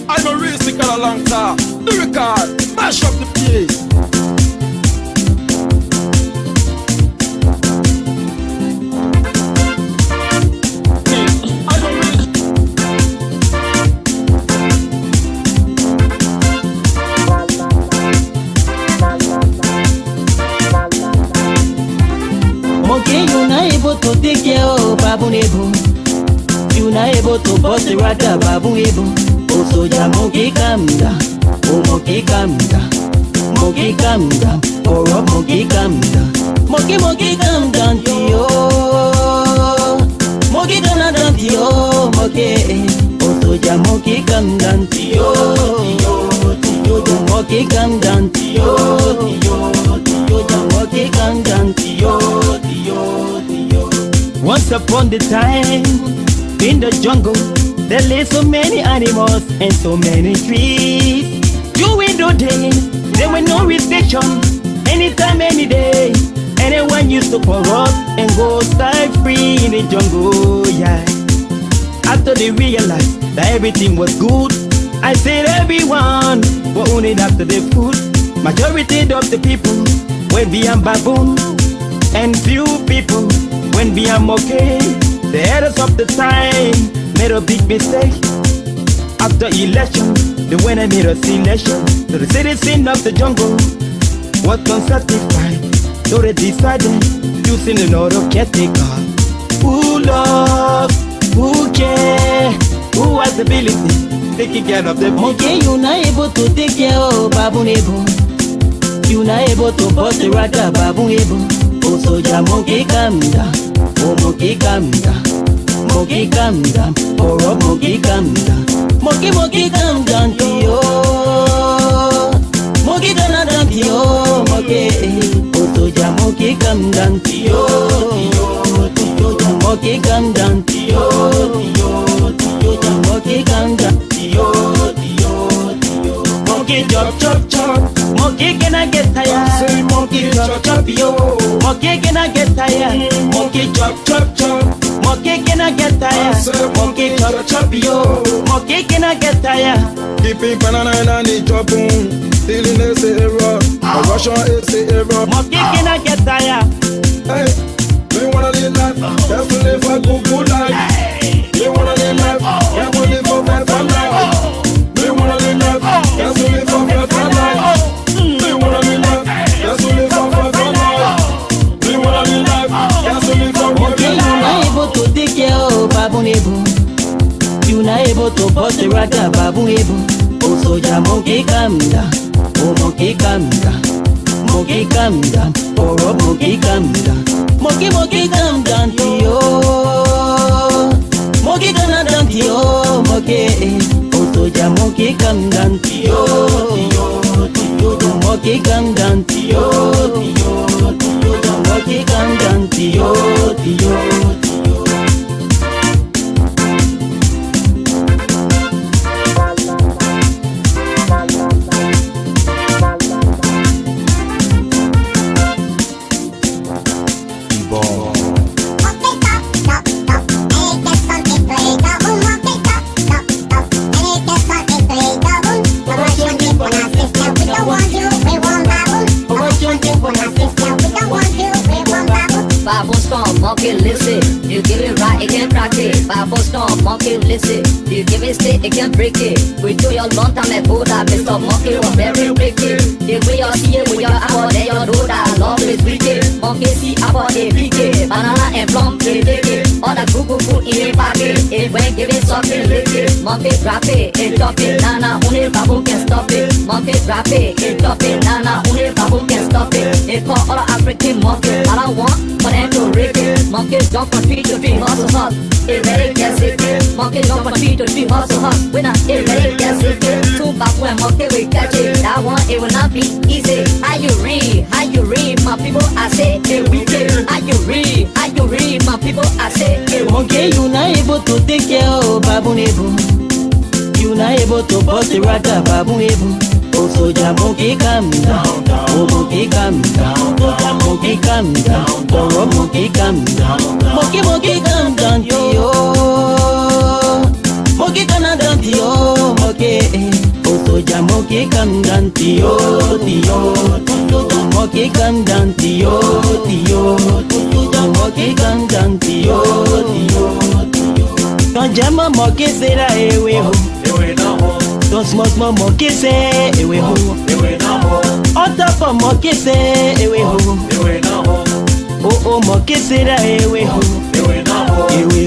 I'm a real sick a long time. The record, mash up the place. Monkey, you're not able to take care of Babu Nebo. You're not able to bust the rata Babu Nebo. Oh, soldier, monkey, calm down. Oh, monkey, calm down. Monkey, calm down. Oh, monkey, calm down. Monkey, calm down to you. Monkey, down to you. Monkey, oh, soldier, monkey, calm down to you. Monkey, calm down to you. Monkey, calm down to you. Once upon the time, in the jungle, there lay so many animals and so many trees. During the day, there were no restriction. Anytime, any day, anyone used to corrupt and go style free in the jungle, yeah. After they realized that everything was good, I said everyone were only after the food. Majority of the people went beyond baboon, and few people went beyond okay. The headers of the time made a big mistake. After election, they went and made a selection. So the citizen of the jungle was unsatisfied, so they decided using another caretaker. Who loves, who care, who has the ability taking care of the monkey. You're not able to take care of Babu Nebo. You're not able to bust the rata Babu Nebo. Oh, soldier, monkey, calm down. Oh, monkey, calm down. Monkey, calm down. Oh, monkey, calm down. Monkey, calm down to you. Monkey, down to you. Monkey, oh, soldier, monkey, calm down to you. Monkey, calm down to you. Monkey, calm down to you. Monkey, chop. Monkey, can I get tired? Say monkey, chop, yo. Monkey, can I get tired? Monkey, chop. Monkey cannot get tired. Monkey chop chop yo. Monkey cannot get tired. Keeping banana and the chop stealing is a error. A Russian is a error. Monkey cannot get tired. Hey, we wanna live life. Have to live a good life. We wanna live life. Have to live a better life. We wanna live life. Have to live a better life. We wanna live life. Have to live a better life. We wanna live life. Have to live a better life. You not able to take care of Babu Nebo. You not able to bust the ragga Babu Nebo. Oh soldier, monkey calm down. Oh monkey calm down. Monkey calm down. Oh Rob, monkey calm down. Monkey calm down to you. Monkey calm down to you. Monkey, oh soldier, monkey calm down to you. Monkey calm down to you. Monkey calm down to you. Bible storm, monkey listen. You give it right, it can practice. Bible storm, monkey listen. You give it stick, it can break it. We do your long time at Buddha, Mr. Monkey was very wicked. The way you see it with your apple, then you know that love is wicked. Monkey see apple, they pick it. Banana and plum, they take it. All the Google food in a pocket. It when give it something, lick it. Monkey drop it, and drop it. Nana, only Babu can stop it. Monkey drop it, and drop it. Nana, only Babu can stop it. It call all the African monkeys. I don't want for them to rip it. Monkey jump from tree to tree, hustle hustle. It ready gets it. Monkey jump from tree to tree, hustle hustle. When I it ready gets it. Two back when monkey will catch it. That one it will not be easy. How you read? How you read? My people I say it wicked. How you read? How you read? My people I say it Monkey, you not able to take care of Babu Nebo. You not able to bust the ragga Babu Nebo. Oh soldier, monkey calm down. Oh monkey calm down. Monkey calm down. Oh Rob, monkey calm down. Monkey calm down to you. Monkey calm down to you. Monkey, oh soldier, monkey calm down to you. Monkey calm down to you. Monkey calm down to you. Don't jam a monkey say that away home. Don't small monkey say away home. On top of monkey say away home. Oh monkey say that away home. Away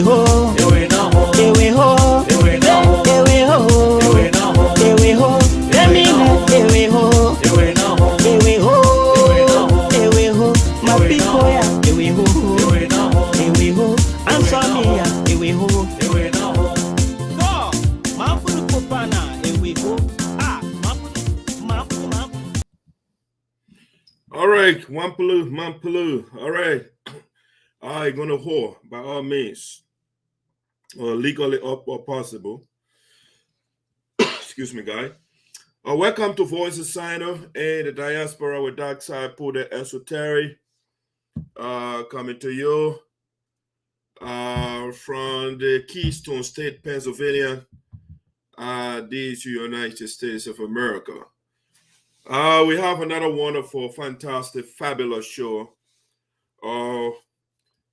home. Away home. Away home. Away home. Let me know away home. Away home. Away home. My people yeah. Away home. Away home. I'm sorry yeah. Away home. All right, Mampulu. All right. I gonna whore by all means, or legally up or possible. Excuse me, guy. Welcome to Voices SINOE and the Diaspora with Dark Side Pull the Esoteric. Coming to you from the Keystone State, Pennsylvania. These United States of America. We have another wonderful, fantastic, fabulous show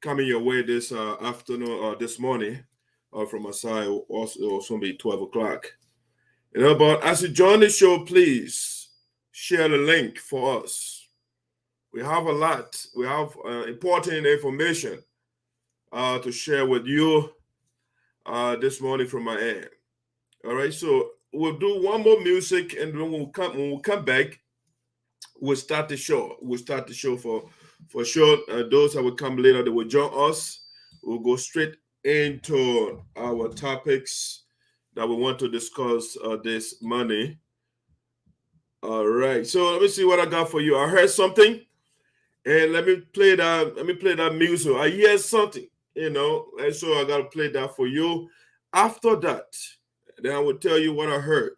coming your way this afternoon or this morning from my side. Also going to be 12 o'clock. But as you join the show, please share the link for us. We have a lot. We have important information to share with you this morning from my end. All right, so we'll do one more music, and then when we come back, we'll start the show. We'll start the show for sure. Those that will come later, they will join us. We'll go straight into our topics that we want to discuss this morning. All right, so let me see what I got for you. I heard something, and let me play that. Let me play that music. I hear something, and so I gotta play that for you. After that, then I will tell you what I heard.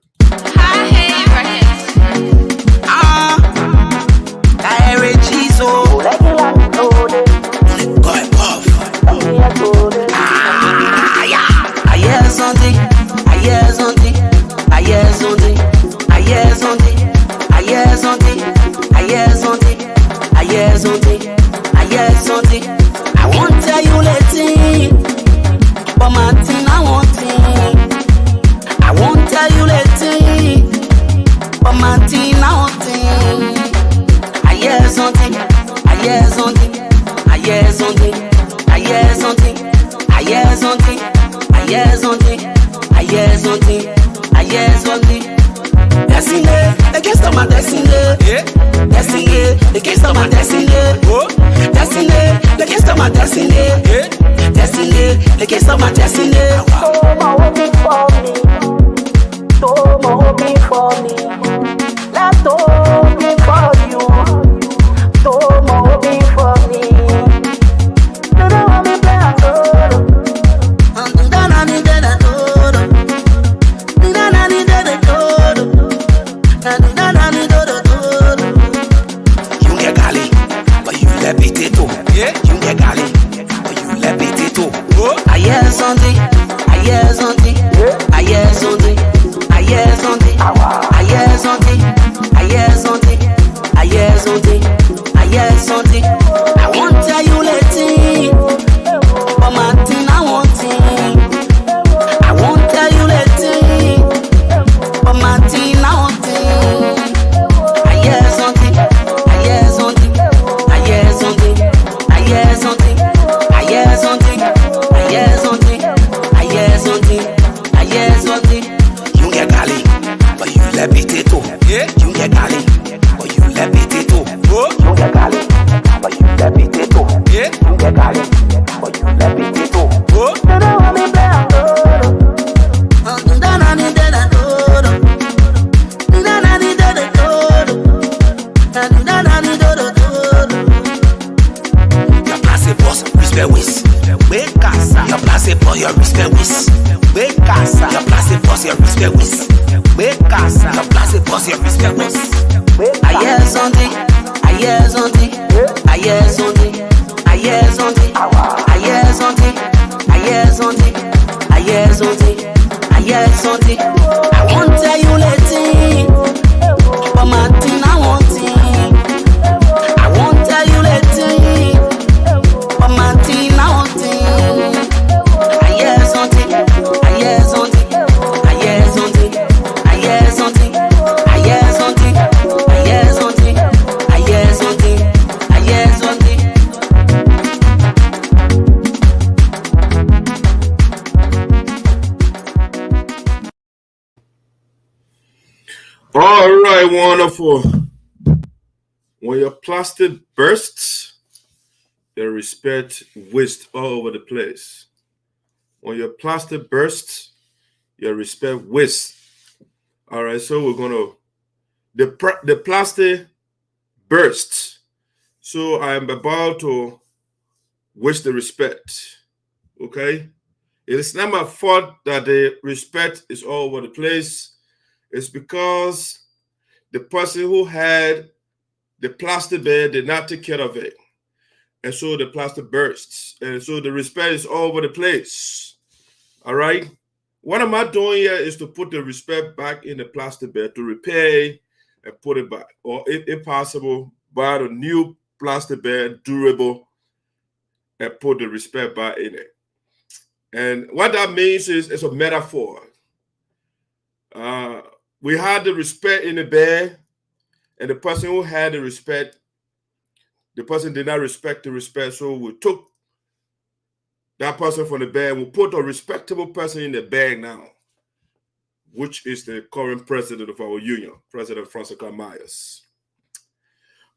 hear something, I hear something. I won't tell you later, but my thing I want it. I won't tell you later, but my thing I want it. I hear something, I hear something, I hear something, I hear something, I hear something, I hear something, I hear something, I hear something. Destiny, they can't stop my destiny. Destiny, they can't stop my destiny. Destiny, they can't stop my destiny. Destiny, they can't stop my destiny. Tomo hoping for me. Tomo hoping for me. Let's hoping for you. Tomo hoping for me. They don't want me play and go. You get gali, but you let it too. You get gali, but you let it too. I hear something, I hear something, I hear something, I hear something, I hear something, I hear something, I hear something, I hear something. I won't tell you later, but my thing I want it. I won't tell you later, but my thing I want it. I hear something, I hear something, I hear something, I hear something, I hear something, I hear something, I hear something, I hear something. You get gali, but you let it too. You get gali, but you let it too. You get gali, but you let it too. You get gali, but you let it too. They don't want me play and go. Your place boss, respect with. Wake casa. Your place boss, your respect with. Wake casa. Your place boss, your respect with. Wake casa. Your place boss, your respect with. I hear something, I hear something, I hear something, I hear something, I hear something, I hear something, I hear something, I hear something. I won't tell you later, but my thing I want it. I won't tell you later, but my thing I want it. I hear something, I hear something, I hear something, I hear something, I hear something, I hear something, I hear something, I hear something. All right, wonderful. When your plastic bursts, your respect waste all over the place. When your plastic bursts, your respect waste. All right, so we're gonna the plastic bursts. So I am about to waste the respect. Okay, it is not my fault that the respect is all over the place. It's because the person who had the plastic bag did not take care of it. And so the plastic bursts. And so the respect is all over the place. All right. What am I doing here is to put the respect back in the plastic bag, to repair and put it back. Or if possible, buy a new plastic bag, durable, and put the respect back in it. And what that means is it's a metaphor. We had the respect in the bag, and the person who had the respect, the person did not respect the respect. So we took that person from the bag. We put a respectable person in the bag now, which is the current president of our union, President Francis Myers.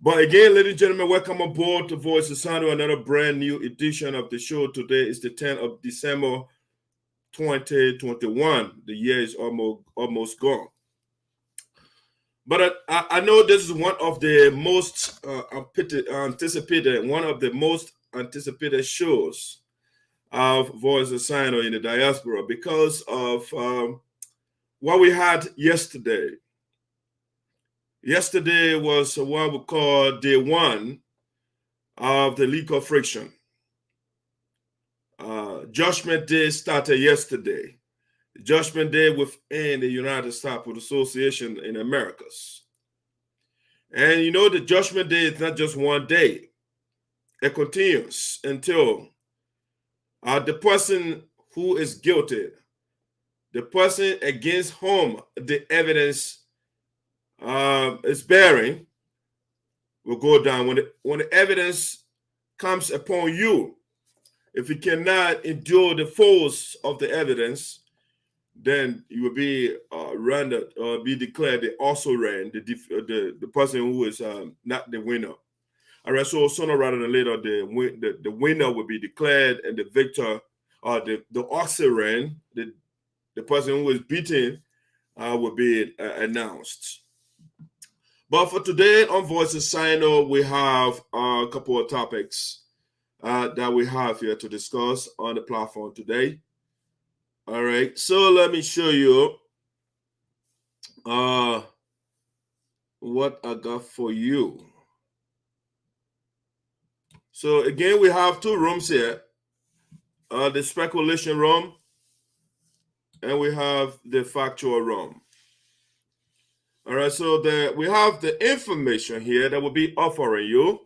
But again, ladies and gentlemen, welcome aboard to Voice of SINOE, another brand new edition of the show. Today is the 10th of December, 2021. The year is almost gone. But I know this is one of the most anticipated shows of Voice of SINOE in the diaspora because of what we had yesterday. Yesterday was what we call day one of the legal friction. Judgment Day started yesterday. Judgment Day within the United States Association in Americas. And you know, the judgment day is not just one day. It continues until the person who is guilty, the person against whom the evidence is bearing, will go down. When the evidence comes upon you, if you cannot endure the force of the evidence, then you will be rendered or be declared the also ran, the person who is not the winner. All right, so sooner rather than later, the winner will be declared, and the victor, the also ran, the person who is beaten, will be announced. But for today on Voices SINOE, we have a couple of topics that we have here to discuss on the platform today. All right, so let me show you what I got for you. So again, we have two rooms here, the speculation room, and we have the factual room. All right, so we have the information here that will be offering you.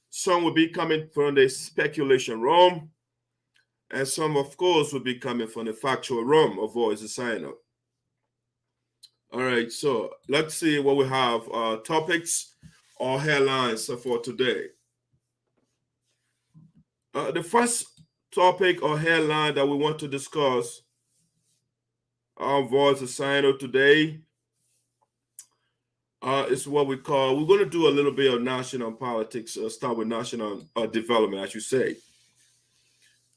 Some will be coming from the speculation room, and some, of course, will be coming from the factual room of Voices SINOE. All right, so let's see what we have, topics or headlines for today. The first topic or headline that we want to discuss on Voices SINOE today is what we're going to do a little bit of national politics, start with national development, I should say.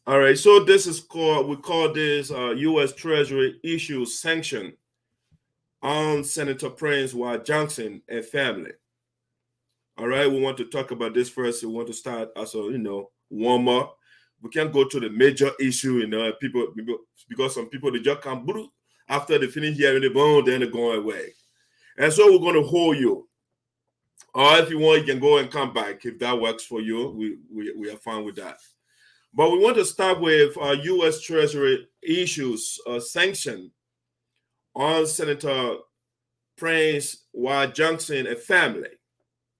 All right, so this is we call this U.S. Treasury issues sanction on Senator Prince Johnson and family. All right, we want to talk about this first. We want to start as a, warm up. We can't go to the major issue, people, because some people, they just come after they finish hearing the bone, then they're going away. And so we're going to hold you. Or if you want, you can go and come back. If that works for you, we are fine with that. But we want to start with U.S. Treasury issues sanction on Senator Prince Johnson and family.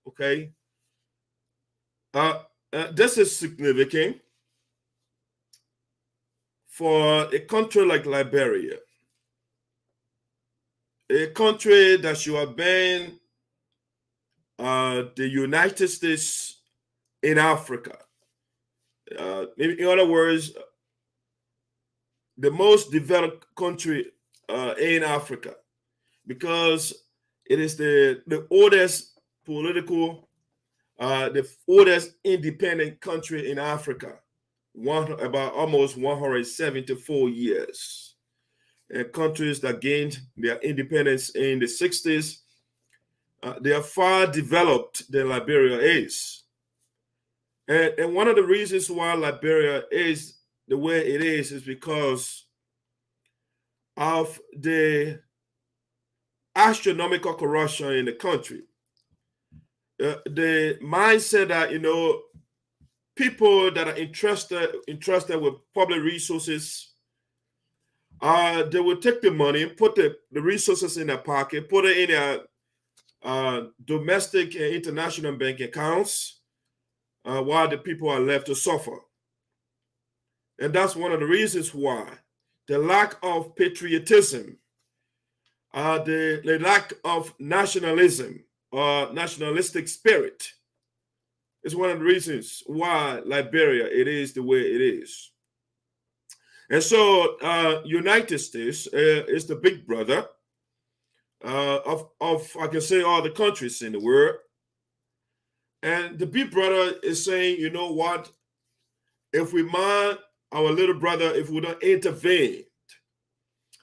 Okay? This is significant for a country like Liberia, a country that should have been the United States in Africa. In other words, the most developed country in Africa, because it is the oldest political, the oldest independent country in Africa, about almost 174 years. And countries that gained their independence in the 60s, they are far developed than Liberia is. And one of the reasons why Liberia is the way it is because of the astronomical corruption in the country. The mindset that, people that are interested with public resources, they will take the money, put the resources in their pocket, put it in their domestic and international bank accounts, while the people are left to suffer. And that's one of the reasons why the lack of patriotism, the lack of nationalism or nationalistic spirit is one of the reasons why Liberia, it is the way it is. And so United States is the big brother of I can say all the countries in the world. And the big brother is saying, you know what, if we mind our little brother, if we don't intervene,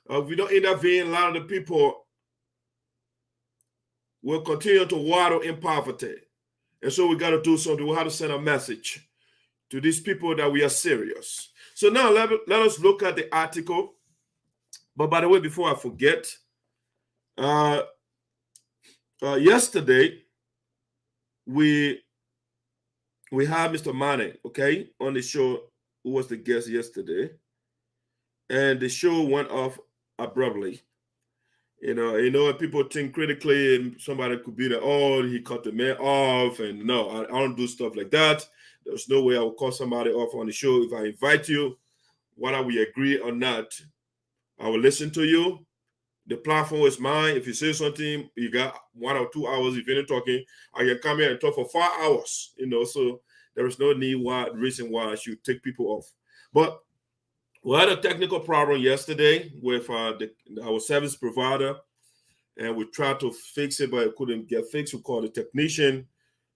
a lot of the people will continue to waddle in poverty. And so we got to do something. We have to send a message to these people that we are serious. So now let us look at the article. But by the way, before I forget, yesterday, we had Mr. Manneh, okay, on the show, who was the guest yesterday. And the show went off abruptly. And people think critically, and somebody could be like, oh, he cut the man off, and no, I don't do stuff like that. There's no way I will cut somebody off on the show. If I invite you, whether we agree or not, I will listen to you. The platform is mine. If you say something, you got 1 or 2 hours. If you're not talking, I can come here and talk for 5 hours. So there is no reason why I should take people off. But we had a technical problem yesterday with our service provider, and we tried to fix it, but it couldn't get fixed. We called the technician,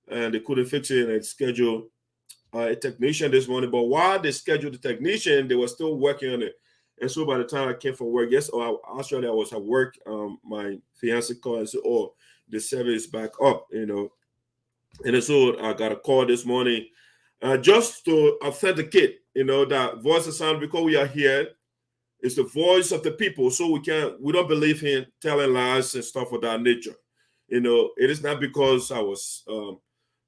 and they couldn't fix it, and scheduled a technician this morning. But while they scheduled the technician, they were still working on it. And so by the time I came from work, actually I was at work. My fiance called and said, "Oh, the service is back up," And so I got a call this morning, just to authenticate, that voice of sound, because we are here, it's the voice of the people. So we don't believe in telling lies and stuff of that nature. It is not because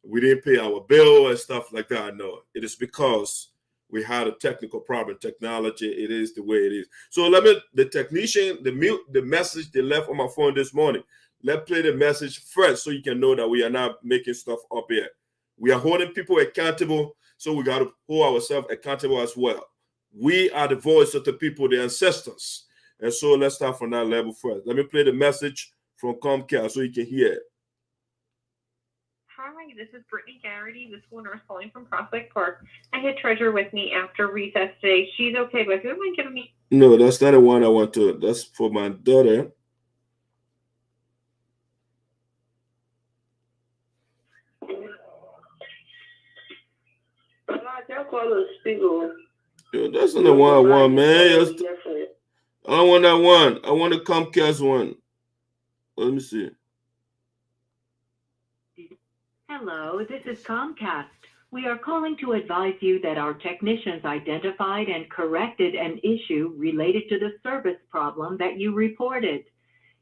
we didn't pay our bill and stuff like that. No, it is because we had a technical problem. Technology, it is the way it is. So the technician, the message they left on my phone this morning. Let's play the message first so you can know that we are not making stuff up here. We are holding people accountable, so we got to hold ourselves accountable as well. We are the voice of the people, the ancestors. And so let's start from that level first. Let me play the message from Comcast so you can hear it. Hi, this is Brittany Garrity, the school nurse calling from Prospect Park. I had Treasurer with me after recess today. She's okay, but if you don't mind giving me... No, that's not the one I want to. That's for my daughter. Yo, that's not the one I want, man. I don't want that one. I want the Comcast one. Let me see. Hello, this is Comcast. We are calling to advise you that our technicians identified and corrected an issue related to the service problem that you reported.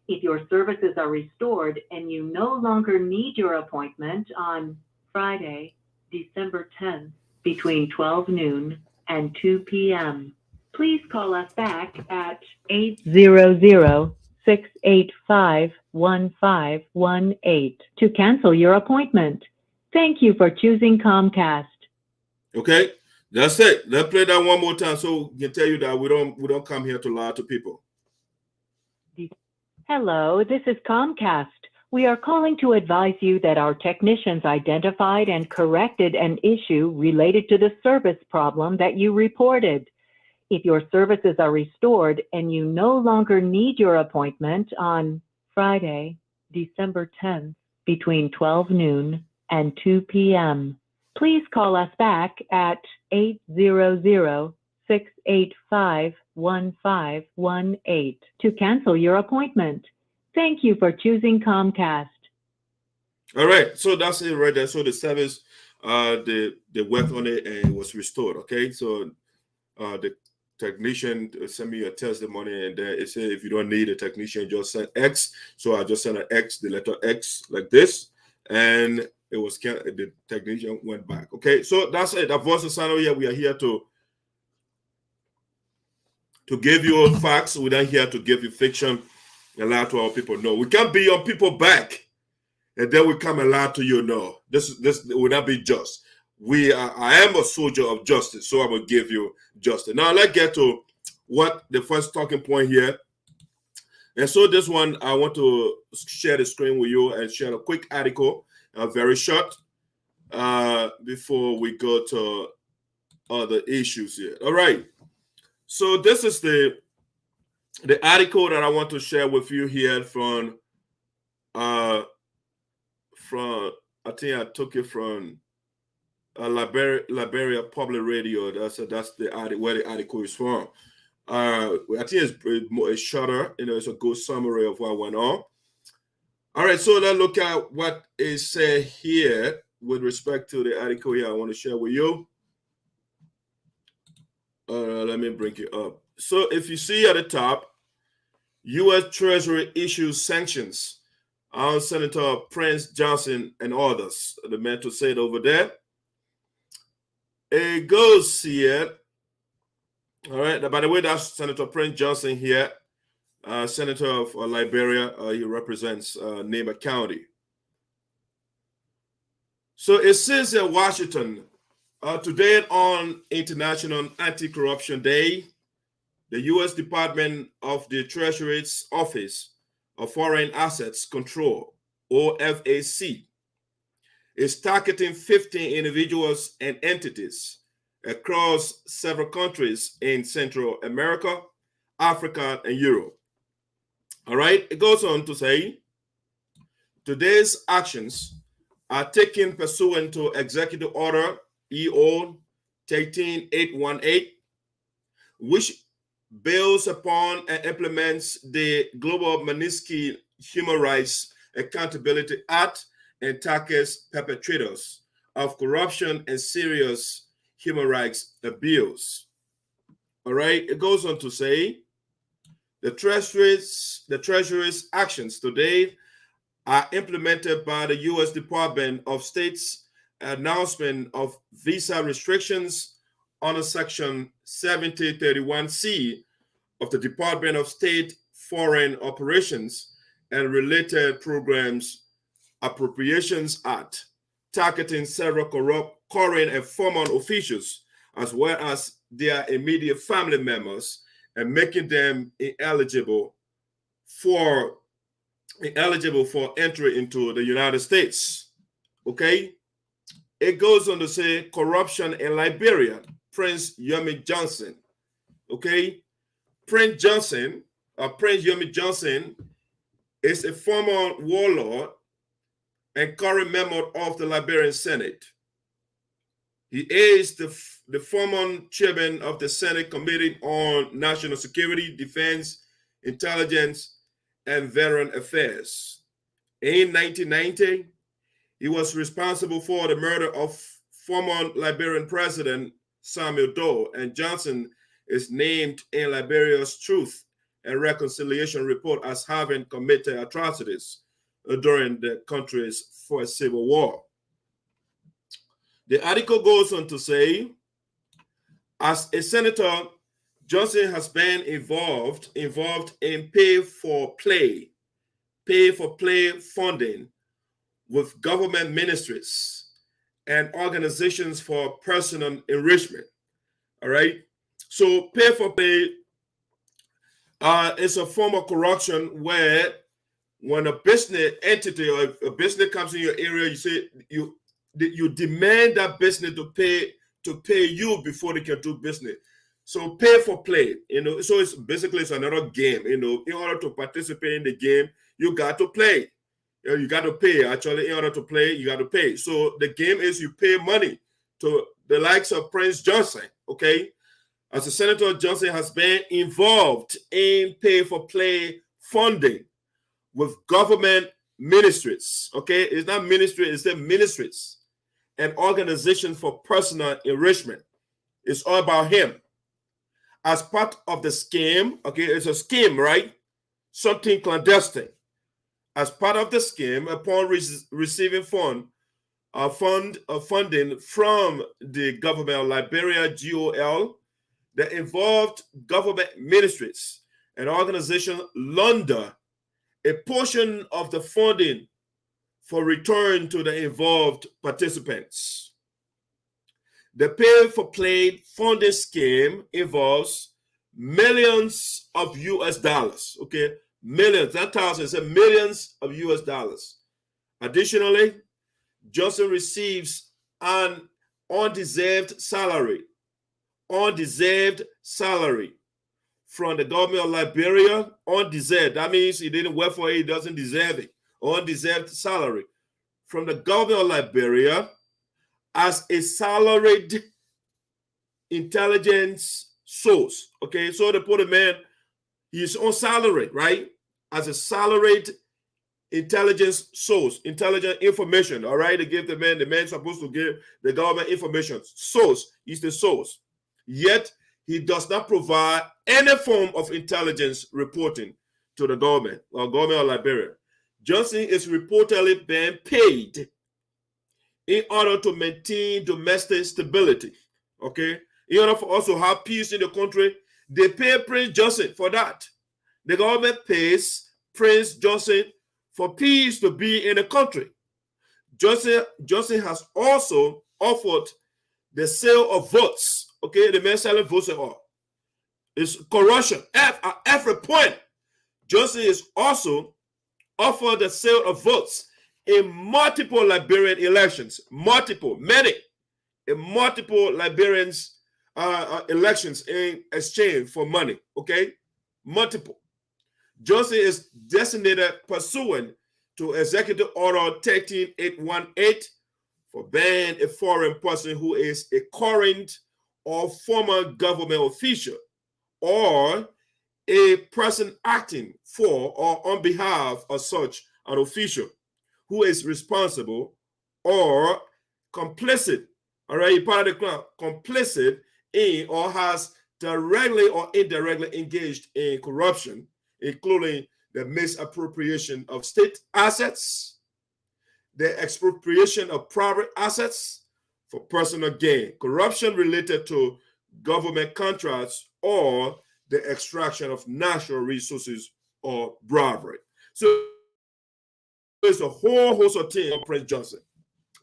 If your services are restored and you no longer need your appointment on Friday, December 10th, between 12 noon and 2 p.m., please call us back at 800-685-1518 to cancel your appointment. Thank you for choosing Comcast. Okay, that's it. Let's play that one more time so we can tell you that we don't come here to lie to people. Hello, this is Comcast. We are calling to advise you that our technicians identified and corrected an issue related to the service problem that you reported. If your services are restored and you no longer need your appointment on Friday, December 10th, between 12 noon and 2 p.m., please call us back at 800-685-1518 to cancel your appointment. Thank you for choosing Comcast. All right, so that's it right there. So the service, they worked on it and it was restored. Okay, so the technician sent me a testimony, and then it said if you don't need a technician, just send X. So I just sent an X, the letter X, like this, and it was the technician went back. Okay, so that's it. That voice of SINOE here. We are here to give you facts. We're not here to give you fiction and lie to our people. No, we can't be on people back and then we come and lie to you. No, this will not be just. I am a soldier of justice, so I will give you justice. Now let's get to what the first talking point here. And so this one, I want to share the screen with you and share a quick article, very short, before we go to other issues here. All right. So this is the article that I want to share with you here from I think I took it from Liberia Public Radio. That's the article where the article is from. I think it's shorter. It's a good summary of what went on. All right, so let's look at what is said here with respect to the article here I want to share with you. Let me bring it up. So if you see at the top, U.S. Treasury issues sanctions on Senator Prince Johnson and others. The man to say it over there. It goes here. All right. By the way, that's Senator Prince Johnson here. senator of Liberia. He represents Neighbor County. So it says in Washington, today on International Anti-Corruption Day, the U.S. Department of the Treasury's Office of Foreign Assets Control, OFAC, is targeting 15 individuals and entities across several countries in Central America, Africa, and Europe. All right, it goes on to say, today's actions are taken pursuant to Executive Order EO 13818, which builds upon and implements the Global Magnitsky Human Rights Accountability Act and tackles perpetrators of corruption and serious human rights abuse. All right, it goes on to say, the Treasury's actions today are implemented by the U.S. Department of State's announcement of visa restrictions under Section 7031C of the Department of State Foreign Operations and Related Programs Appropriations Act, targeting several corrupt current and former officials, as well as their immediate family members, and making them ineligible for entry into the United States. Okay, it goes on to say corruption in Liberia. Prince Yomi Johnson. Okay, Prince Yomi Johnson is a former warlord and current member of the Liberian Senate. He is the former chairman of the Senate Committee on National Security, Defense, Intelligence, and Veteran Affairs. In 1990, he was responsible for the murder of former Liberian President Samuel Doe, and Johnson is named in Liberia's Truth and Reconciliation Report as having committed atrocities during the country's first civil war. The article goes on to say, as a senator, Johnson has been involved in pay-for-play funding with government ministries and organizations for personal enrichment. All right. So pay-for-play is a form of corruption where when a business entity or a business comes in your area, you say you demand that business to pay you before they can do business. So pay for play, so it's another game, in order to participate in the game, you got to play. You got to pay. Actually, in order to play, you got to pay. So the game is you pay money to the likes of Prince Johnson, okay? As a senator, Johnson has been involved in pay-for-play funding with government ministries, okay? It's not ministry, it's the ministries and organizations for personal enrichment. It's all about him. As part of the scheme, okay, it's a scheme, right? Something clandestine. As part of the scheme, upon receiving funding from the government of Liberia, GOL, the involved government ministries and organizations launder a portion of the funding for return to the involved participants. The pay-for-play funding scheme involves millions of US dollars, okay? Millions, not thousands, millions of US dollars. Additionally, Johnson receives an undeserved salary from the government of Liberia. Undeserved, that means he didn't work for it, he doesn't deserve it. Undeserved salary from the government of Liberia as a salaried intelligence source. Okay, so they put a man, he's on salary, right? As a salaried intelligence source, intelligent information, all right? They give the man's supposed to give the government information. Source, he's the source. Yet, he does not provide any form of intelligence reporting to the government or government of Liberia. Johnson is reportedly being paid in order to maintain domestic stability, okay? In order for us to have peace in the country, they pay Prince Johnson for that. the government pays Prince Johnson for peace to be in the country. Johnson has also offered the sale of votes. Okay, the man selling votes at all. It's corruption. At every point, Johnson is also offered the sale of votes in multiple Liberian elections. Multiple Liberians elections in exchange for money. Okay, multiple. Johnson is designated pursuant to Executive Order 13818 for banning a foreign person who is a current or former government official or a person acting for or on behalf of such an official who is responsible or complicit, all right, part of the crowd, complicit in or has directly or indirectly engaged in corruption, including the misappropriation of state assets, the expropriation of private assets for personal gain, corruption related to government contracts, or the extraction of natural resources or bribery. So there's a whole host of things on Prince Johnson,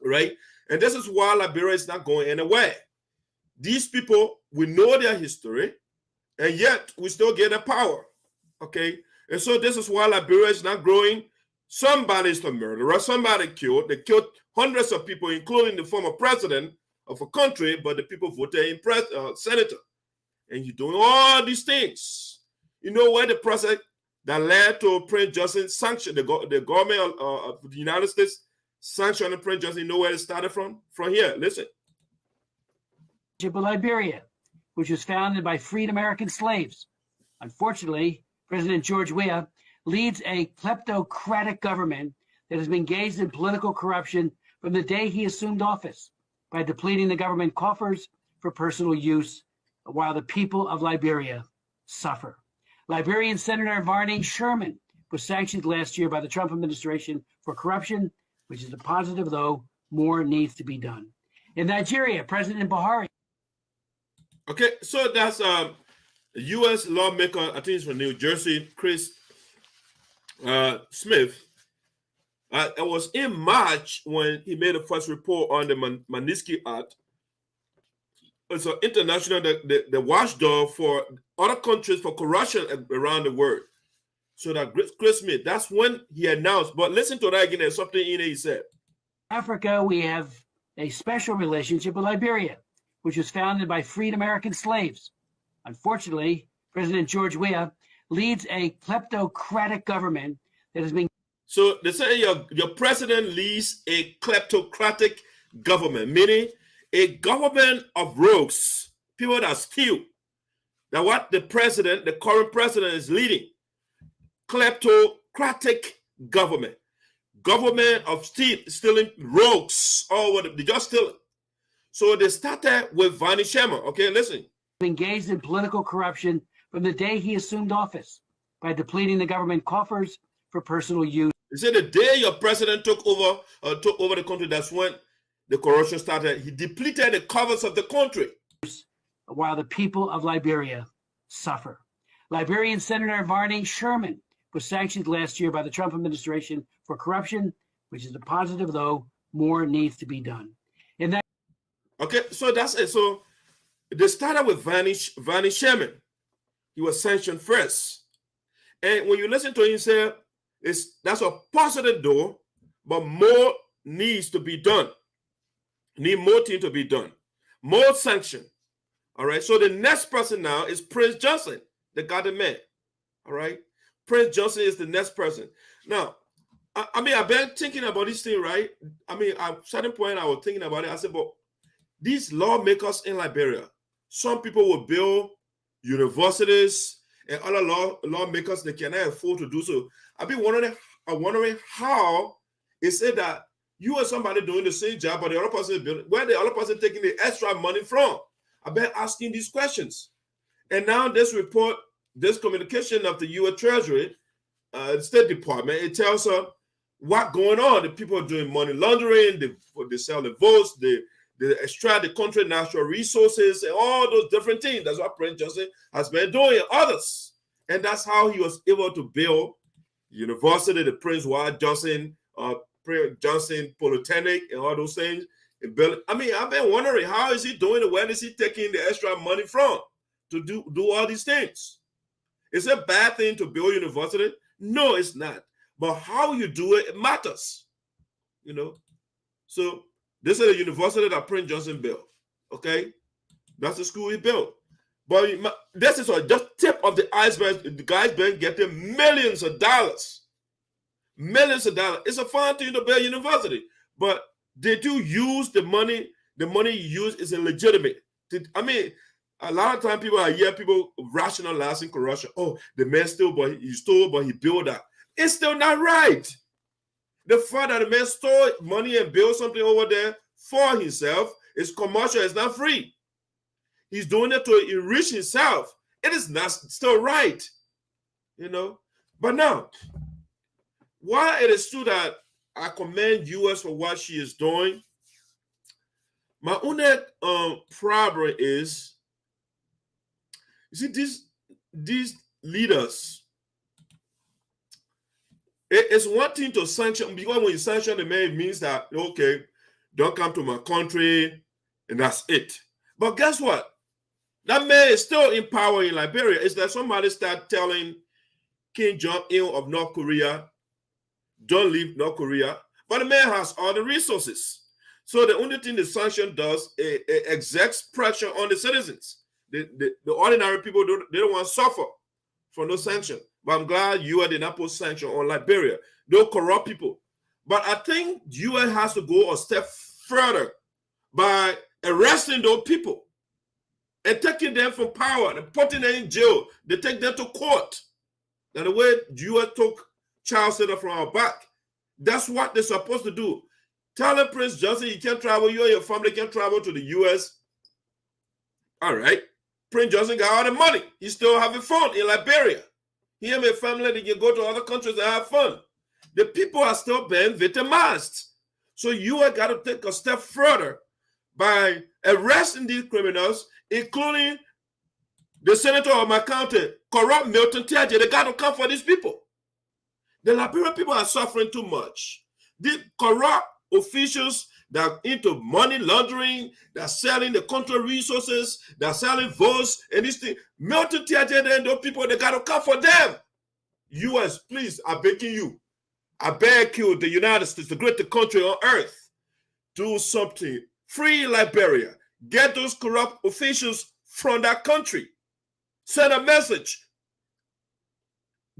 right? And this is why Liberia is not going anywhere. These people, we know their history, and yet we still get the power, okay? And so this is why Liberia is not growing. Somebody's the murderer, somebody killed. They killed hundreds of people, including the former president of a country, but the people voted in senator. And you're doing all these things. You know where the process that led to Prince Johnson sanction, the government of the United States sanctioning Prince Johnson, you know where it started from? From here, listen. Liberia, which was founded by freed American slaves. Unfortunately, President George Weah leads a kleptocratic government that has been engaged in political corruption from the day he assumed office by depleting the government coffers for personal use while the people of Liberia suffer. Liberian Senator Varney Sherman was sanctioned last year by the Trump administration for corruption, which is a positive, though more needs to be done. In Nigeria, President Buhari. Okay, so that's U.S. lawmaker, I think it's from New Jersey, Chris Smith. It was in March when he made the first report on the Magnitsky Act. It's an international, the watchdog for other countries for corruption around the world. So that Chris Smith, that's when he announced. But listen to that again. There's something in it he said. Africa, we have a special relationship with Liberia, which was founded by freed American slaves. Unfortunately, President George Weah leads a kleptocratic government that has been. So they say your president leads a kleptocratic government, meaning a government of rogues, people that steal. Now what the current president is leading, kleptocratic government of stealing rogues, or they just stealing. So they started with Varney Sherman. Okay, listen. Engaged in political corruption from the day he assumed office by depleting the government coffers for personal use. They said the day your president took over the country, that's when the corruption started. He depleted the coffers of the country while the people of Liberia suffer. Liberian Senator Varney Sherman was sanctioned last year by the Trump administration for corruption, which is a positive, though more needs to be done. In that. Okay, so that's it. So they started with Varney Sherman. He was sanctioned first. And when you listen to him say, that's a positive though, but more needs to be done. Need more things to be done. More sanction. All right. So the next person now is Prince Johnson, the garden man. All right. Prince Johnson is the next person. Now, I mean, I've been thinking about this thing, right? I mean, at a certain point, I was thinking about it. I said, but these lawmakers in Liberia, some people will build universities and other lawmakers, they cannot afford to do so. I've been wondering how is it that you and somebody doing the same job, but the other person is building, where the other person taking the extra money from? I've been asking these questions. And now this report, this communication of the U.S. Treasury, the State Department, it tells us what's going on. The people are doing money laundering, they sell the votes, they extract the country natural resources, and all those different things. That's what Prince Johnson has been doing, and others. And that's how he was able to build university, the Prince Ward Johnson, Prince Johnson Polytechnic, and all those things. I mean, I've been wondering, how is he doing it? Where is he taking the extra money from to do all these things? Is it a bad thing to build university? No, it's not. But how you do it, it matters. So this is a university that Prince Johnson built. Okay, that's the school he built. But this is just tip of the iceberg. The guy's been getting millions of dollars. Millions of dollars. It's a fun thing to build a university. But they do use the money. The money you use is illegitimate. I mean, a lot of times people rationalizing corruption. Oh, the man stole, but he stole, but he built that. It's still not right. The fact that the man stole money and built something over there for himself is commercial. It's not free. He's doing it to enrich himself. It is not still right. But now, while it is true that I commend U.S. for what she is doing, my only problem is, you see, these leaders, it's one thing to sanction, because when you sanction the man, it means that, okay, don't come to my country, and that's it. But guess what? That man is still in power in Liberia. It's that somebody start telling Kim Jong-il of North Korea, don't leave North Korea. But the man has all the resources. So the only thing the sanction does, it exerts pressure on the citizens. The ordinary people, they don't want to suffer from no sanction. But I'm glad U.S. did not put sanction on Liberia. They'll corrupt people. But I think U.S. has to go a step further by arresting those people and taking them from power and putting them in jail. They take them to court. And the way U.S. took child center from our back, that's what they're supposed to do. Telling Prince Johnson you can't travel, you and your family can't travel to the U.S. All right. Prince Johnson got all the money. He still having fun in Liberia. He and his family, they can go to other countries and have fun. The people are still being victimized. So U.S. got to take a step further by arresting these criminals, including the senator of my county, corrupt Milton Tiaje. They got to come for these people. The Liberian people are suffering too much. The corrupt officials that are into money laundering, that are selling the country resources, that are selling votes and this thing. Milton Tiaje and those people, they got to come for them. U.S., please, I'm begging you. I beg you, the United States, the greatest country on earth, do something. Free Liberia. Get those corrupt officials from that country. Send a message.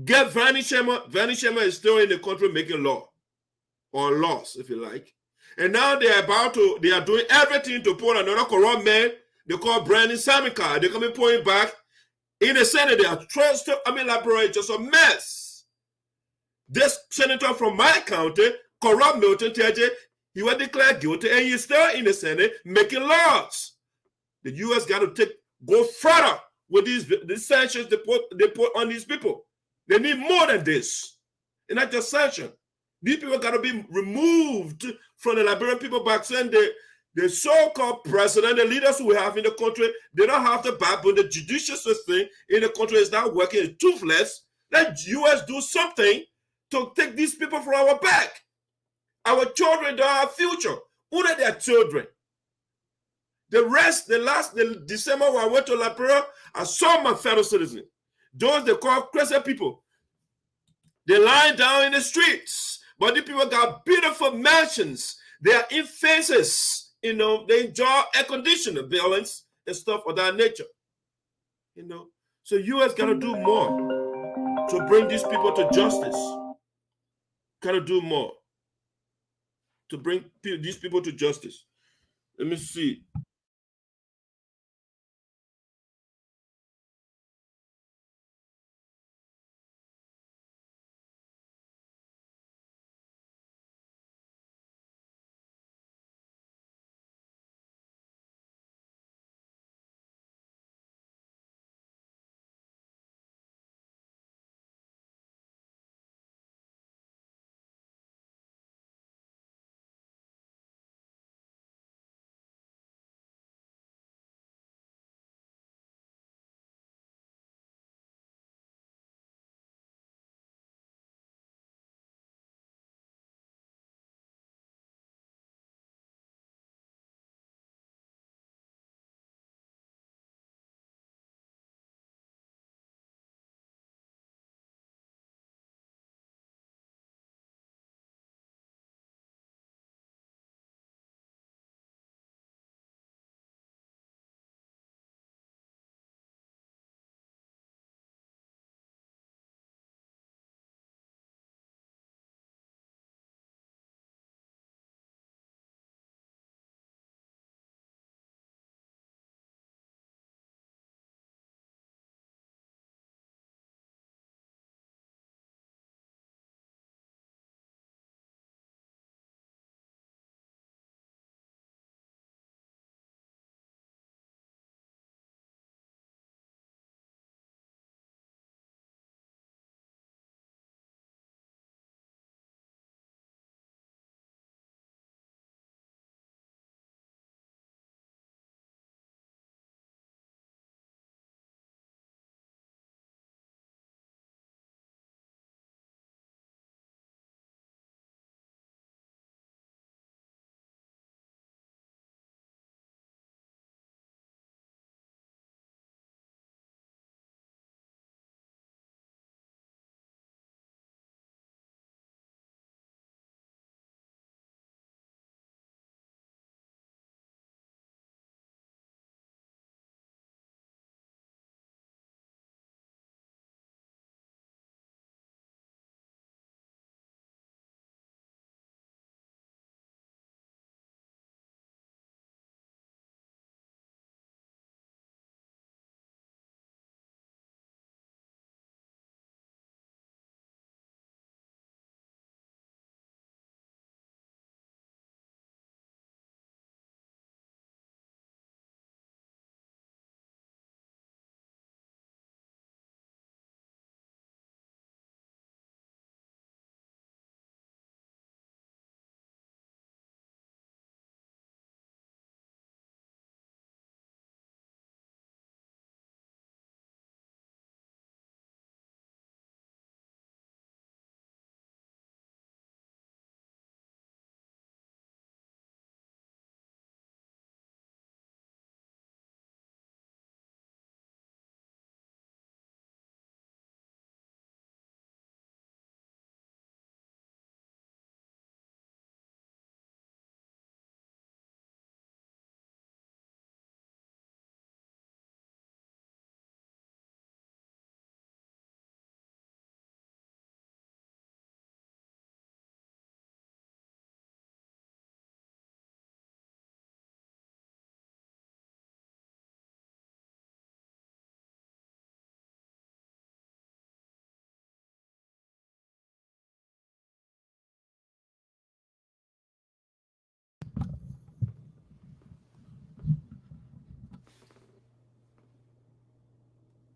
Get Vanny Shema. Vanny Shema is still in the country making law. Or laws, if you like. And now they are doing everything to put another corrupt man. They call Brandon Samika. They're coming pulling back. In the Senate, they are trying to, Liberia is just a mess. This senator from my county, corrupt Milton Tiaje, he was declared guilty and he's still in the Senate making laws. The U.S. got to go further with these sanctions they put on these people. They need more than this. And not just sanctions. These people got to be removed from the Liberian people back then. The so-called president, the leaders we have in the country, they don't have the backbone. The judicial system in the country is not working. It's toothless. Let U.S. do something to take these people from our back. Our children don't have future. Only their children. The December when I went to Liberia, I saw my fellow citizens. Those they call crazy people. They lie down in the streets. But the people got beautiful mansions. They are in faces. They enjoy air conditioning buildings and stuff of that nature. So U.S. got to do more to bring these people to justice. Got to do more to bring these people to justice. Let me see.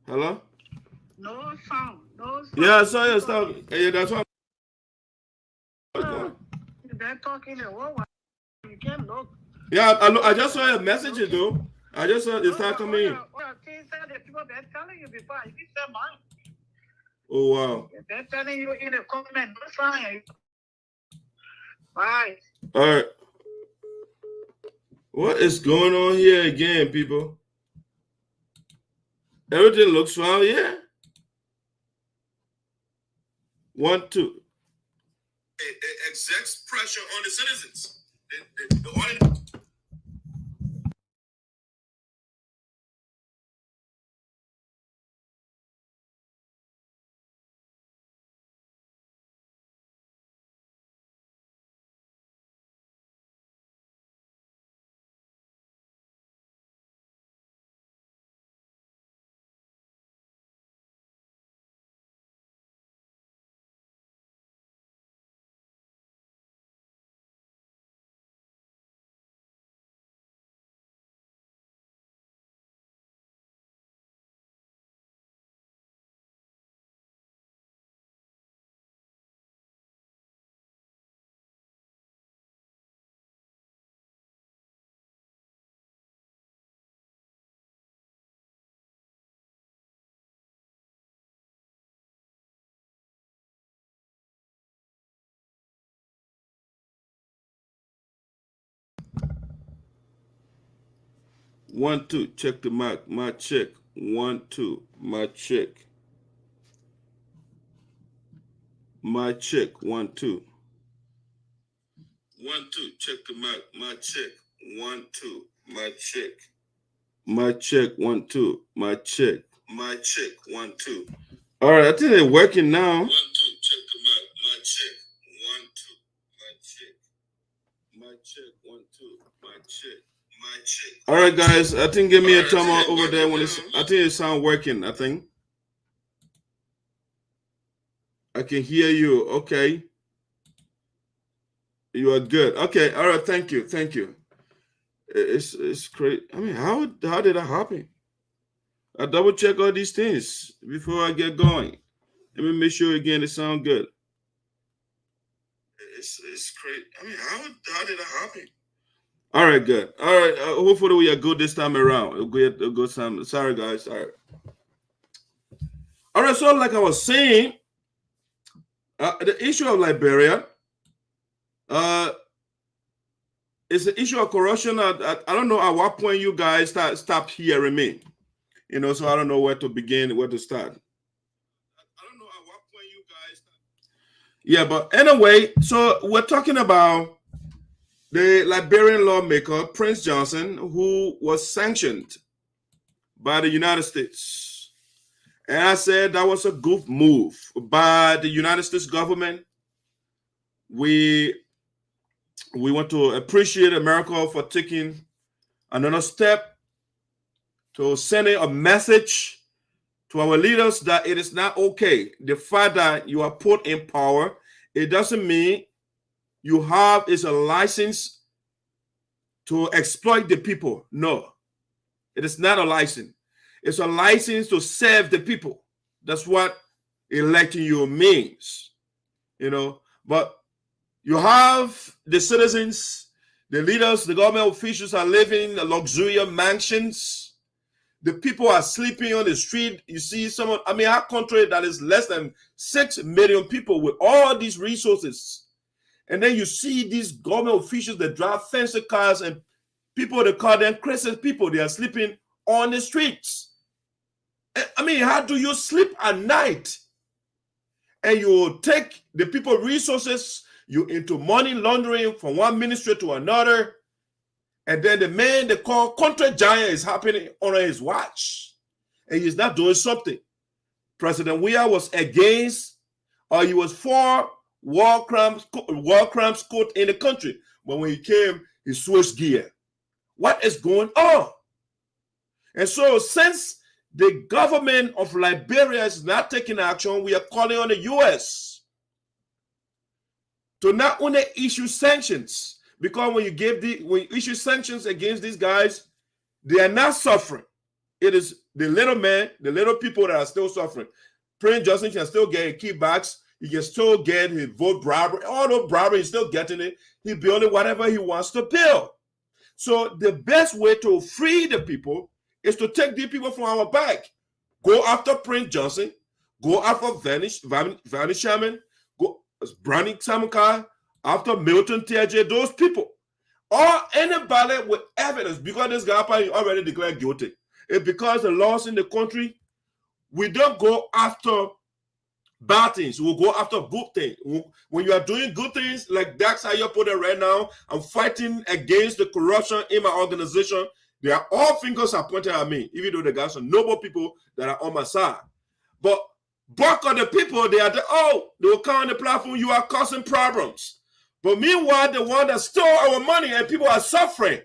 Hello? No sound. No sound. Yeah, I saw your stuff. Yeah, that's what. They're talking a while. You can't look. Yeah, I just saw your messages though. I just saw it start coming in. Things that the people they're telling you before, you said mine. Oh wow. They're telling you in the comment, no sign. Bye. All right. What is going on here again, people? Everything looks fine, yeah. 1, 2. It exerts pressure on the citizens. The audience. One, two, check the mic. My check. 1, 2, my check. My check. 1, 2. 1, 2, check the mic. My check. 1, 2, my check. My check. 1, 2, my check. My check. 1, 2. All right, I think they're working now. 1, 2, check the mic. My check. 1, 2, my check. My check. 1, 2, my check. My check. All right, guys. I think give me a thumb up over there when it's. I think it sound working. I think I can hear you. Okay, you are good. Okay. All right. Thank you. Thank you. It's great. I mean, how did that happen? I double check all these things before I get going. Let me make sure again it sound good. It's great. I mean, how did that happen? All right, good. All right, hopefully we are good this time around. A good time. Sorry, guys. All right. All right, so like I was saying, the issue of Liberia is the issue of corruption. I don't know at what point you guys stop hearing me. You know, so I don't know where to begin, where to start. I don't know at what point you guys start. Yeah, but anyway, so we're talking about the Liberian lawmaker, Prince Johnson, who was sanctioned by the United States. And I said that was a good move by the United States government. We want to appreciate America for taking another step to sending a message to our leaders that it is not okay. The fact that you are put in power, it doesn't mean you have is a license to exploit the people. No, it is not a license. It's a license to serve the people. That's what electing you means, you know. But you have the citizens, the leaders, the government officials are living in luxurious mansions. The people are sleeping on the street. You see someone, I mean, our country that is less than 6 million people with all these resources. And then you see these government officials that drive fancy cars and people, they call them crazy people. They are sleeping on the streets. I mean, how do you sleep at night? And you take the people resources, you into money laundering from one ministry to another. And then the man they call country giant is happening on his watch. And he's not doing something. President Weah was against, or he was for war crimes court in the country. But when he came, he switched gear. What is going on? And so since the government of Liberia is not taking action, we are calling on the U.S. to not only issue sanctions, because when you issue sanctions against these guys, they are not suffering. It is the little man, the little people that are still suffering. Prince Johnson can still get kickbacks. He can still get his vote bribery. All the bribery, he's still getting it. He's building whatever he wants to build. So the best way to free the people is to take the people from our back. Go after Prince Johnson. Go after Vanish Sherman. Go Brownie Samukai. After Milton TJ. Those people. Or anybody with evidence. Because this guy already declared guilty. It's because the laws in the country, we don't go after bad things. We'll go after good things. When you are doing good things, like that's how you put it right now, I'm fighting against the corruption in my organization. They are all fingers are pointed at me, even though the guys are noble people that are on my side. But bulk of the people, they will come on the platform, you are causing problems. But meanwhile, the one that stole our money and people are suffering,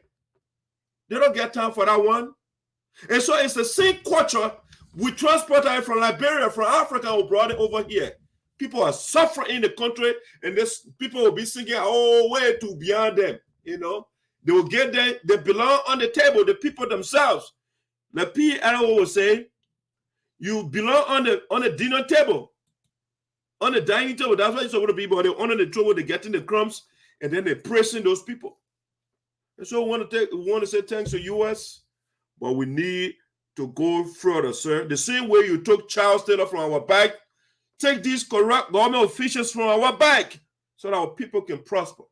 they don't get time for that one. And so it's the same culture. We transport it from Liberia, from Africa, we brought it over here. People are suffering in the country, and this people will be singing, oh, way to beyond them. You know, they will get there, they belong on the table, the people themselves. The PLO will say, you belong on the dinner table, on the dining table. That's why it's supposed to be, but they're under the table, they're getting the crumbs, and then they're pressing those people. And so we want to say thanks to US, but we need to go further, sir. The same way you took Charles Taylor from our back, take these corrupt government officials from our back so that our people can prosper.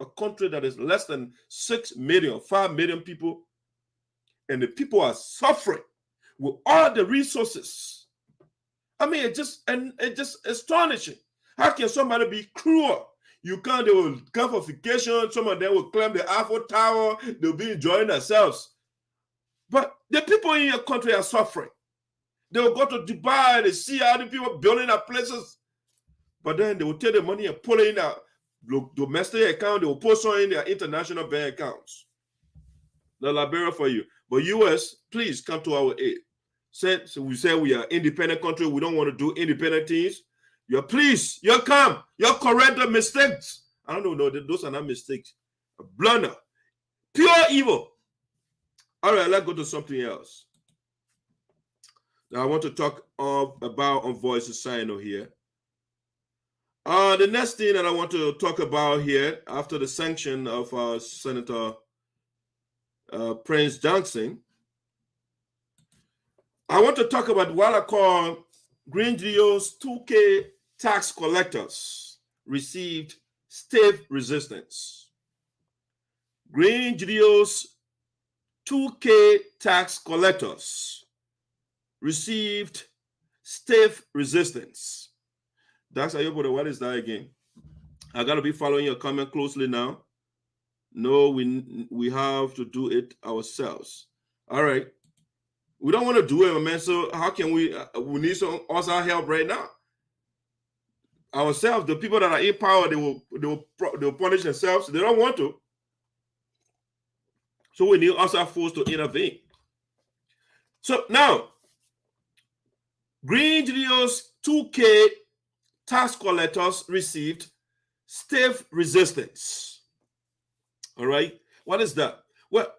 A country that is less than 6 million, 5 million people, and the people are suffering with all the resources. I mean, it's just astonishing. How can somebody be cruel? You can't, they will come for vacation, some of them will climb the Eiffel Tower, they'll be enjoying themselves. But the people in your country are suffering. They will go to Dubai, they see how the people building their places. But then they will take the money and pull it in their domestic account. They will put some in their international bank accounts. The Liberia for you. But US, please come to our aid. So we say we are independent country. We don't want to do independent things. Please, come. Correct the mistakes. I don't know. Those are not mistakes. A blunder. Pure evil. All right, let's go to something else. Now I want to talk about on Voice of SINOE here. The next thing that I want to talk about here, after the sanction of Senator Prince Johnson, I want to talk about what I call Greene Geleo's 2K tax collectors received stiff resistance. Greene Geleo's 2K tax collectors received stiff resistance. That's how you put it. What is that again? I gotta be following your comment closely now. No, we have to do it ourselves. All right. We don't want to do it, man. So how can we need some outside help right now? Ourselves, the people that are in power, they will punish themselves. They don't want to. So we need outside force to intervene. So now, Greene Geleo's 2K tax collectors received stiff resistance. All right. What is that? Well,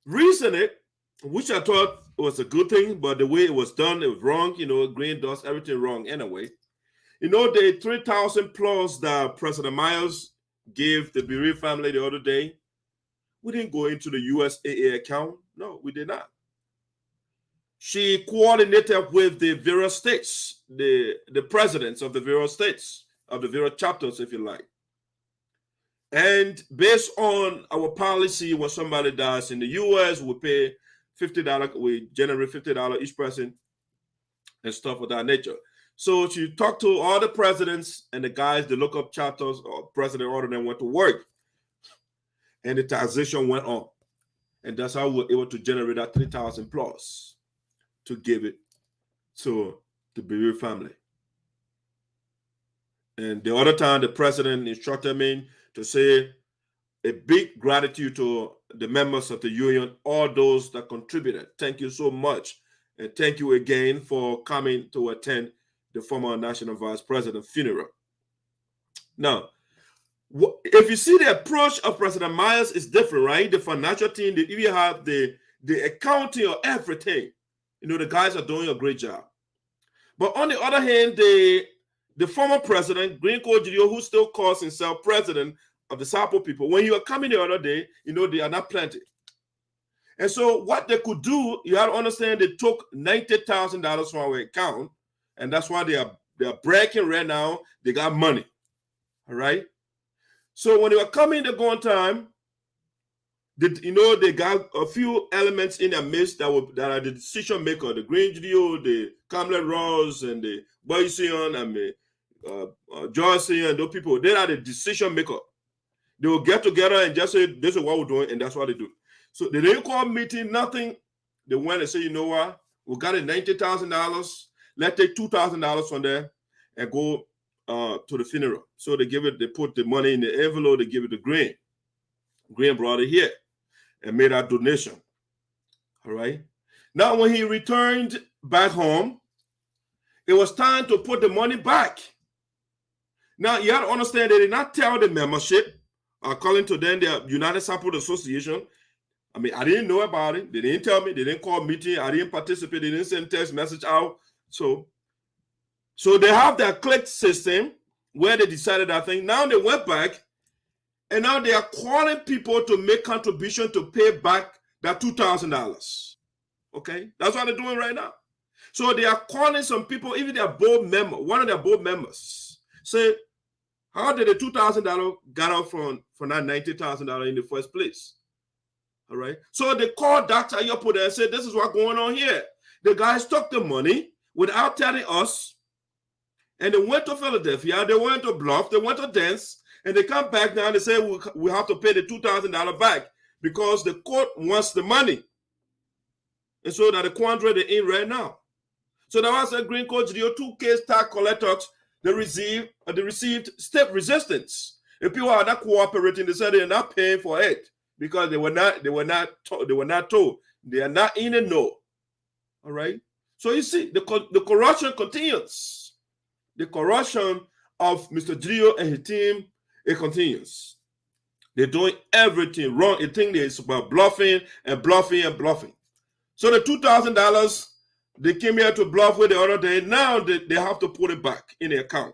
recently, which I thought was a good thing, but the way it was done, it was wrong. You know, Greene does everything wrong anyway. You know, the 3,000 plus that President Myers gave the bereaved family the other day, we didn't go into the USAA account. No, we did not. She coordinated with the various states, the presidents of the various states, of the various chapters, if you like. And based on our policy, when somebody dies in the US, we pay $50, we generate $50 each person and stuff of that nature. So she talked to all the presidents and the guys, the local chapters, or president, all of them went to work. And the taxation went on. And that's how we were able to generate that 3,000 plus to give it to the bereaved family. And the other time, the president instructed me to say a big gratitude to the members of the union, all those that contributed. Thank you so much. And thank you again for coming to attend the former National Vice President funeral. Now, if you see the approach of President Myers is different, right? The financial team, they even have the the accounting or everything. You know, the guys are doing a great job. But on the other hand, the former president, Greene Geleo, who still calls himself president of the Sapo people, when you were coming the other day, you know, they are not plenty. And so what they could do, you have to understand, they took $90,000 from our account, and that's why they are breaking right now. They got money. All right. So when they were coming the going time, they got a few elements in their midst that are the decision maker, the Greene Geleo, the Kambleh Russ, and the Boyson, and the Joyce, and those people. They are the decision maker. They will get together and just say, this is what we're doing, and that's what they do. So they didn't call meeting, nothing. They went and say, you know what? We got it $90,000. Let's take $2,000 from there and go to the funeral. So they put the money in the envelope, they give it to Greene. Greene brought it here and made our donation. All right. Now, when he returned back home, it was time to put the money back. Now, you have to understand, they did not tell the membership, according to them, the United Support Association. I mean, I didn't know about it. They didn't tell me. They didn't call meeting. I didn't participate. They didn't send text message out. So they have their click system where they decided that thing. Now they went back, and now they are calling people to make contribution to pay back that $2,000. Okay, that's what they're doing right now. So they are calling some people, even their board member, one of their board members, say, how did the $2,000 get out from that $90,000 in the first place? All right. So they called Dr. Ayopo and said, this is what's going on here. The guys took the money without telling us, and they went to Philadelphia, they went to Bluff, they went to Dance, and they come back now and they say, we have to pay the $2,000 back because the court wants the money. And so that the quandary they're in right now. So that was a Greene Geleo 2 case tax collectors, they received step resistance. If people are not cooperating, they said they're not paying for it because they were not told. They are not in the know. All right. So you see, the corruption continues. The corruption of Mr. Geleo and his team, it continues. They're doing everything wrong. You think it's about bluffing and bluffing and bluffing. So the $2,000 they came here to bluff with the other day, now they have to put it back in the account.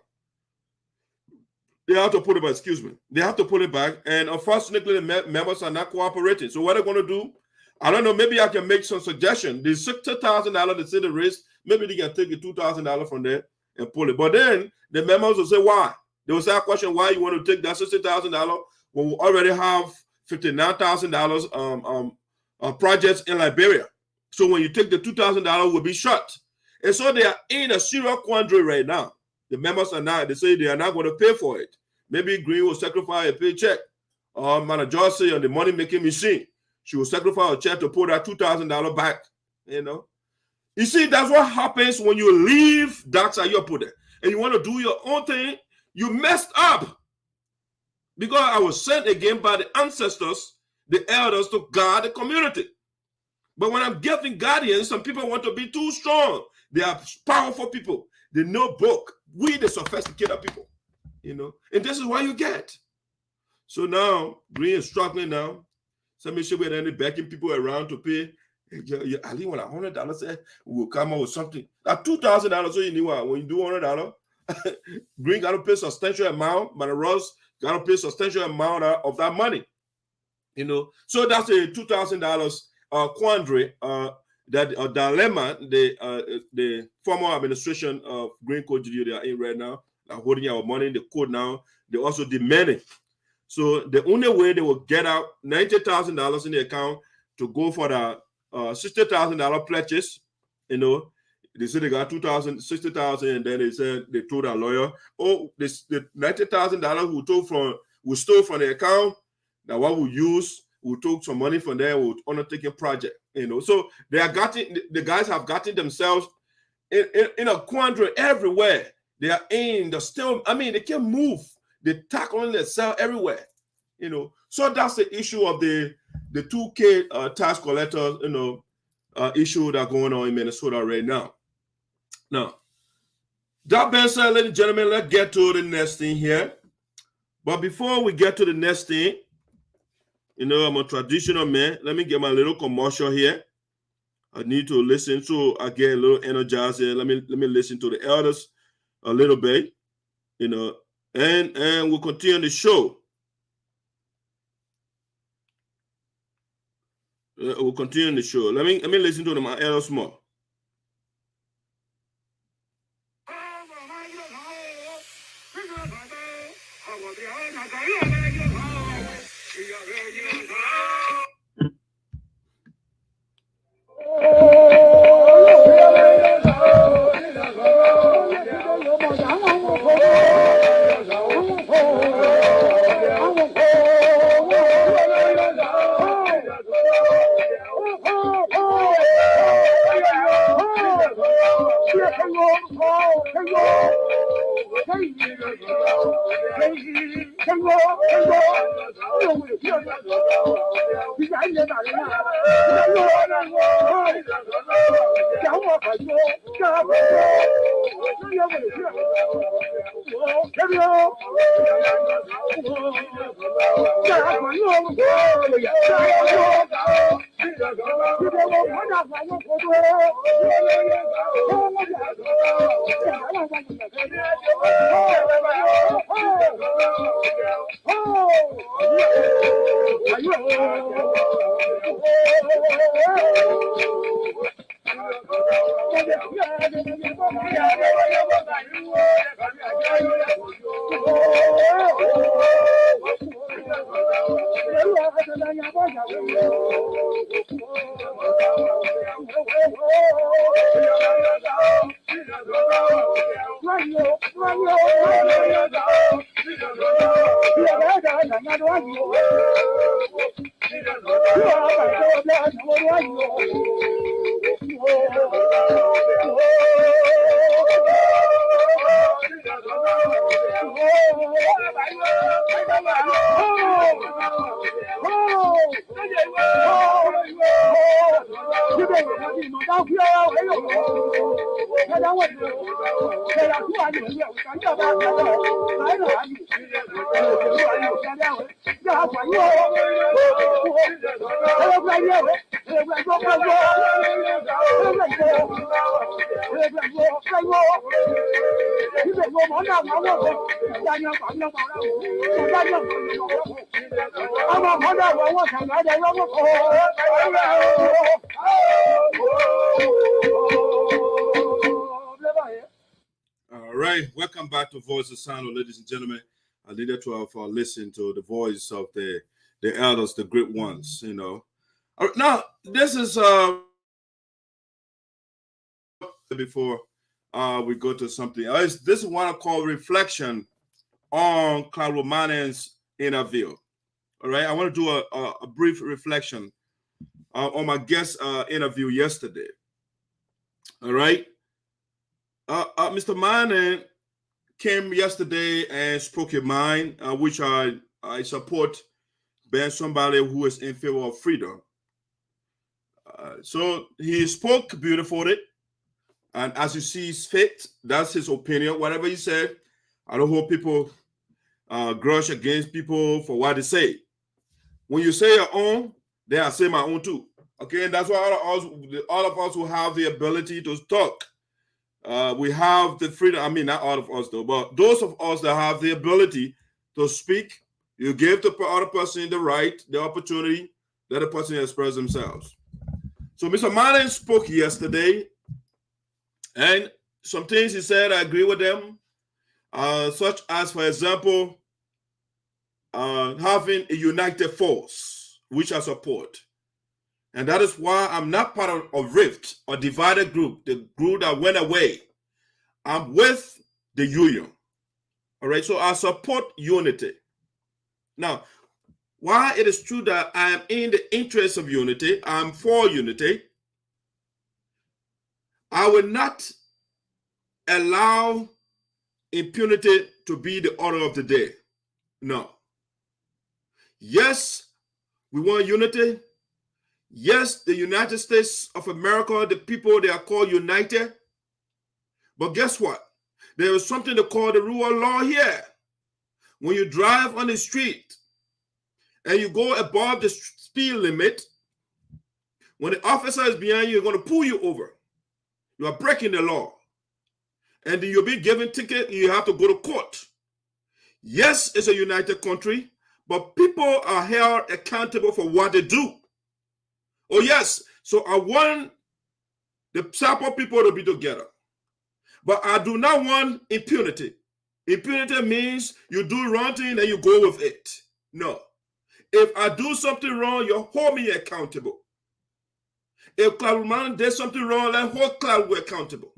They have to put it back, excuse me. They have to put it back, and unfortunately, the members are not cooperating. So what they're going to do, I don't know, maybe I can make some suggestion. The $60,000 they say the risk, maybe they can take the $2,000 from there and pull it. But then the members will say, why? They will say a question, why you want to take that $60,000 when we already have $59,000 projects in Liberia. So when you take the $2,000, will be shut. And so they are in a serious quandary right now. The members are not, they say they are not going to pay for it. Maybe Greene will sacrifice a paycheck. Or Madam Joyce on the money-making machine, she will sacrifice a check to put that $2,000 back. You know? You see, that's what happens when you leave Dr. Ayopo there and you want to do your own thing. You messed up. Because I was sent again by the ancestors, the elders, to guard the community. But when I'm giving guardians, some people want to be too strong. They are powerful people. They know book. We, the sophisticated people, you know. And this is what you get. So now, Greene is struggling now. Some should be any backing people around to pay. I leave when $100 say we'll come up with something. That $2,000, so you knew what? When you do $100, Greene got to pay substantial amount. Madam Russ got to pay substantial amount of that money. You know. So that's a $2,000 quandary, that dilemma the former administration of Greene Geleo they are in right now, are holding our money in the court now. They're also demanding. So the only way they will get out $90,000 in the account to go for the $60,000 pledges, you know, they said they got $60,000, and then they told our lawyer, oh, the $90,000 we stole from the account, that what we use. We took some money from there. We undertake a project, you know. So the guys have gotten themselves in a quandary everywhere. They are in the still. I mean, they can't move. They're tackling themselves everywhere, you know. So that's the issue of the 2K tax collectors, you know, issue that's going on in Minnesota right now. Now, that being said, ladies and gentlemen, let's get to the next thing here. But before we get to the next thing, You know, I'm a traditional man. Let me get my little commercial here. I need to listen, so I get a little energized here. Let me listen to the elders a little bit, you know, and we'll continue the show. We'll continue the show. Let me listen to my elders more. All right, welcome back to Voice of SINOE, ladies and gentlemen. I needed to have listened to the voice of the elders, the great ones, you know. Now, this is before we go to something else. This is what I call reflection on Klarwlue Manneh's interview. All right, I want to do a brief reflection on my guest interview yesterday. All right. Mr. Manneh came yesterday and spoke your mind, which I support, being somebody who is in favor of freedom. So he spoke beautifully, and as you see his fit, that's his opinion. Whatever he said, I don't hold people grudge against people for what they say. When you say your own, then I say my own too. Okay, and that's why all of us who have the ability to talk. We have the freedom. I mean, not all of us though, but those of us that have the ability to speak, you give the other person the right, the opportunity, let the person express themselves. So Mr. Manneh spoke yesterday, and some things he said, I agree with them, such as, for example, having a united force, which I support. And that is why I'm not part of a rift or divided group, the group that went away. I'm with the union. All right, so I support unity. Now, while it is true that I am in the interest of unity, I'm for unity, I will not allow impunity to be the order of the day. No. Yes, we want unity. Yes, the United States of America, the people, they are called united. But guess what? There is something they call the rule of law here. When you drive on the street and you go above the speed limit, when the officer is behind you, you're going to pull you over. You are breaking the law. And you'll be given ticket, you have to go to court. Yes, it's a united country, but people are held accountable for what they do. Oh, yes. So I want the Sapo people to be together. But I do not want impunity. Impunity means you do wrong thing and you go with it. No. If I do something wrong, you hold me accountable. If Klarwlue Manneh did something wrong, let hold Klarwlue accountable.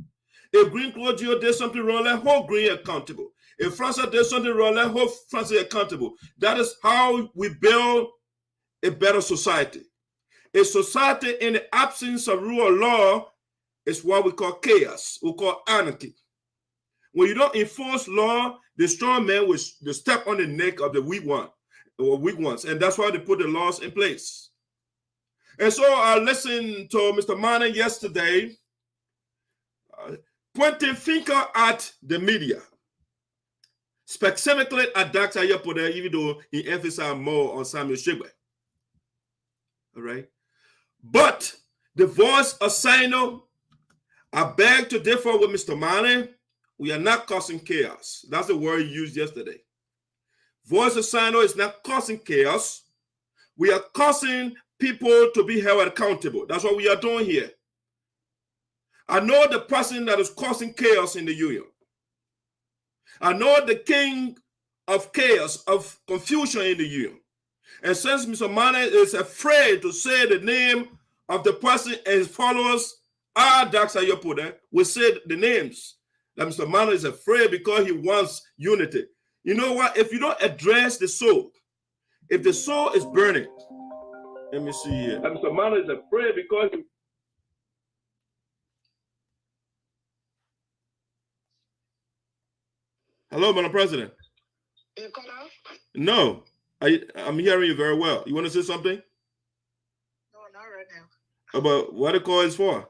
If Greene Geleo did something wrong, let hold Greene accountable. If Francis did something wrong, let hold Francis accountable. That is how we build a better society. A society in the absence of rule of law is what we call chaos. We call anarchy. When you don't enforce law, the strong man will step on the neck of the weak one or weak ones, and that's why they put the laws in place. And so I listened to Mr. Manneh yesterday, pointing finger at the media, specifically at Dr. Yapoda, even though he emphasized more on Samuel Shigbe. All right. But the voice of SINOE, I beg to differ with Mr. Manneh. We are not causing chaos. That's the word he used yesterday. Voice of SINOE is not causing chaos. We are causing people to be held accountable. That's what we are doing here. I know the person that is causing chaos in the union. I know the king of chaos, of confusion in the union. And since Mr. Manneh is afraid to say the name of the person and his followers, Dr. Yapoda will say the names. That Mr. Manneh is afraid because he wants unity. You know what? If you don't address the soul, if the soul is burning, let me see here. That Mr. Manneh is afraid because he... Hello, Madam President. You cut off? No, I'm hearing you very well. You want to say something? No, not right now. About what the call is for?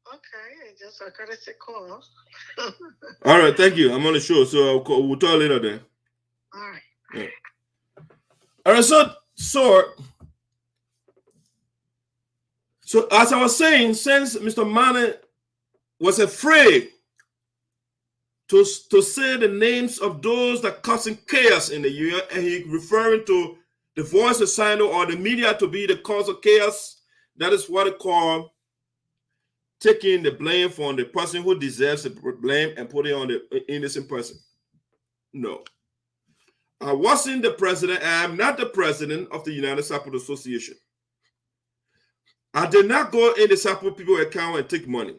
Okay, just a courtesy call. All right, thank you. I'm on the show, so we'll talk later then. All right. Yeah. All right, so as I was saying, since Mr. Manneh was afraid to say the names of those that causing chaos in the union, and he referring to the voice of SINOE or the media to be the cause of chaos, that is what it called taking the blame from the person who deserves the blame and putting it on the innocent person. No. I wasn't the president. I am not the president of the United Sapo Association. I did not go in the Sapo people account and take money.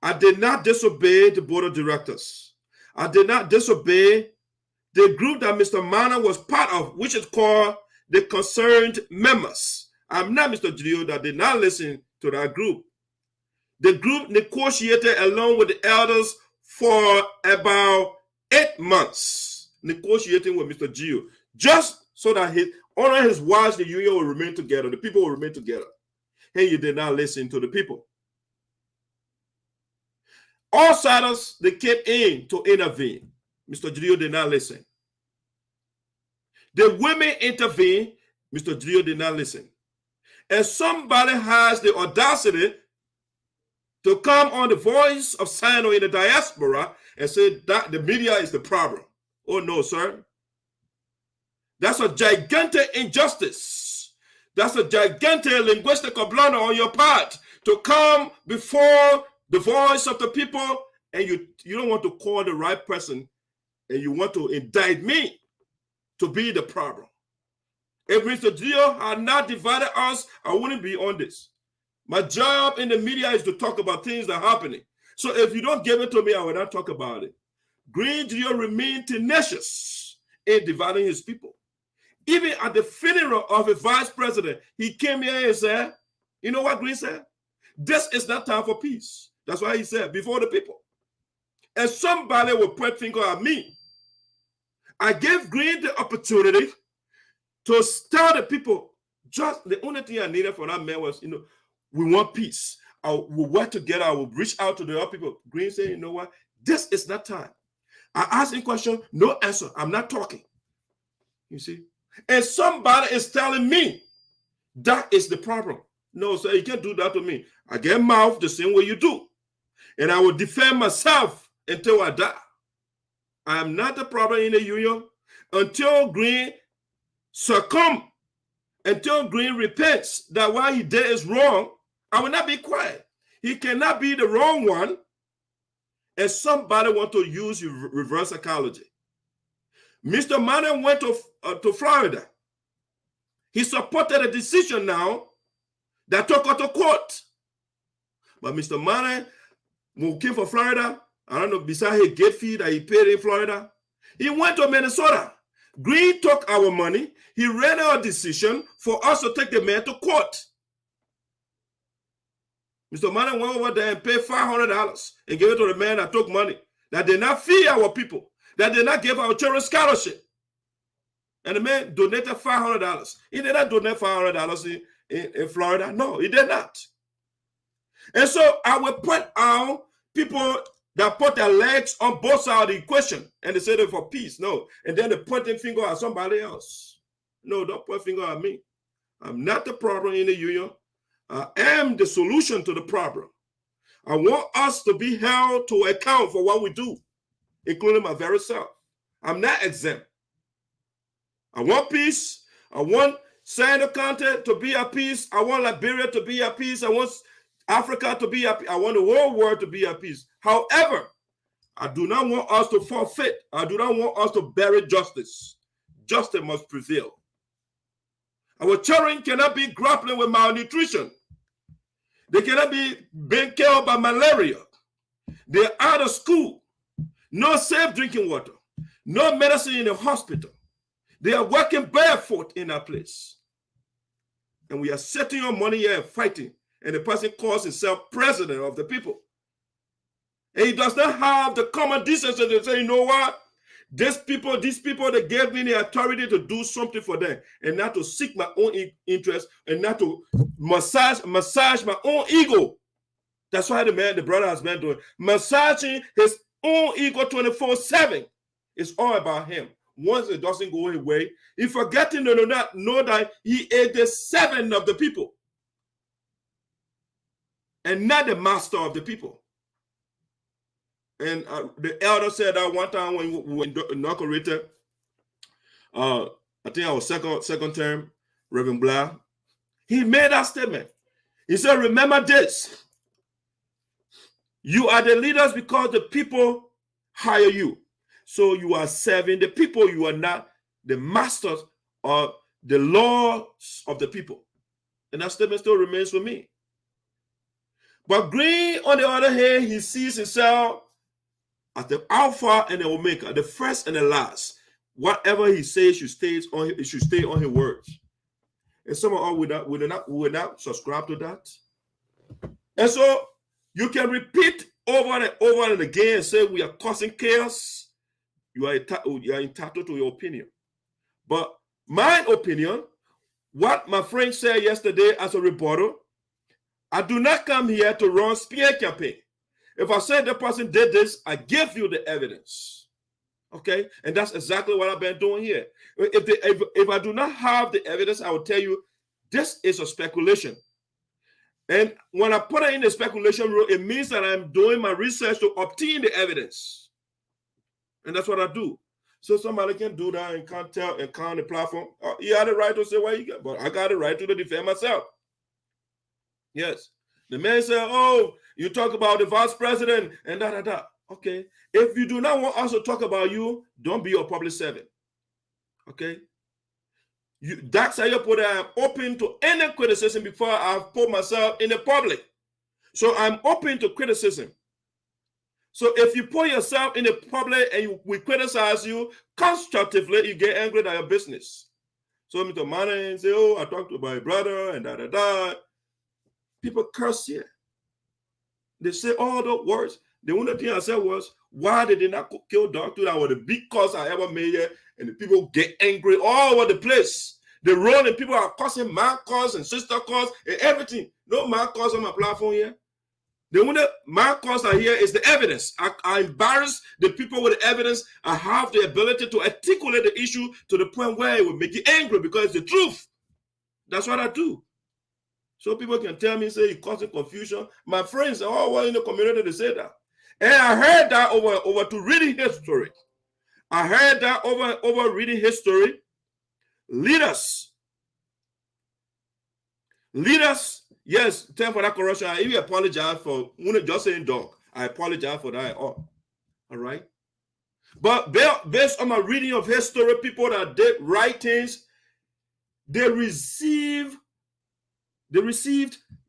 I did not disobey the board of directors. I did not disobey the group that Mr. Manneh was part of, which is called the concerned members. I'm not Mr. Geleo that did not listen to that group. The group negotiated along with the elders for about 8 months, negotiating with Mr. Geleo, just so that honor his wives, the union will remain together, the people will remain together. And you did not listen to the people. All siders, they came in to intervene. Mr. Geleo did not listen. The women intervened. Mr. Geleo did not listen. And somebody has the audacity to come on the voice of SINOE in the diaspora and say that the media is the problem. Oh, no, sir. That's a gigantic injustice. That's a gigantic linguistic blunder on your part to come before the voice of the people, and you don't want to call the right person, and you want to indict me to be the problem. If Mr. Geleo had not divided us, I wouldn't be on this. My job in the media is to talk about things that are happening. So if you don't give it to me, I will not talk about it. Greene Geleo remained tenacious in dividing his people. Even at the funeral of a vice president, he came here and said, you know what Greene said? This is not time for peace. That's why he said, before the people. And somebody will point finger at me. I gave Greene the opportunity to tell the people, just the only thing I needed for that man was, we want peace. We'll work together. I will reach out to the other people. Greene said, you know what? This is not time. I asked him a question, no answer. I'm not talking. You see? And somebody is telling me that is the problem. No, sir, you can't do that to me. I get mouth the same way you do. And I will defend myself until I die. I am not the problem in the union until Greene succumb, until Greene repents that what he did is wrong. I will not be quiet. He cannot be the wrong one and somebody want to use reverse psychology. Mr. Manneh went to Florida. He supported a decision now that took her to court. But Mr. Manneh, when he came from Florida, I don't know, besides his gate fee that he paid in Florida, he went to Minnesota. Greene took our money. He ran our decision for us to take the man to court. Mr. Manneh went over there and paid $500 and gave it to the man that took money, that did not feed our people, that did not give our children scholarship. And the man donated $500. He did not donate $500 in Florida. No, he did not. And so I will point out people that put their legs on both sides of the equation and they say they're for peace. No. And then they pointing finger at somebody else. No, don't point finger at me. I'm not the problem in the union. I am the solution to the problem. I want us to be held to account for what we do, including my very self. I'm not exempt. I want peace. I want Sino Conte to be at peace. I want Liberia to be at peace. I want Africa to be at peace. I want the whole world to be at peace. However, I do not want us to forfeit. I do not want us to bury justice. Justice must prevail. Our children cannot be grappling with malnutrition. They cannot be being killed by malaria. They're out of school. No safe drinking water. No medicine in the hospital. They are working barefoot in that place. And we are setting our money here and fighting. And the person calls himself president of the people. And he does not have the common decency to say, you know what? These people, they gave me the authority to do something for them and not to seek my own interest and not to massage my own ego. That's why the brother has been doing. Massaging his own ego 24/7. It's all about him. Once it doesn't go his way, he forgetting to know that he is the servant of the people and not the master of the people. And the elder said that one time when we inaugurated, I think our second term, Reverend Blair, he made that statement. He said, remember this. You are the leaders because the people hire you. So you are serving the people. You are not the masters of the laws of the people. And that statement still remains with me. But Greene, on the other hand, he sees himself as the Alpha and the Omega, the first and the last. Whatever he says should stay on his words. And some of us will not subscribe to that. And so you can repeat over and again and say we are causing chaos. You are entitled to your opinion. But my opinion, what my friend said yesterday as a rebuttal, I do not come here to run smear campaign. If I said the person did this, I give you the evidence. Okay? And that's exactly what I've been doing here. If I do not have the evidence, I will tell you this is a speculation. And when I put it in the speculation rule, it means that I'm doing my research to obtain the evidence. And that's what I do. So somebody can do that and can't tell and count the platform. You had the right to say what you got, but I got the right to defend myself. Yes. The man said, oh, you talk about the vice president and da. Okay. If you do not want us to talk about you, don't be a public servant. Okay. That's how you put it. I'm open to any criticism before I put myself in the public. So I'm open to criticism. So if you put yourself in the public and we criticize you constructively, you get angry at your business. So Mr. Manneh say, oh, I talked to my brother and da. People curse here. They say all the words. The only thing I said was, why did they not kill Dr. That was the big cause I ever made here. And the people get angry all over the place. They run and people are causing my cause and sister cause and everything. No my cause on my platform here. The only my concern here is the evidence. I embarrass the people with the evidence. I have the ability to articulate the issue to the point where it will make you angry because it's the truth. That's what I do. So people can tell me, say, you're causing confusion. My friends are all in the community to say that. And I heard that over to reading history. I heard that over reading history. Leaders, yes, thank for that correction. I even apologize for just saying dog. I apologize for that all right? But based on my reading of history, people that did right things, they received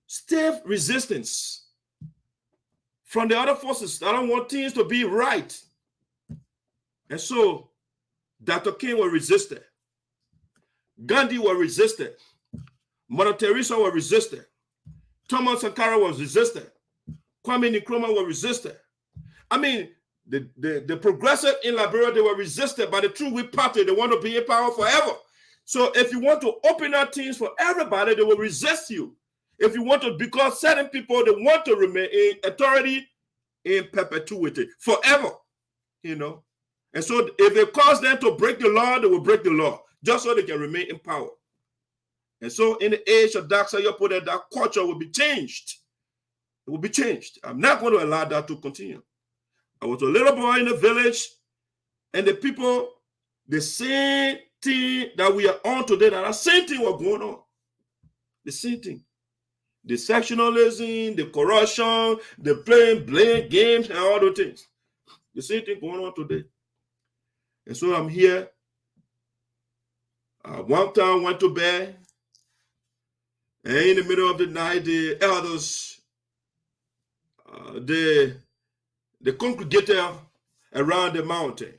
stiff resistance from the other forces that don't want things to be right. And so Dr. King was resisted. Gandhi was resisted. Mother Teresa was resisted. Thomas Sankara was resisted. Kwame Nkrumah was resisted. I mean, the progressive in Liberia, they were resisted by the True Whig Party. They want to be in power forever. So if you want to open up things for everybody, they will resist you. If you want to, because certain people, they want to remain in authority in perpetuity forever, you know. And so if it cause them to break the law, they will break the law just so they can remain in power. And so in the age of dark Sayopode, that culture will be changed. It will be changed. I'm not going to allow that to continue. I was a little boy in the village, and the people, the same thing that we are on today, that same thing was going on. The same thing. The sectionalism, the corruption, the blame games, and all those things. The same thing going on today. And so I'm here. One time went to bed, and in the middle of the night, the elders, they congregated around the mountain.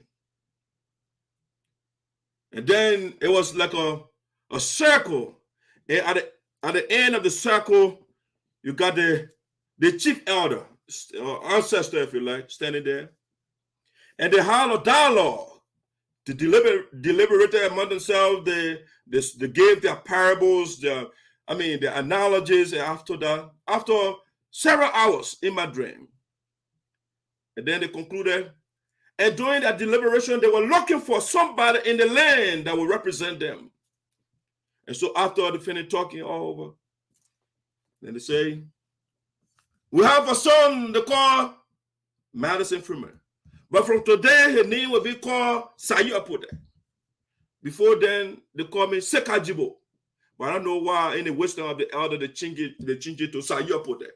And then it was like a circle. And at the end of the circle, you got the chief elder, ancestor, if you like, standing there. And they had a dialogue to deliberate among themselves. They gave their parables, the analogies. And after several hours in my dream, and then they concluded, and during that deliberation, they were looking for somebody in the land that would represent them. And so after they finished talking all over, then they say, we have a son they call Madison Freeman. But from today, his name will be called Sayopode. Before then, they call me Sekajibo. But I don't know why in the wisdom of the elder, they change it to Sayopode.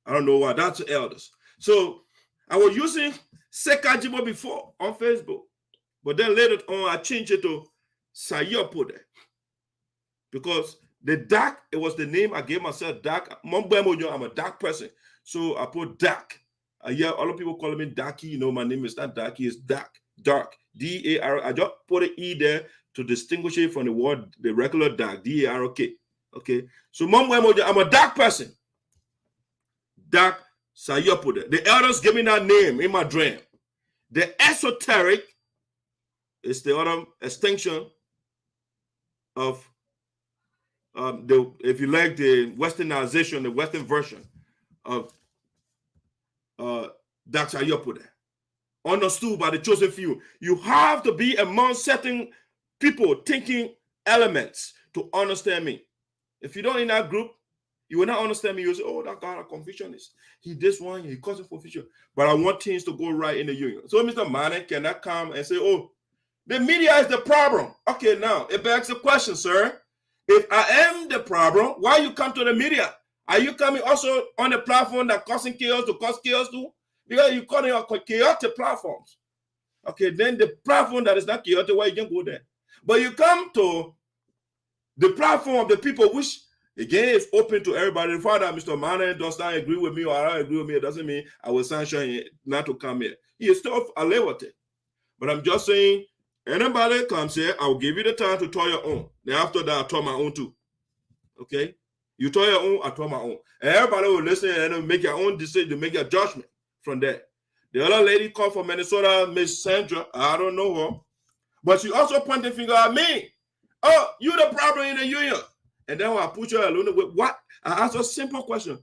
I don't know why. That's the elders. So I was using Sekajibo before on Facebook. But then later on, I changed it to Sayopode. Because the dark, it was the name I gave myself, dark. I'm a dark person. So I put dark. Yeah, all of people call me Darky. You know, my name is not Darky, it's dark. Dark. D-A-R. I just put an E there to distinguish it from the word, the regular dark. D-A-R-O-K. Okay. So I'm a dark person. Dark Sayopode. The elders gave me that name in my dream. The esoteric is the other extinction of if you like, the westernization, the western version of Dark Sayopode. Understood by the chosen few. You have to be among certain people thinking elements to understand me. If you don't in that group, you will not understand me. You'll say, oh, that guy, a confucianist. He this one, he causing confusion. But I want things to go right in the union. So Mr. Manneh cannot come and say, oh, the media is the problem. Okay, now, it begs the question, sir. If I am the problem, why you come to the media? Are you coming also on the platform that causing chaos to cause chaos too? Because you call it chaotic platforms. Okay, then the platform that is not chaotic, why you can go there? But you come to the platform of the people, which again is open to everybody. The fact that Mr. Manneh does not agree with me or I don't agree with me, it doesn't mean I will sanction him not to come here. He is still a liberty. But I'm just saying, anybody comes here, I will give you the time to tour your own. Then after that, I tour my own too. Okay? You tour your own, I tour my own. And everybody will listen and make your own decision, make your judgment from there. The other lady called from Minnesota, Miss Sandra, I don't know her. But she also pointed the finger at me. Oh, you the problem in the union. And then when I put you alone with what? I asked a simple question.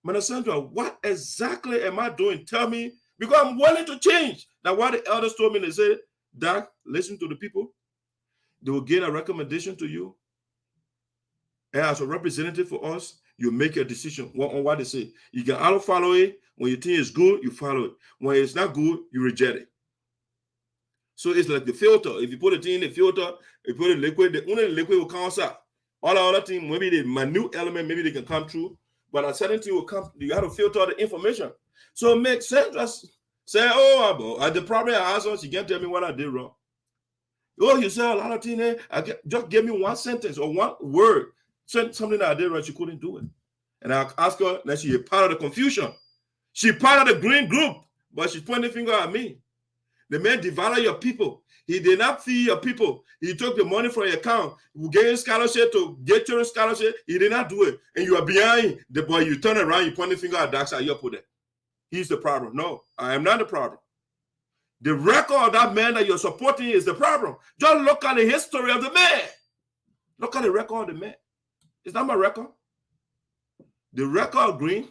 Madam Sandra, what exactly am I doing? Tell me, because I'm willing to change. Now, what the elders told me, they said, Doc, listen to the people. They will get a recommendation to you. And as a representative for us, you make a decision on what they say. You can either follow it. When you think it's good, you follow it. When it's not good, you reject it. So it's like the filter. If you put it in the filter, you put a liquid, the only liquid will come out. All the other things, maybe the minute element, maybe they can come through. But a certain thing will come, you have to filter the information. So it makes sense. Just say, oh, the problem I asked her, she can't tell me what I did wrong. Oh, you say a lot of things there. Just give me one sentence or one word. Something that I did wrong, she couldn't do it. And I asked her, that she part of the confusion. She part of the green group, but she's pointing the finger at me. The man divided your people. He did not feed your people. He took the money from your account. You gave him scholarship to get your scholarship. He did not do it. And you are behind the boy. You turn around, you point the finger at that side, you're put it. He's the problem. No, I am not the problem. The record of that man that you're supporting is the problem. Just look at the history of the man. Look at the record of the man. It's not my record. The record of Greene,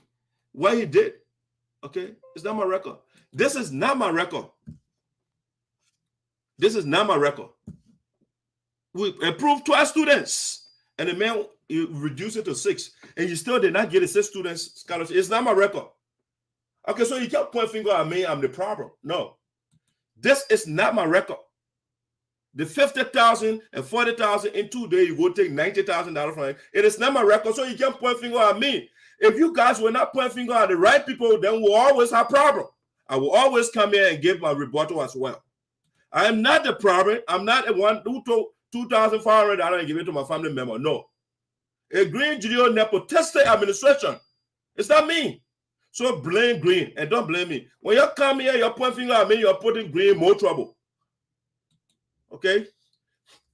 what he did, okay, it's not my record. This is not my record. This is not my record. We approved 12 students, and the man reduced it to 6, and you still did not get a 6 students scholarship. It's not my record. Okay, so you can't point finger at me, I'm the problem. No. This is not my record. The 50,000 and 40,000 in 2 days, you go take $90,000 from it. It is not my record, so you can't point finger at me. If you guys will not point finger at the right people, then we'll always have problem. I will always come here and give my rebuttal as well. I am not the problem. I'm not the one who took $2,500 and give it to my family member. No. A Greene Geleo nepotistic administration. It's not me. So blame Greene and don't blame me. When you come here, you're pointing finger at me, you're putting Greene in more trouble. Okay?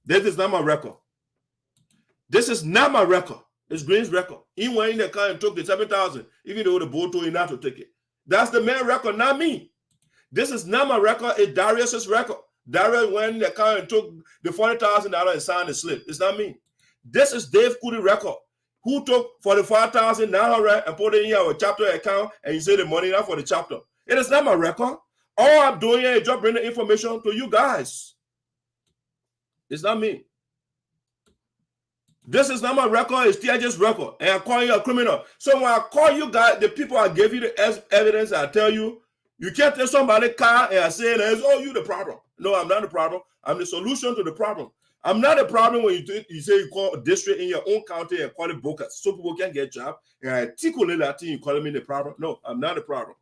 This is not my record. This is not my record. It's Greene's record. He went in the car and took the 7,000, even though the board told him not to take it. That's the main record, not me. This is not my record. It's Darius's record. Darius went in the car and took the $40,000 and signed the slip. It's not me. This is Dave Cooley's record. Who took $45,900 and put it in our chapter account and you say the money not for the chapter. It is not my record. All I'm doing here is just bringing the information to you guys. It's not me. This is not my record, it's TIJ's record. And I call you a criminal. So when I call you guys, the people I gave you the evidence, I tell you, you can't tell somebody car and I say, oh, you the problem. No, I'm not the problem. I'm the solution to the problem. I'm not a problem when you say you call a district in your own county and call it Boca so people can get a job. And I articulate that thing, you calling me the problem. No, I'm not the problem.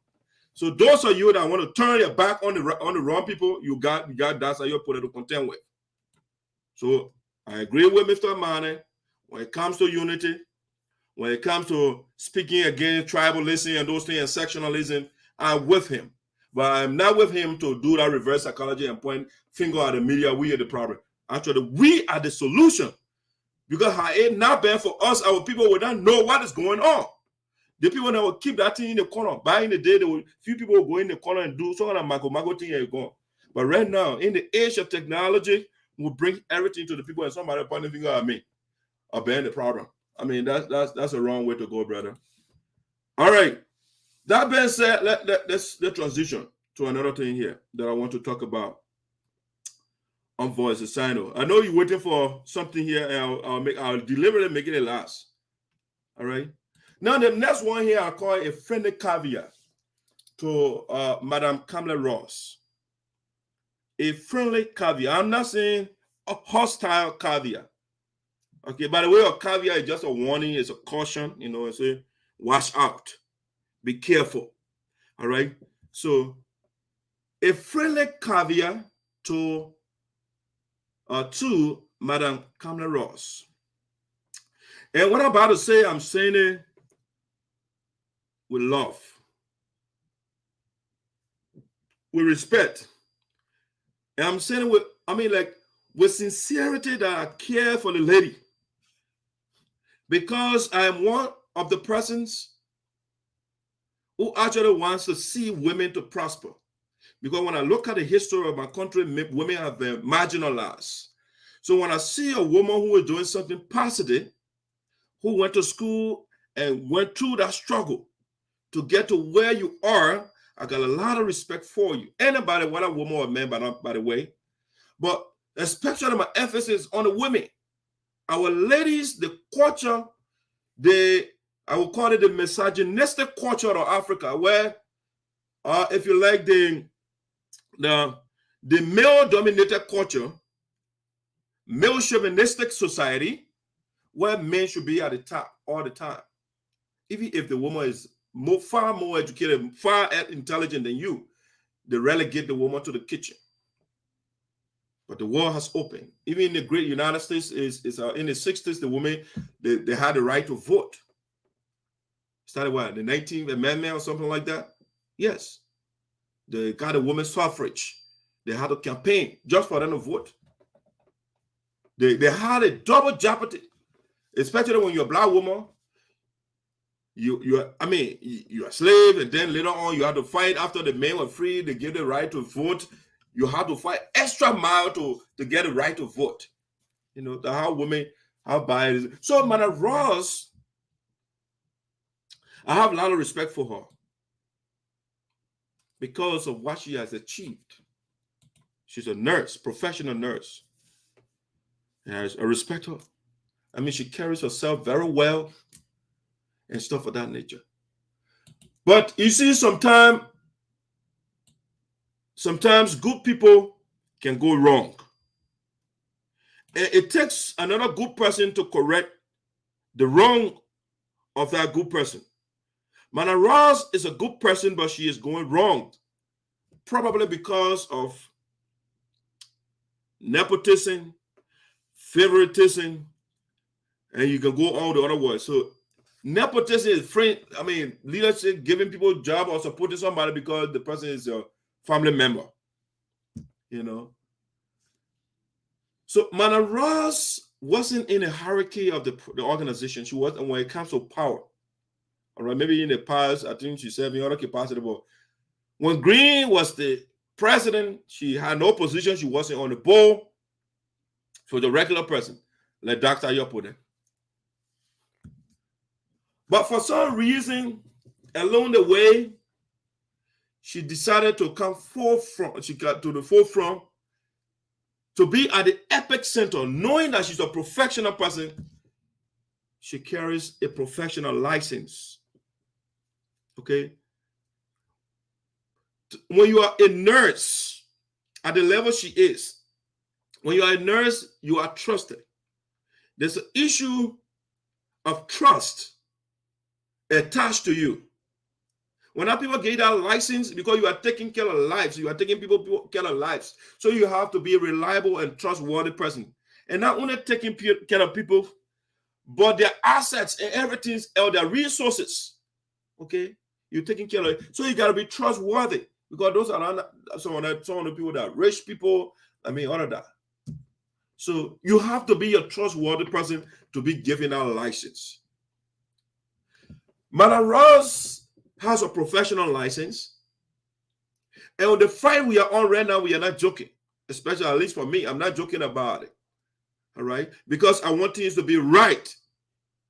So those of you that want to turn your back on the wrong people, you got that's how you put it to contend with. So I agree with Mr. Manneh when it comes to unity, when it comes to speaking against tribalism and those things and sectionalism, I'm with him. But I'm not with him to do that reverse psychology and point finger at the media. We are the problem. Actually, we are the solution. Because had it not been for us, our people would not know what is going on. The people that will keep that thing in the corner. Back in the day, few people will go in the corner and do some of that mago thing and go. But right now, in the age of technology, we'll bring everything to the people and somebody pointing finger at me. I'll ban the problem. I mean, that's a wrong way to go, brother. All right. That being said, let's transition to another thing here that I want to talk about on Voice of SINOE. I know you're waiting for something here, and I'll deliberately make it last. All right. Now the next one here I call a friendly caveat to Madam Kambleh Russ. A friendly caveat. I'm not saying a hostile caveat. Okay, by the way, a caveat is just a warning, it's a caution, it's a watch out. Be careful. All right. So a friendly caveat to Madam Kambleh Russ. And what I'm about to say, I'm saying it with love, with respect. And I'm saying it with sincerity that I care for the lady. Because I am one of the persons who actually wants to see women to prosper. Because when I look at the history of my country, women have been marginalized. So when I see a woman who is doing something positive, who went to school and went through that struggle, to get to where you are, I got a lot of respect for you. Anybody, whether woman or man, by the way. But especially my emphasis on the women. Our ladies, the culture, I will call it the misogynistic culture of Africa, where if you like the male-dominated culture, male chauvinistic society, where men should be at the top all the time. Even if the woman is far more educated, far intelligent than you, they relegate the woman to the kitchen. But the world has opened. Even in the great United States, in the 60s, the women, they had the right to vote. Started what, the 19th Amendment or something like that? Yes. They got a women's suffrage. They had a campaign just for them to vote. They had a double jeopardy, especially when you're a black woman. You're a slave, and then later on you have to fight after the men were free. They give the right to vote. You have to fight extra mile to get the right to vote. You know, how women, how bad it is. So Madam Russ, I have a lot of respect for her because of what she has achieved. She's a nurse, professional nurse. And I respect her. I mean, she carries herself very well and stuff of that nature. But you see, sometimes good people can go wrong. And it takes another good person to correct the wrong of that good person. Madam Russ is a good person, but she is going wrong. Probably because of nepotism, favoritism, and you can go all the other ways. So nepotism is leadership, giving people a job or supporting somebody because the person is a family member. You know. So Madam Russ wasn't in the hierarchy of the organization. She wasn't when it comes to power. All right, maybe in the past, I think she served in other capacity, but when Greene was the president, she had no position. She wasn't on the board. She was a regular person, like Dr. Yopude. But for some reason, along the way, she decided to come forefront. She got to the forefront to be at the epic center, knowing that she's a professional person. She carries a professional license. Okay. When you are a nurse at the level she is, when you are a nurse, you are trusted. There's an issue of trust attached to you. When people get that license, because you are taking care of lives, you are taking people care of lives. So you have to be a reliable and trustworthy person. And not only taking care of people, but their assets and everything else, their resources. Okay? You're taking care of it. So you got to be trustworthy. Because those are some of the people that are rich people, all of that. So you have to be a trustworthy person to be given a license. Madam Russ has a professional license. And with the fight we are on right now, we are not joking. Especially, at least for me, I'm not joking about it. All right? Because I want things to be right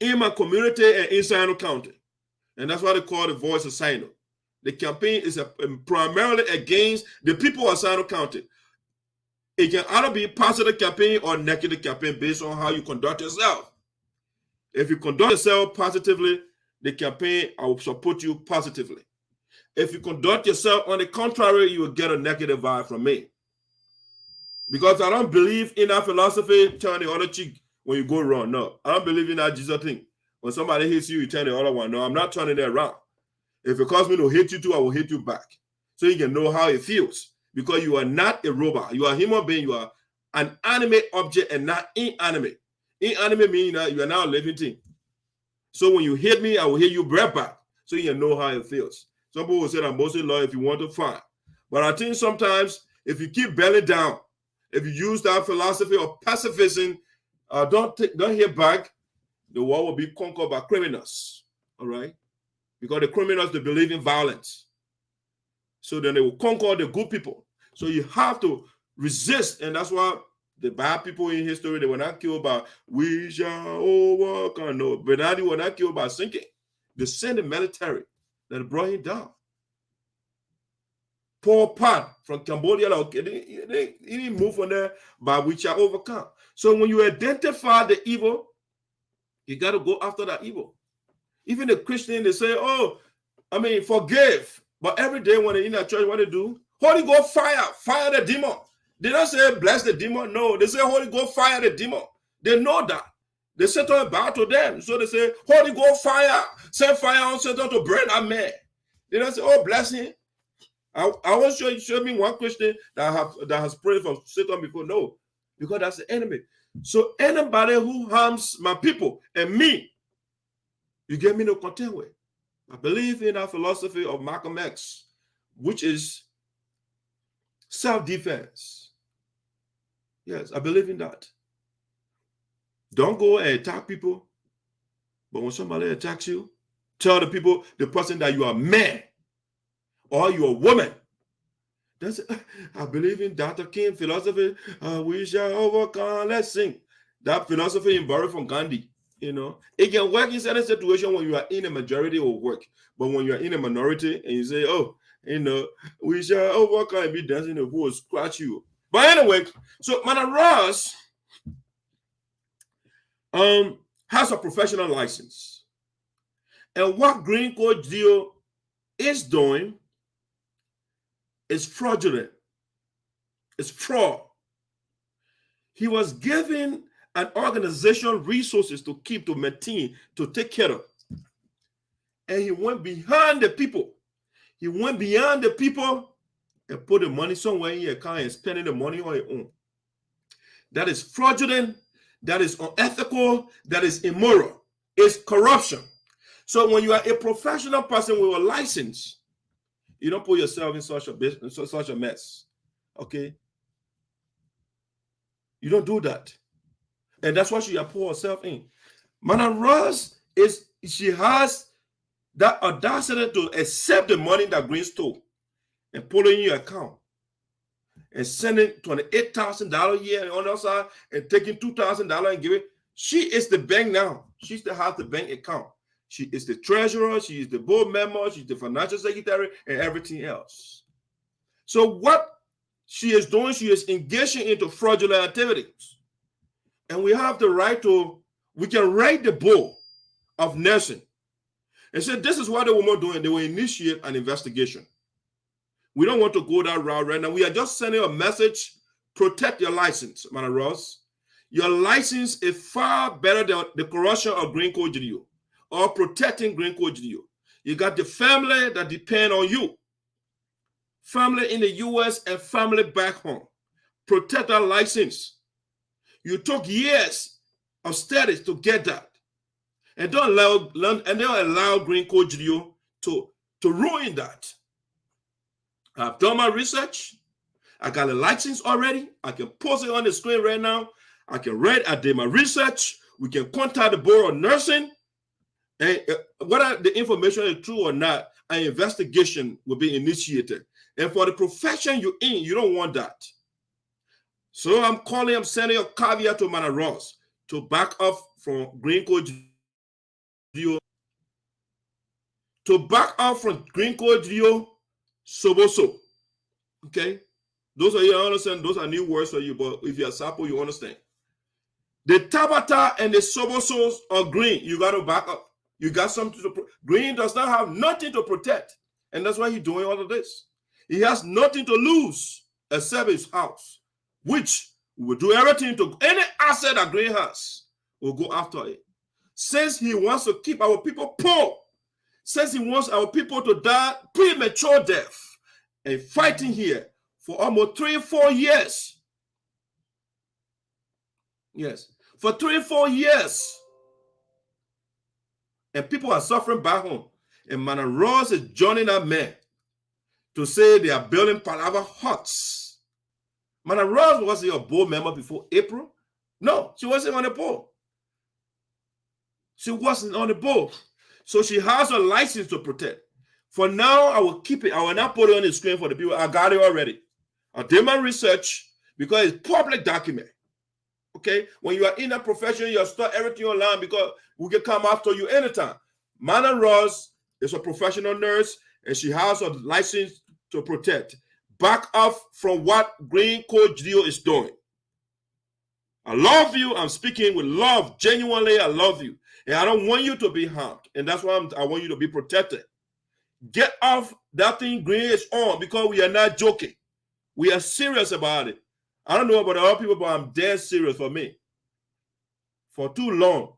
in my community and in SINOE County. And that's why they call the voice of SINOE. The campaign is primarily against the people of SINOE County. It can either be a positive campaign or negative campaign based on how you conduct yourself. If you conduct yourself positively, the campaign, I will support you positively. If you conduct yourself on the contrary, you will get a negative vibe from me. Because I don't believe in that philosophy, turn the other cheek when you go wrong. No, I don't believe in that Jesus thing. When somebody hits you, you turn the other one. No, I'm not turning that around. If it causes me to hit you too, I will hit you back. So you can know how it feels. Because you are not a robot. You are a human being. You are an animate object and not inanimate. Inanimate means that you are now a living thing. So when you hit me, I will hit you right back. So you can know how it feels. Some people will say that mostly law if you want to fight. But I think sometimes if you keep belly down, if you use that philosophy of pacifism, don't hit back, the war will be conquered by criminals. All right? Because the criminals, they believe in violence. So then they will conquer the good people. So you have to resist. And that's why the bad people in history, they were not killed by we shall overcome. No, but they were not killed by sinking. They sent the military that brought him down. Paul Pat from Cambodia, he didn't move from there, by which I overcome. So when you identify the evil, you got to go after that evil. Even the Christian, they say, forgive. But every day when they're in a church, what they do? Holy Ghost fire the demon. They don't say bless the demon. No, they say Holy Ghost fire the demon. They know that. They set on bow to them. So they say, Holy Ghost fire, send fire on Satan to burn that man. They don't say, oh, bless him. I want to show me one Christian that has prayed for Satan before. No, because that's the enemy. So anybody who harms my people and me, you get me no content with. I believe in that philosophy of Malcolm X, which is self-defense. Yes, I believe in that. Don't go and attack people, but when somebody attacks you, tell the person that you are man or you are woman. That's I believe in Dr. King philosophy. We shall overcome. Let's sing. That philosophy is borrowed from Gandhi. You know, it can work in certain situations when you are in a majority of work, but when you are in a minority and you say, "Oh, we shall overcome," and be dancing, who will scratch you. But anyway, so Madam Russ has a professional license, and what Greene Geleo is doing is fraudulent. It's fraud. He was given an organization resources to keep, to maintain, to take care of. And he went behind the people. He went beyond the people and put the money somewhere in your account and spending the money on your own. That is fraudulent. That is unethical. That is immoral. It's corruption. So when you are a professional person with a license, you don't put yourself in such a business, such a mess. Okay? You don't do that. And that's what she has put herself in. Madam Russ she has that audacity to accept the money that Greene stole and put it in your account and sending $28,000 a year on the other side and taking $2,000 and giving. She is the bank now. She still has the bank account. She is the treasurer. She is the board member. She's the financial secretary and everything else. So what she is doing, she is engaging into fraudulent activities. And we have the right we can write the board of nursing and say, this is what the woman doing. They will initiate an investigation. We don't want to go that route right now. We are just sending a message, protect your license, Madam Russ. Your license is far better than the corruption of Greene Geleo or protecting Greene Geleo. You got the family that depend on you. Family in the U.S. and family back home. Protect that license. You took years of studies to get that. And don't allow Greene Geleo to ruin that. I've done my research. I got a license already. I can post it on the screen right now. I did my research. We can contact the Board of Nursing. And whether the information is true or not, an investigation will be initiated. And for the profession you're in, you don't want that. So I'm sending a caveat to Madam Russ to back off from Greene Geleo. To back off from Greene Geleo, Soboso. Okay? Those are you understand, those are new words for you, but if you're a Sapo, you understand. The Tabata and the Sobosos are Greene. You got to back up. You got something to Greene does not have nothing to protect. And that's why he's doing all of this. He has nothing to lose except his house, which we will do everything to any asset that Greene has. We'll go after it. Since he wants to keep our people poor, since he wants our people to die premature death, and fighting here for almost 3 or 4 years. Yes, for 3 or 4 years. And people are suffering back home. And Madam Russ is joining that man to say they are building Palava huts. Madam Russ wasn't a board member before April. No, she wasn't on the board. She wasn't on the board. So she has a license to protect. For now, I will keep it. I will not put it on the screen for the people. I got it already. I did my research because it's public document. Okay? When you are in a profession, you start everything online because we can come after you anytime. Madam Russ is a professional nurse, and she has a license to protect. Back off from what Greene Geleo is doing. I love you. I'm speaking with love. Genuinely, I love you. And I don't want you to be harmed. And that's why I want you to be protected. Get off that thing Greene is on, because we are not joking. We are serious about it. I don't know about other people, but I'm dead serious for me. For too long,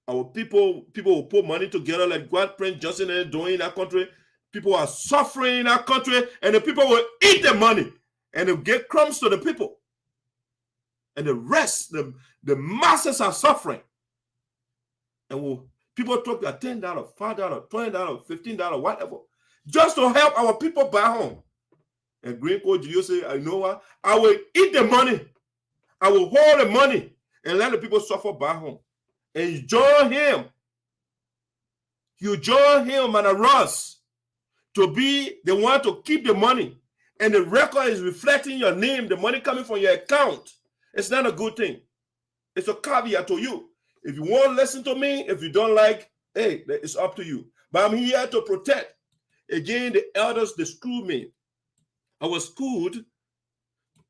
our people will put money together like what Prince Johnson is doing in that country. People are suffering in that country, and the people will eat the money, and they'll get crumbs to the people. And the rest, the masses are suffering. And people talk about $10, $5, $20, $15, whatever, just to help our people back home. And Greene Geleo say, you know what? I will eat the money. I will hold the money and let the people suffer back home. And you join him. You join him, Madam Russ, to be the one to keep the money. And the record is reflecting your name, the money coming from your account. It's not a good thing. It's a caveat to you. If you want to listen to me, if you don't like, hey, it's up to you. But I'm here to protect. Again, the elders, they screwed me. I was schooled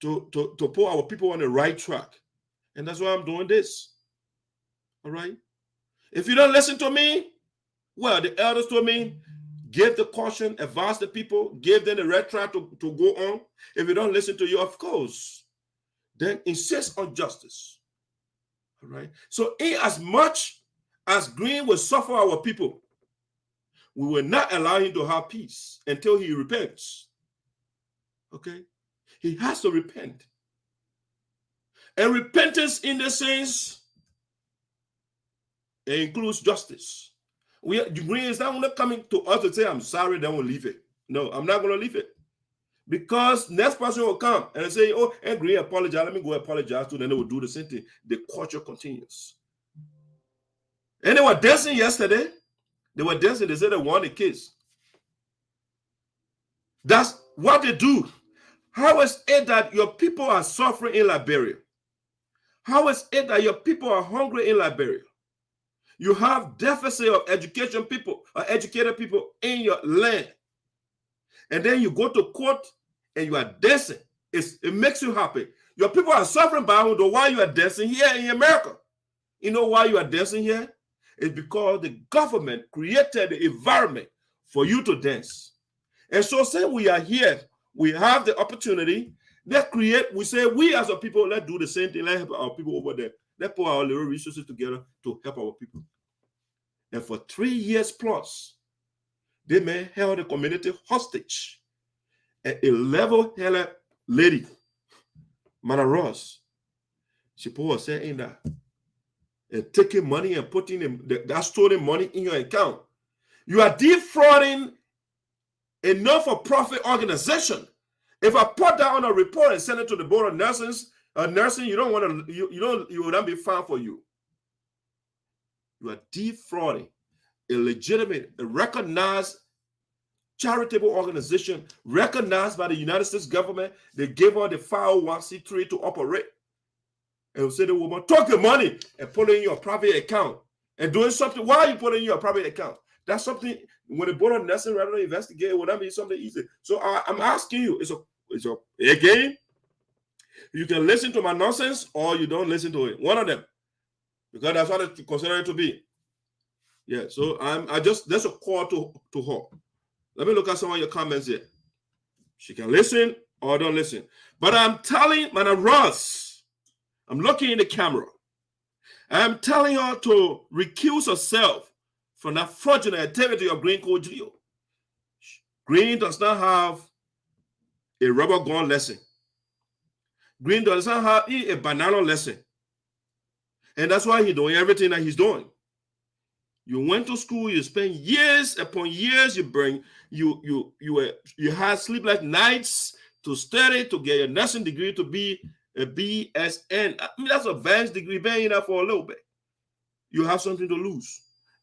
to put our people on the right track. And that's why I'm doing this. All right? If you don't listen to me, well, the elders told me, give the caution, advise the people, give them the red track to go on. If you don't listen to you, of course, then insist on justice. All right? So in as much as Greene will suffer our people, we will not allow him to have peace until he repents. Okay? He has to repent. And repentance in the sense, it includes justice. Greene is not coming to us to say, I'm sorry, then we'll leave it. No, I'm not going to leave it. Because next person will come and say, oh, and Greene apologize. Let me go apologize to them. Then they will do the same thing. The culture continues. And they were dancing yesterday. They were dancing. They said they won the case. That's what they do. How is it that your people are suffering in Liberia? How is it that your people are hungry in Liberia? You have deficit of education people, or educated people in your land. And then you go to court and you are dancing. It makes you happy. Your people are suffering by why you are dancing here in America. You know why you are dancing here? It's because the government created the environment for you to dance. And so since we are here, we have the opportunity. We say we as a people, let's do the same thing. Let's help our people over there. Let's put our little resources together to help our people. And for 3 years plus, they may held the community hostage. And a level-headed lady, Madam Russ, she put herself in that and taking money and putting that stolen money in your account. You are defrauding a not-for-profit organization. If I put that on a report and send it to the board of nursing, you don't want to. You will not be found for you. You are defrauding a legitimate, a recognized charitable organization, recognized by the United States government. They gave her the 501c3 to operate. And we say the woman, took the money and put it in your private account and doing something. Why are you putting it in your private account? That's something, when the board of nursing rather than investigate, it would not be something easy. So I'm asking you, again, you can listen to my nonsense or you don't listen to it. One of them. Because that's what I consider it to be. Yeah, so that's a call to her. Let me look at some of your comments here. She can listen or don't listen. But I'm telling Madam Russ, I'm looking in the camera. I'm telling her to recuse herself from that fraudulent activity of Greene Geleo. Greene does not have a rubber gun lesson. Greene does not have a banana lesson. And that's why he's doing everything that he's doing. You went to school, you spent years upon years, you had sleepless nights to study, to get your nursing degree, to be a BSN. I mean, that's an advanced degree, been in that for a little bit. You have something to lose.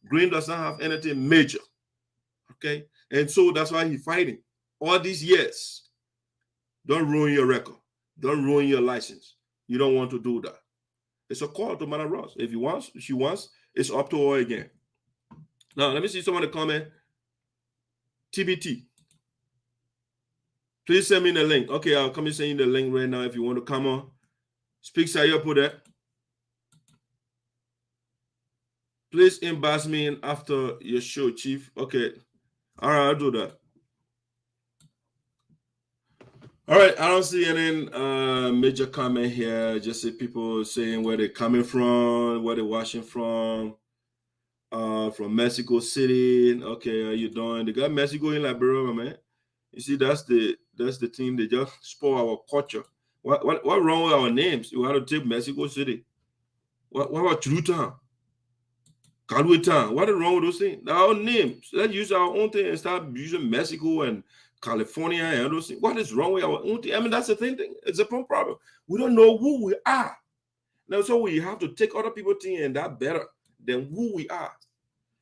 Greene does not have anything major. Okay? And so that's why he's fighting all these years. Don't ruin your record. Don't ruin your license. You don't want to do that. It's a call to Madam Russ. If she wants, it's up to her again. Now, let me see some of the comment. TBT. Please send me the link. Okay, I'll come and send you the link right now if you want to come on. Speak Sayopo there. Please inbox me in after your show, Chief. Okay. All right, I'll do that. All right, I don't see any major comment here. Just see people saying where they're coming from, where they're watching from Mexico City. Okay, how you doing? They got Mexico in Liberia, man. You see, that's the thing. They just spoil our culture. What wrong with our names? You want to take Mexico City? What about Trutown? Klarwlue Town? What is wrong with those things? Our names. Let's use our own thing and start using Mexico and California and those things. What is wrong with our own thing? I mean, that's the thing. It's a problem. We don't know who we are. Now, so we have to take other people's thing and that better than who we are.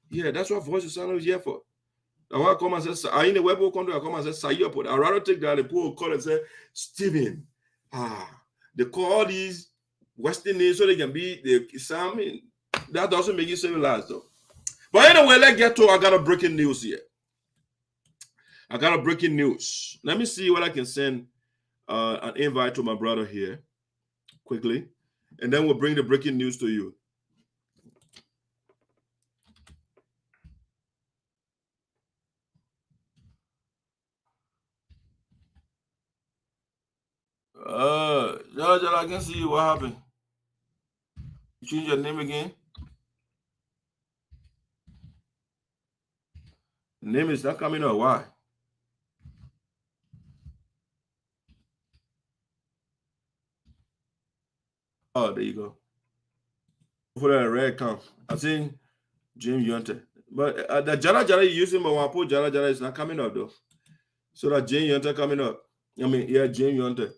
Yeah, that's what Voice of SINOE is here for. Now, I come and say, I in the web country, I come and say, Sayopo. I'd rather take that, the poor call and say, Stephen. They call all these Western names so they can be the Sam. That doesn't make you civilized, though. But anyway, let's get to I got a breaking news here. I got a breaking news. Let me see what I can send an invite to my brother here quickly, and then we'll bring the breaking news to you. Judge, I can see you. What happened? You change your name again? The name is not coming up. Why? Oh, there you go. For that red count, I think Jim Yonte. But the Jala Jala you using, but Wapo Jala Jala is not coming up though. So that Jim Yonte coming up. I mean, yeah, Jim Yonte.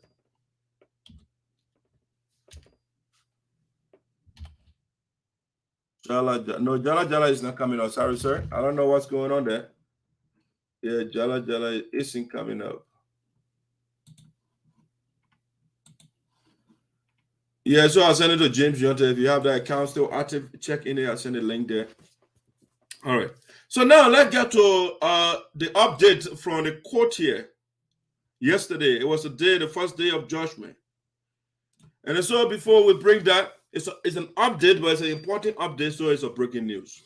No, Jala Jala is not coming up. Sorry, sir. I don't know what's going on there. Yeah, Jala Jala isn't coming up. Yeah, so I'll send it to James Yonte. If you have that account still active, check in there. I'll send a link there. All right. So now let's get to the update from the court here. Yesterday, it was the first day of judgment. And so before we bring that, it's an update, but it's an important update, so it's a breaking news.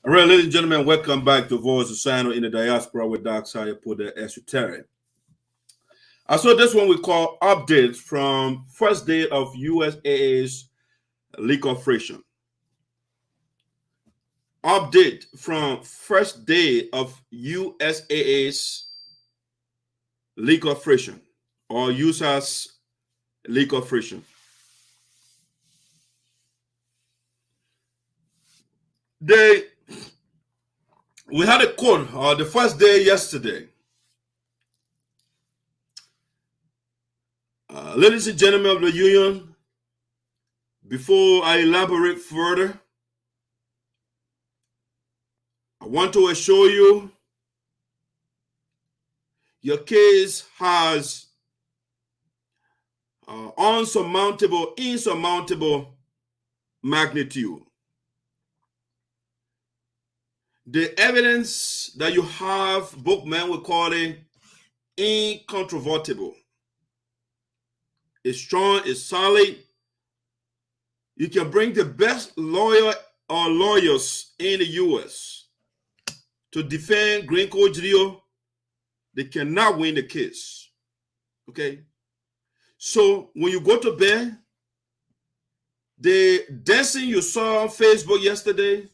All right, ladies and gentlemen, welcome back to Voice of SINOE in the Diaspora with Dark Sayopo, the Esoteric. So this one we call updates from first day of USAA's liquor fration. Update from first day of USAA's liquor fration or users liquor fration. We had a court the first day yesterday. Ladies and gentlemen of the union, before I elaborate further, I want to assure you your case has insurmountable magnitude. The evidence that you have, bookmen will call it incontrovertible. It's strong, it's solid. You can bring the best lawyer or lawyers in the U.S. to defend Greene Geleo. They cannot win the case. Okay? So when you go to bed, the dancing you saw on Facebook yesterday,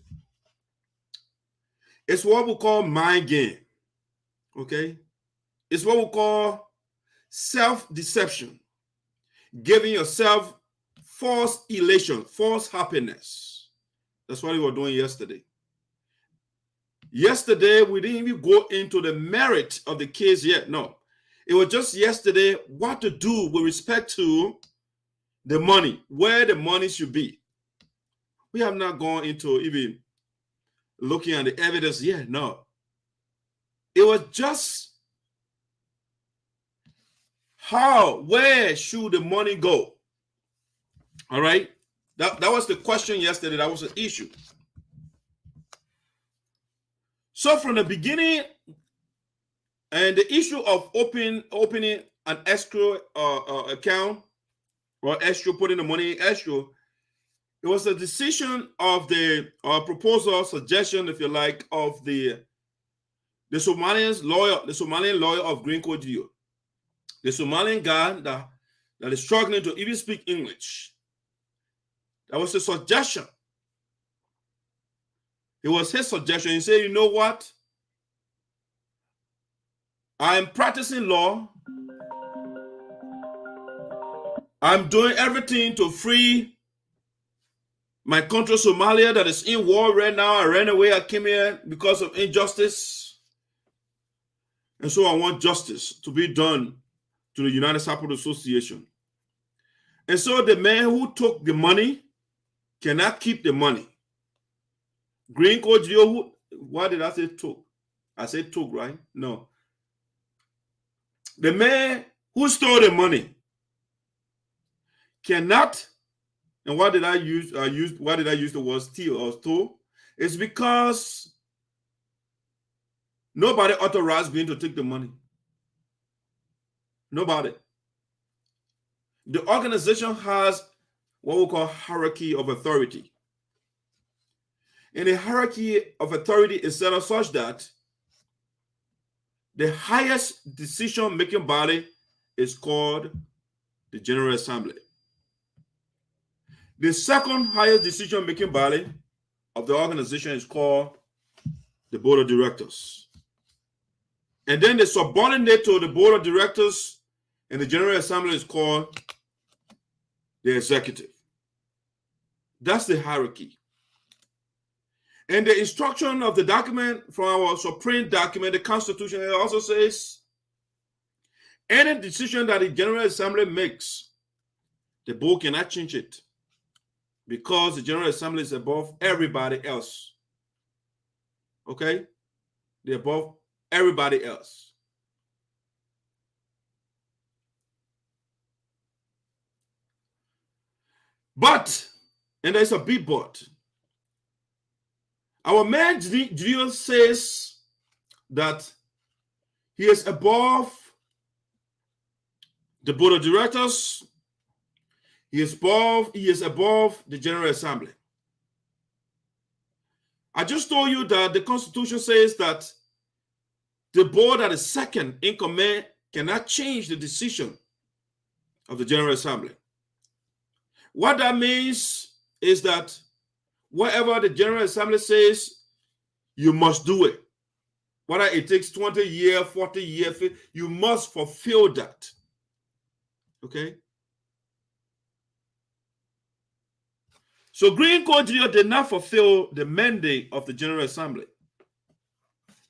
it's what we call mind game, okay? It's what we call self-deception, giving yourself false elation, false happiness. That's what we were doing yesterday. Yesterday, we didn't even go into the merit of the case yet, no. It was just yesterday what to do with respect to the money, where the money should be. We have not gone into even looking at the evidence yet. No. It was just where should the money go? All right. That was the question yesterday. That was an issue. So from the beginning, and the issue of opening an escrow account or escrow, putting the money in escrow, it was a decision of the proposal, suggestion, if you like, of the Somalian lawyer of Greene Geleo, the Somalian guy that is struggling to even speak English. That was a suggestion. It was his suggestion. He said, you know what? I'm practicing law. I'm doing everything to free my country, Somalia, that is in war right now. I ran away. I came here because of injustice. And so I want justice to be done to the United Sapota Association. And so the man who took the money cannot keep the money. Greene Geleo, why did I say took? I said took, right? No. The man who stole the money cannot, and why did I use the word steal or stole? It's because nobody authorized Greene to take the money. Nobody. The organization has what we call hierarchy of authority. And the hierarchy of authority is set up such that the highest decision-making body is called the General Assembly. The second highest decision-making body of the organization is called the Board of Directors. And then the subordinate to the Board of Directors and the General Assembly is called the Executive. That's the hierarchy. And the instruction of the document from our supreme document, the Constitution, it also says any decision that the General Assembly makes, the board cannot change it because the General Assembly is above everybody else. Okay? They're above everybody else. But, and there's a big but, our man Geleo says that he is above the Board of Directors. He is above the General Assembly. I just told you that the Constitution says that the board that is second in command cannot change the decision of the General Assembly. What that means is that whatever the General Assembly says, you must do it. Whether it takes 20 years, 40 years, you must fulfill that. Okay? So Greene Geleo did not fulfill the mandate of the General Assembly,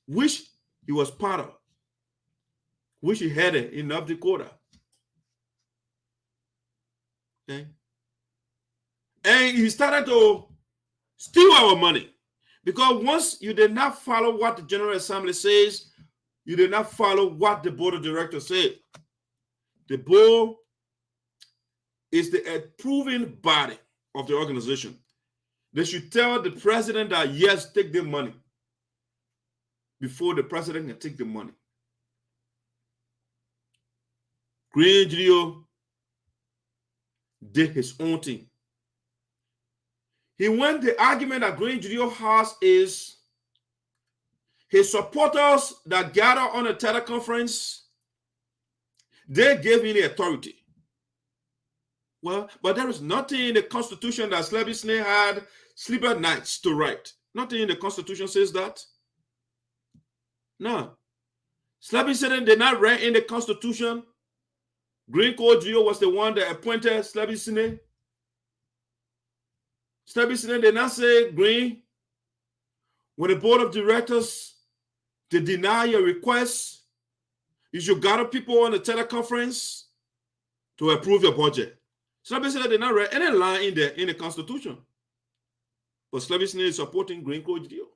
which he was part of, which he headed in North Dakota. Okay? And he started to steal our money. Because once you did not follow what the General Assembly says, you did not follow what the Board of Directors said. The board is the approving body of the organization. They should tell the president that, yes, take the money before the president can take the money. Greene Geleo did his own thing. The argument that Greene Geleo has is his supporters that gather on a teleconference, they gave him the authority. Well, but there is nothing in the Constitution that Slabby Snake had sleep at nights to write. Nothing in the Constitution says that. No. Slabby Snake did not write in the Constitution. Greene Geleo was the one that appointed Slabby Snake. Slabby Snake did not say, Greene, when the Board of Directors, they deny your request you should gather people on the teleconference to approve your budget. Slaby said they not read any line in there in the Constitution. But Slaby SINOE is supporting Greene Geleo.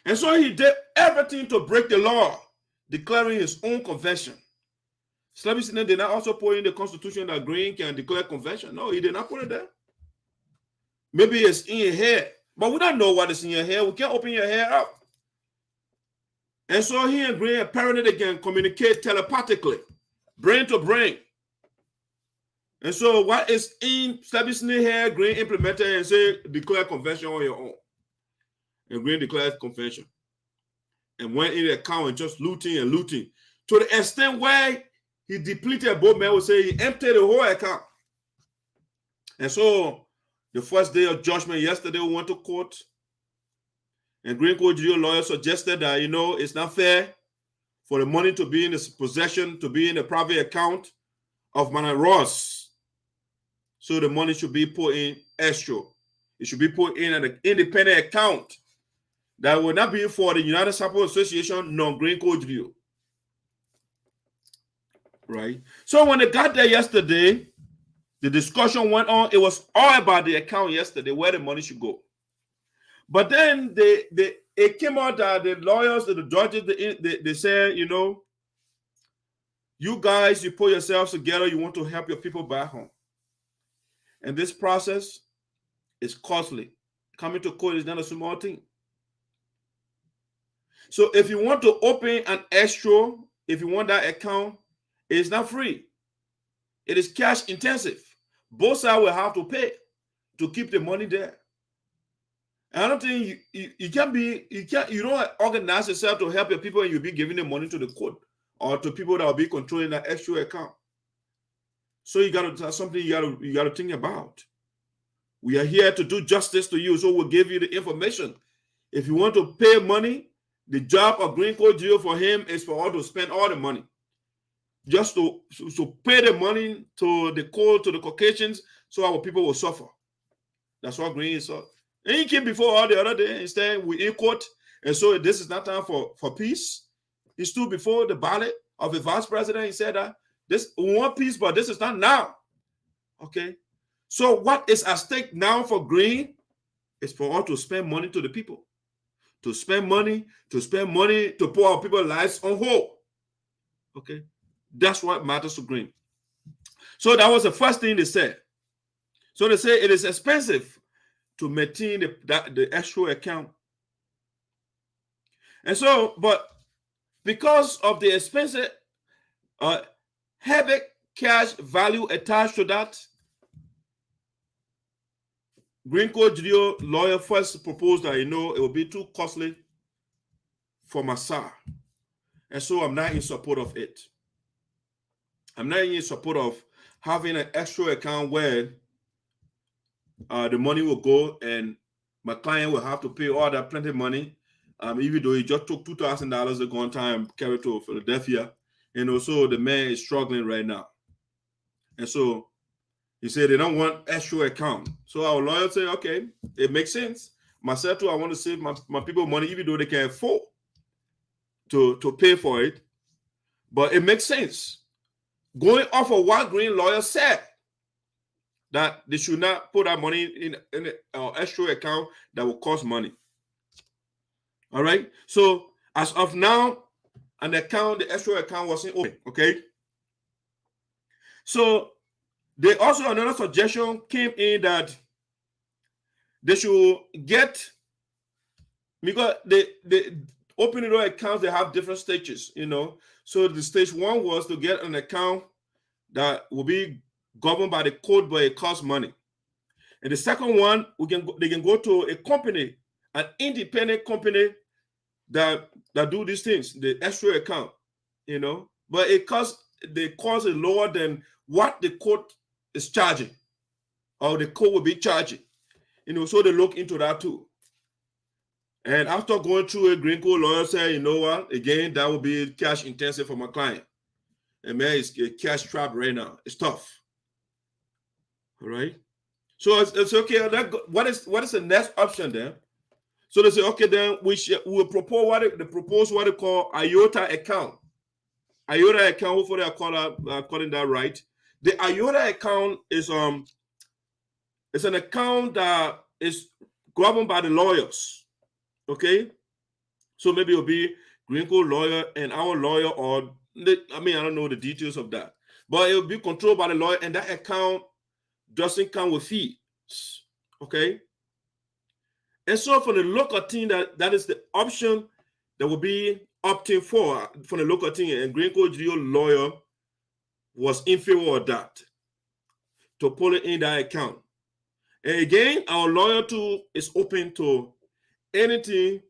And so he did everything to break the law, declaring his own convention. Slaby SINOE did not also put in the Constitution that Greene can declare convention. No, he did not put it there. Maybe it's in your head, but we don't know what is in your head. We can't open your head up. And so he and Greene apparently they can communicate telepathically, brain to brain. And so what is in Slaby SINOE here, Greene implemented and say declare convention on your own. And Greene declared convention. And went in the account and just looting and looting. To the extent where he depleted, both men would say he emptied the whole account. And so the first day of judgment, yesterday we went to court. And Greene Geleo lawyer suggested that, you know, it's not fair for the money to be in his possession, to be in the private account of Madam Russ. So the money should be put in escrow. It should be put in an independent account that will not be for the United Support Association, nor Greene Geleo. Right? So when they got there yesterday, the discussion went on. It was all about the account yesterday, where the money should go. But then it came out that the lawyers, the judges, they said, you know, you guys, you put yourselves together, you want to help your people back home. And this process is costly. Coming to court is not a small thing. So if you want to open an escrow, if you want that account, it's not free. It is cash intensive. Both sides will have to pay to keep the money there. And I don't think you don't organize yourself to help your people and you'll be giving the money to the court or to people that will be controlling that escrow account. So that's something you gotta think about. We are here to do justice to you, so we'll give you the information. If you want to pay money, the job of Greene Geleo for him is for all to spend all the money. Just to pay the money to the court, to the Caucasians, so our people will suffer. That's what Greene is. And he came before all the other day, instead we in court, and so this is not time for peace. He stood before the ballot of the vice president. He said that we want peace, but this is not now. Okay. So what is at stake now for Greene is for all to spend money to the people. To spend money to put our people's lives on hold. Okay. That's what matters to Greene. So that was the first thing they said. So they say it is expensive to maintain the escrow account. And so, but because of the expensive, heavy cash value attached to that, Greene Geleo lawyer first proposed that, you know, it will be too costly for my side. And so I'm not in support of it. I'm not in support of having an extra account where the money will go and my client will have to pay all that plenty of money, even though he just took $2,000 to go on time and carry to Philadelphia. And also the man is struggling right now. And so he said they don't want extra account. So our lawyer said, okay, it makes sense. Myself too, I want to save my people money, even though they can't afford to pay for it. But it makes sense. Going off of what Greene lawyer said, that they should not put that money in an extra account that will cost money. All right. So as of now, the extra account wasn't open. Okay. So they also, another suggestion came in that they should get, because they opening those accounts, they have different stages, you know. So the stage one was to get an account that will be governed by the code, but it costs money. And the second one, they can go to a company, an independent company that do these things, the extra account, you know. But the cost is lower than what the court is charging, or the court will be charging, you know. So they look into that too. And after going through a Greene lawyer said, you know what, again, that will be cash intensive for my client. And man, it's a cash trap right now. It's tough. All right. So it's okay. What is the next option then? So they say, okay, then we will propose what they call IOTA account. IOTA account, hopefully I calling that right. The IOTA account is it's an account that is governed by the lawyers. Okay, so maybe it'll be Greene Geleo lawyer and our lawyer, or I don't know the details of that, but it will be controlled by the lawyer, and that account doesn't come with fees. Okay, and so for the local team, that is the option that will be opting for the local team, and Greene Geleo lawyer was in favor of that, to pull it in that account. And again, our lawyer too is open to anything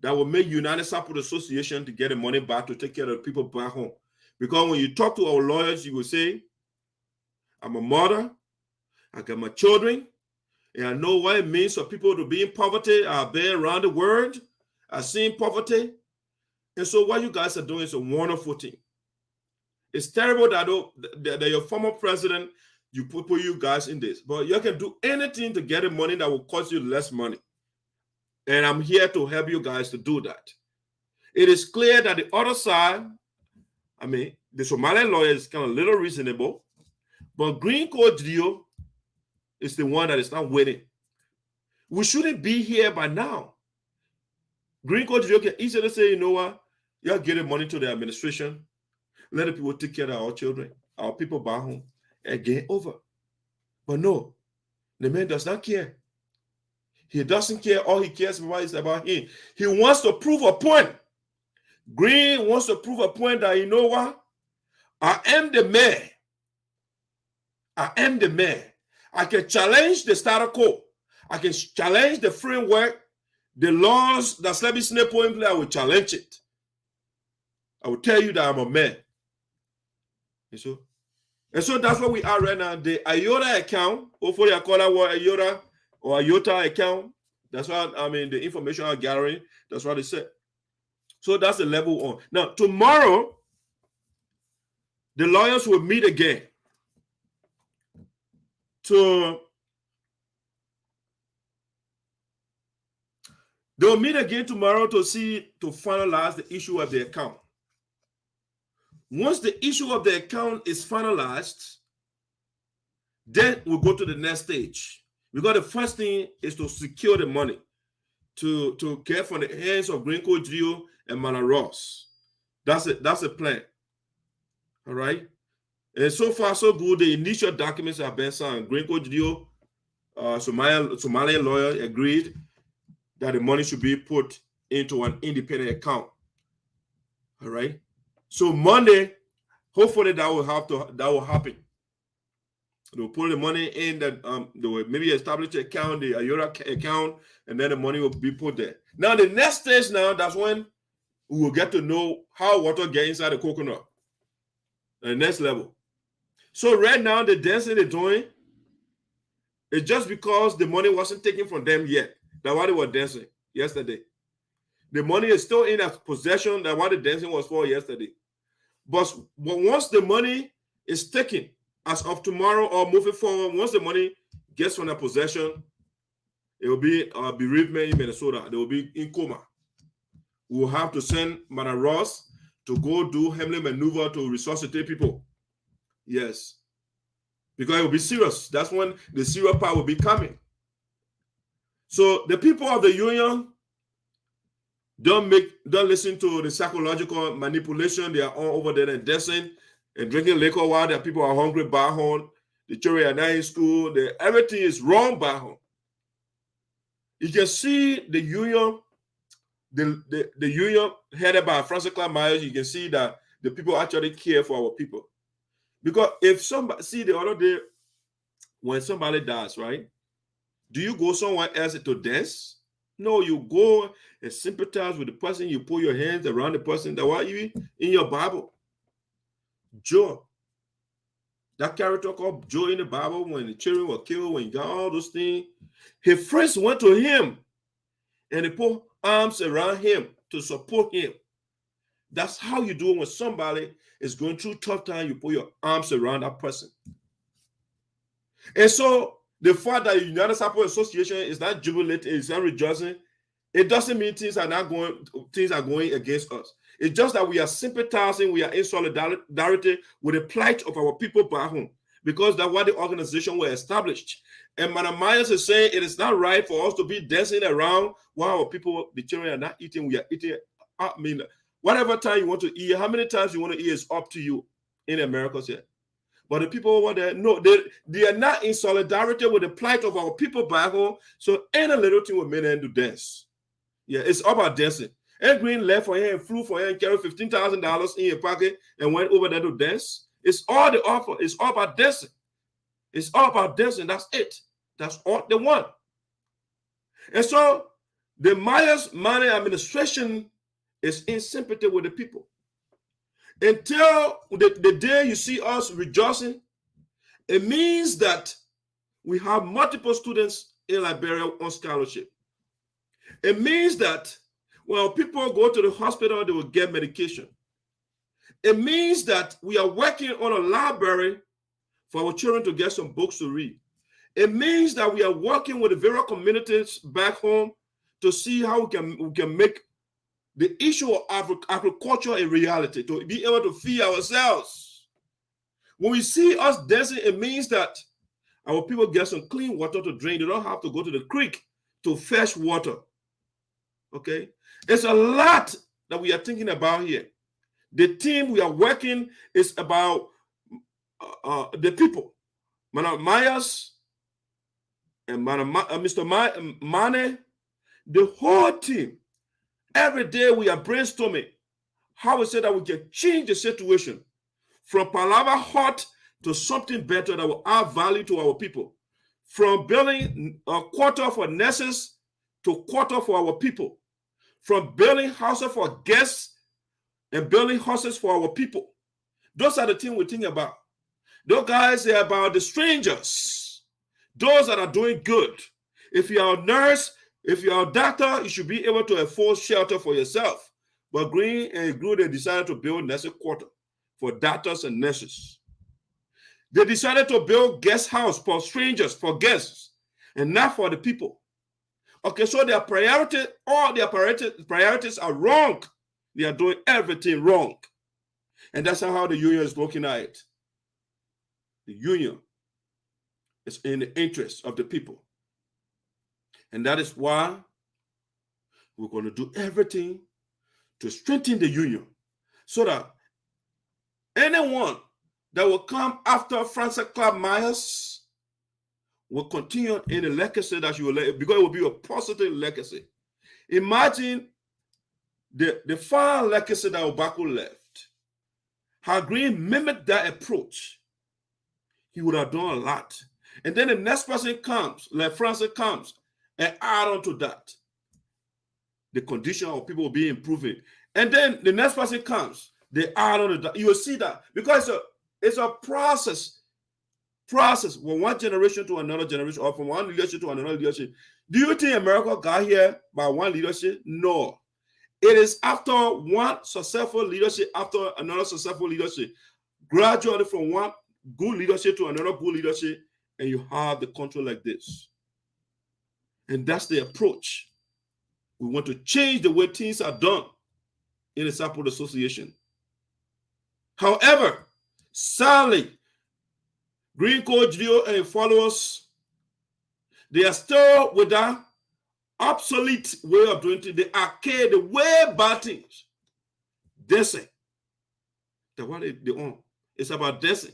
that will make United Support Association to get the money back to take care of the people back home. Because when you talk to our lawyers, you will say, I'm a mother, I got my children, and I know what it means for people to be in poverty. I've been around the world, I've seen poverty. And so what you guys are doing is a wonderful thing. It's terrible that your former president, you put you guys in this, but you can do anything to get the money that will cost you less money. And I'm here to help you guys to do that. It is clear that the other side, the Somalian lawyer is kind of a little reasonable, but Greene Geleo is the one that is not winning. We shouldn't be here by now. Greene Geleo can easily say, you know what, you're getting money to the administration, let the people take care of our children, our people back home, and get over. But no, the man does not care. He doesn't care. All he cares about is about him. He wants to prove a point. Greene wants to prove a point that, you know what? I am the man. I am the man. I can challenge the status quo. I can challenge the framework, the laws that Slappy Snake put in place. I will challenge it. I will tell you that I'm a man. And so that's what we are right now. The IOTA account, hopefully I call that word IOTA or IOTA account. That's what the information I'm gathering. That's what they said. So that's the level on. Now, tomorrow, the lawyers will meet again they'll meet again tomorrow to finalize the issue of the account. Once the issue of the account is finalized, then we'll go to the next stage. Because the first thing is to secure the money to get from the hands of Greene Geleo and Madam Russ. That's it. That's the plan. All right. And so far, so good. The initial documents have been signed. Greene Geleo, Somalian lawyer, agreed that the money should be put into an independent account. All right. So Monday, hopefully that will happen. They'll put the money in that they will maybe establish the account, the IOTA account, and then the money will be put there. Now the next stage that's when we will get to know how water gets inside the coconut. The next level. So right now the dancing they're doing is just because the money wasn't taken from them yet. That's why they were dancing yesterday. The money is still in their possession. That's what the dancing was for yesterday. But once the money is taken, as of tomorrow or moving forward, once the money gets from their possession, it will be a bereavement in Minnesota. They will be in coma. We will have to send Madam Russ to go do Heimlich maneuver to resuscitate people. Yes. Because it will be serious. That's when the serious part will be coming. So the people of the union don't listen to the psychological manipulation. They are all over there and dancing and drinking liquor while their people are hungry back home. The children are not in school. Everything is wrong back home. You can see the union, the union headed by Francis Clark Myers. You can see that the people actually care for our people. Because if somebody, see the other day, when somebody dies, right? Do you go somewhere else to dance? No, you go and sympathize with the person. You put your hands around the person. That's why you in your Bible. Job. That character called Job in the Bible, when the children were killed, when he got all those things, his friends went to him and they put arms around him to support him. That's how you do it when somebody is going through tough time. You put your arms around that person. And so the fact that the United Support Association is not jubilating, is not rejoicing, It doesn't mean things are going against us. It's just that we are sympathizing, we are in solidarity with the plight of our people back home, because that's why the organization were established. And Madam Myers is saying it is not right for us to be dancing around while our people, the children, are not eating. We are eating. I mean, whatever time you want to eat, how many times you want to eat is up to you in America here. But the people over there, no, they are not in solidarity with the plight of our people back home. So any little thing will make them do dance. Yeah, it's all about dancing. And Greene left for him and flew for him and carried $15,000 in your pocket and went over there to dance. It's all the offer. It's all about dancing. It's all about dancing. That's it. That's all they want. And so the Manneh administration is in sympathy with the people. Until the day you see us rejoicing, it means that we have multiple students in Liberia on scholarship. It means that when people go to the hospital, they will get medication. It means that we are working on a library for our children to get some books to read. It means that we are working with the various communities back home to see how we can make the issue of agriculture a reality, to be able to feed ourselves. When we see us dancing, it means that our people get some clean water to drink. They don't have to go to the creek to fetch water. Okay? There's a lot that we are thinking about here. The team we are working is about the people. Madam Myers and Mr. Manneh, the whole team. Every day we are brainstorming how we say that we can change the situation from palaver hot to something better that will add value to our people. From building a quarter for nurses to quarter for our people. From building houses for guests and building houses for our people. Those are the things we think about. Those guys are about the strangers. Those that are doing good. If you are a nurse, if you are a doctor, you should be able to afford shelter for yourself. But Greene and Greene, they decided to build nursing quarter for doctors and nurses. They decided to build guest house for strangers, for guests, and not for the people. Okay, so their priority, all their priorities are wrong. They are doing everything wrong. And that's how the union is looking at it. The union is in the interest of the people. And that is why we're going to do everything to strengthen the union so that anyone that will come after Frances Clark Myers will continue in the legacy that you will let, because it will be a positive legacy. Imagine the fine legacy that Obako left. How Greene mimicked that approach. He would have done a lot. And then the next person comes, like Francis comes, and add on to that. The condition of people will be improving. And then the next person comes, they add on to that. You will see that because it's a process from one generation to another generation, or from one leadership to another leadership. Do you think America got here by one leadership? No. It is after one successful leadership, after another successful leadership, gradually from one good leadership to another good leadership, and you have the country like this. And that's the approach. We want to change the way things are done in the Support Association. However, sadly, Greene Geleo and followers, they are still with that obsolete way of doing things, the archaic, the way bad things. Dancing. That's what they own. It's about dancing.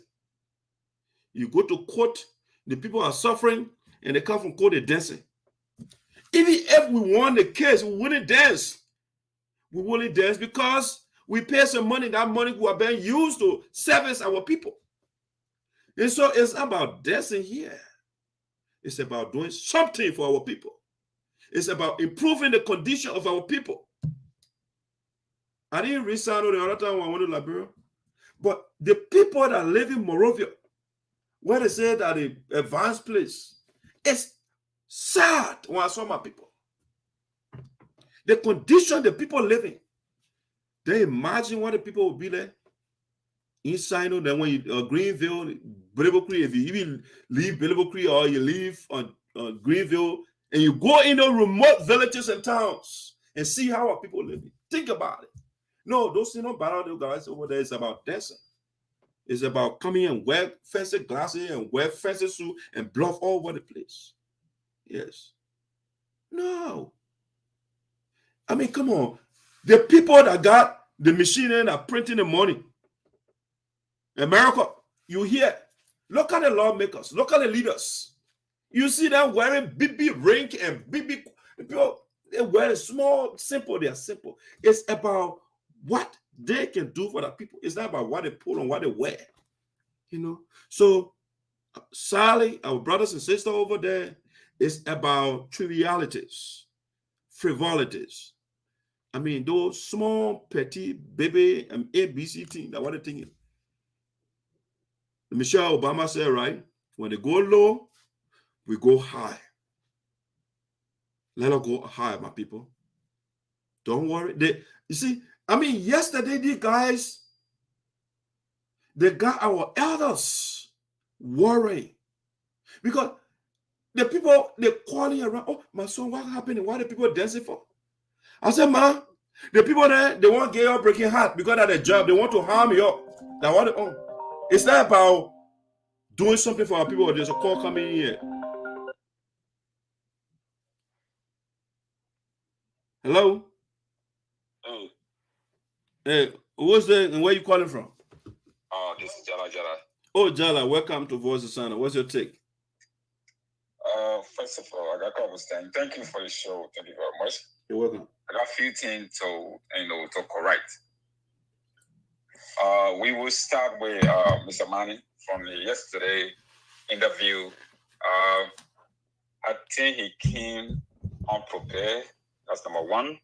You go to court, the people are suffering, and they come from court, they're dancing. Even if we won the case, we wouldn't dance. We wouldn't dance because we pay some money. That money will be used to service our people. And so it's about dancing here. It's about doing something for our people. It's about improving the condition of our people. I didn't read SINOE the other time when I went to Liberia. But the people that live in Monrovia, where they say that the advanced place, it's sad when I saw my people. The condition the people live in. They imagine what the people will be there. Inside, then when you Greenville, Belleville Creek, if you even leave Belleville Creek or you leave on Greenville and you go in those remote villages and towns and see how our people living. Think about it. No, those things not about those guys over there. It's about dancing. It's about coming and wear fancy glasses and wear fancy suit and bluff all over the place. Yes. No. I mean, come on. The people that got the machine and are printing the money. America, you hear. Look at the lawmakers. Look at the leaders. You see them wearing BB ring and BB. People, they wear small, simple. They are simple. It's about what they can do for the people. It's not about what they put on, what they wear. You know. So, Sally, our brothers and sisters over there, it's about trivialities, frivolities. I mean, those small, petty, baby, ABC things. That what they thinking. Michelle Obama said, right? When they go low, we go high. Let us go high, my people. Don't worry. You see, I mean, yesterday, these guys, they got our elders worrying. Because the people, they're calling around, oh, my son, what happened? What are the people dancing for? I said, man, the people there, they want to get your breaking heart because of their job. They want to harm you. They want to, it's not about doing something for our people. There's a call coming in here. Hello? Hey, who's there and where you calling from? This is Jala Jala. Oh, Jala, welcome to Voice of SINOE. What's your take? First of all, I got a couple of things. Thank you for the show. Thank you very much. You're welcome. I got a few things to correct. We will start with Mr. Manneh from the yesterday interview. I think he came unprepared. That's number one.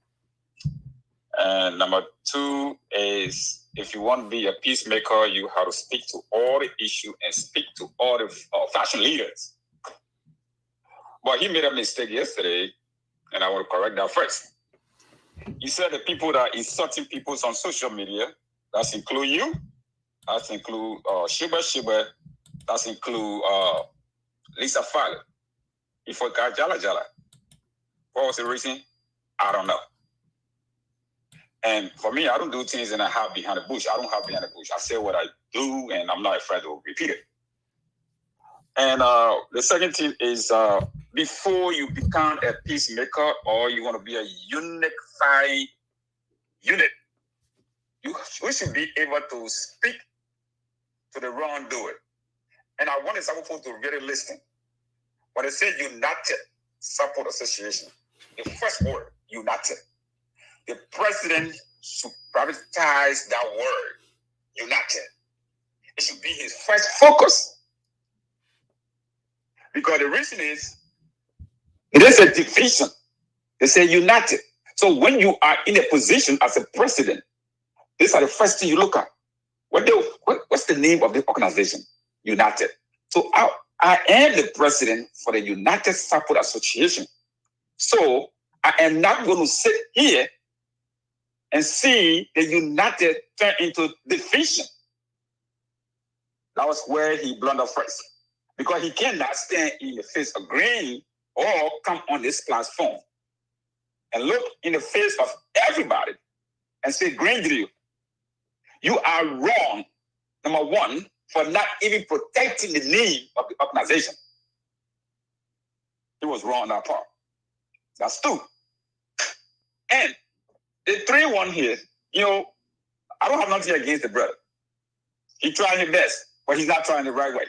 And number two is, if you want to be a peacemaker, you have to speak to all the issues and speak to all the fashion leaders. But he made a mistake yesterday, and I want to correct that first. He said the people that are insulting people on social media, that's include you, that's include Shiba, that's include Lisa Fowler. He forgot Jala Jala. What was the reason? I don't know. And for me, I don't do things and I have behind the bush. I don't have behind the bush. I say what I do, and I'm not afraid to repeat it. And the second thing is, before you become a peacemaker or you want to be a unified unit, we should be able to speak to the wrongdoer. And I want some people to really listen. When they say United Support Association, the first word, united. The president should privatize that word, united. It should be his first focus. Because the reason is, it is a division. They say united. So when you are in a position as a president, these are the first thing you look at. What's the name of the organization? United. So I am the president for the United Support Association. So I am not going to sit here and see the United turn into division. That was where he blundered first. Because he cannot stand in the face of Greene or come on this platform and look in the face of everybody and say, Greene Geleo, you are wrong, number one, for not even protecting the name of the organization. He was wrong on that part. That's two. And the 3-1 here, I don't have nothing against the brother. He tried his best, but he's not trying the right way.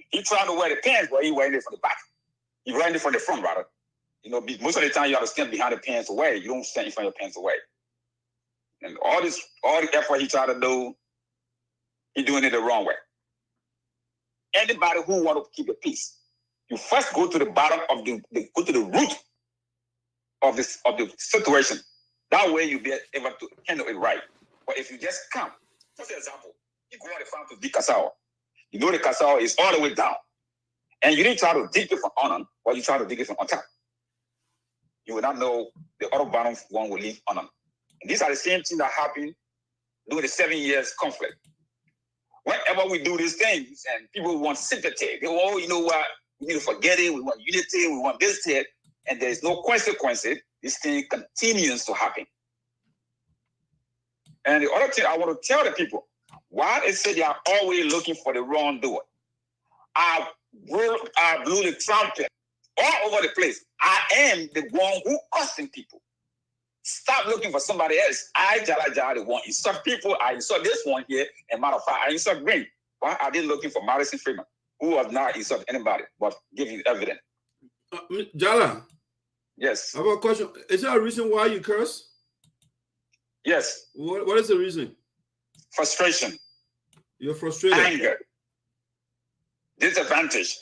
He trying to wear the pants, but he wearing it from the back. He wearing it from the front, rather. Most of the time you have to stand behind the pants away. You don't stand in front of your pants away. And all the effort he tried to do, he doing it the wrong way. Anybody who want to keep the peace, you first go to the bottom of go to the root of the situation. That way you be able to handle it right. But if you just come, for example, you go on the farm to dig cassava. You know the cassava is all the way down. And you didn't try to dig it from on, or you try to dig it from on top. You will not know the other bottom one will leave on. And these are the same things that happened during the 7 years conflict. Whenever we do these things and people want sympathy, they go, oh, you know what? We need to forget it. We want unity. We want this here. And there is no consequence. This thing continues to happen. And the other thing I want to tell the people, why they say they are always looking for the wrongdoer. I blew the trumpet all over the place. I am the one who causing people. Stop looking for somebody else. I, Jala, the one insult people. I insult this one here. And matter of fact, I insult Greene. Why are they looking for Madison Freeman, who has not insulted anybody, but give you evidence? Jala. Yes. I have a question. Is there a reason why you curse? Yes. What is the reason? Frustration. You're frustrated. Anger. Disadvantage.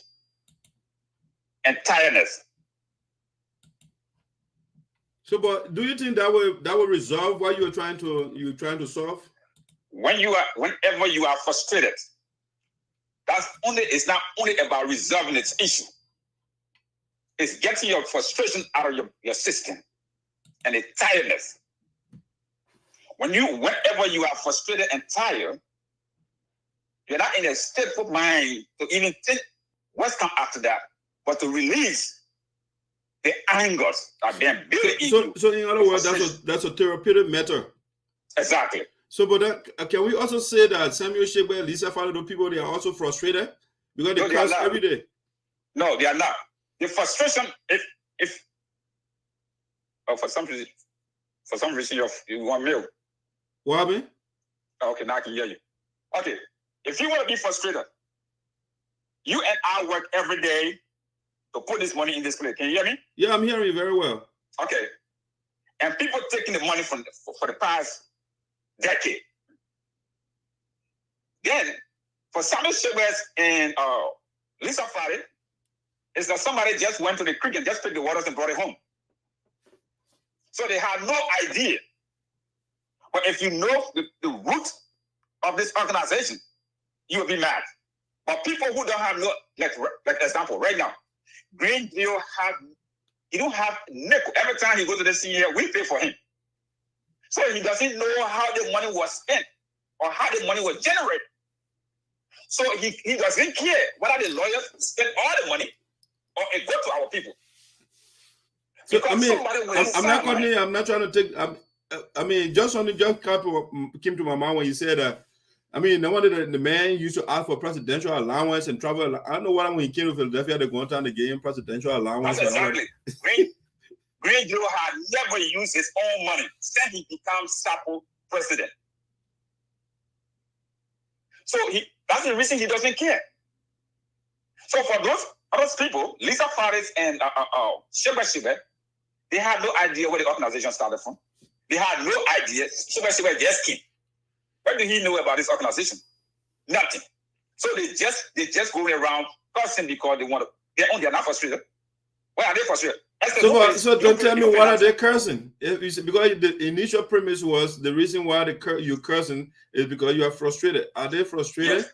And tiredness. So, but do you think that will resolve what you're trying to solve? Whenever you are frustrated, it's not only about resolving its issue. It's getting your frustration out of your system and the tiredness. Whenever you are frustrated and tired, you're not in a state of mind to even think what's come after that, but to release the angers that being built in you. So in other words, that's a therapeutic method. Exactly. So, but can we also say that Samuel Sheba, Lisa Falado people, they are also frustrated because they curse every day? No, they are not. The frustration, for some reason you want milk. What happened? Okay, now I can hear you. Okay, if you want to be frustrated, you and I work every day to put this money in this place. Can you hear me? Yeah, I'm hearing you very well. Okay. And people taking the money for the past decade. Then, for Samuel Shebes and Lisa Fari, it's that somebody just went to the creek and just picked the waters and brought it home. So they had no idea. But if you know the root of this organization, you will be mad. But people who don't have no, like example, right now, Greene Geleo he don't have nickel. Every time he goes to the senior, we pay for him. So he doesn't know how the money was spent or how the money was generated. So he doesn't care whether the lawyers spend all the money or it go to our people. So, I mean, I'm not trying to take, I mean, just something just came to my mind when you said that. I mean, no wonder the man used to ask for presidential allowance and travel. I don't know what when he came to Philadelphia, they go down the game presidential allowance. That's exactly. Greene Geleo had never used his own money since he became SAPO president. So that's the reason he doesn't care. So for those other people, Lisa Faris and Sheba, they had no idea where the organization started from. They had no idea. Sheba just came. What do he know about this organization? Nothing. So they just going around cursing because they're not frustrated. Why are they frustrated? So don't tell me what are they cursing? Because the initial premise was the reason why you're cursing is because you are frustrated. Are they frustrated? Yes.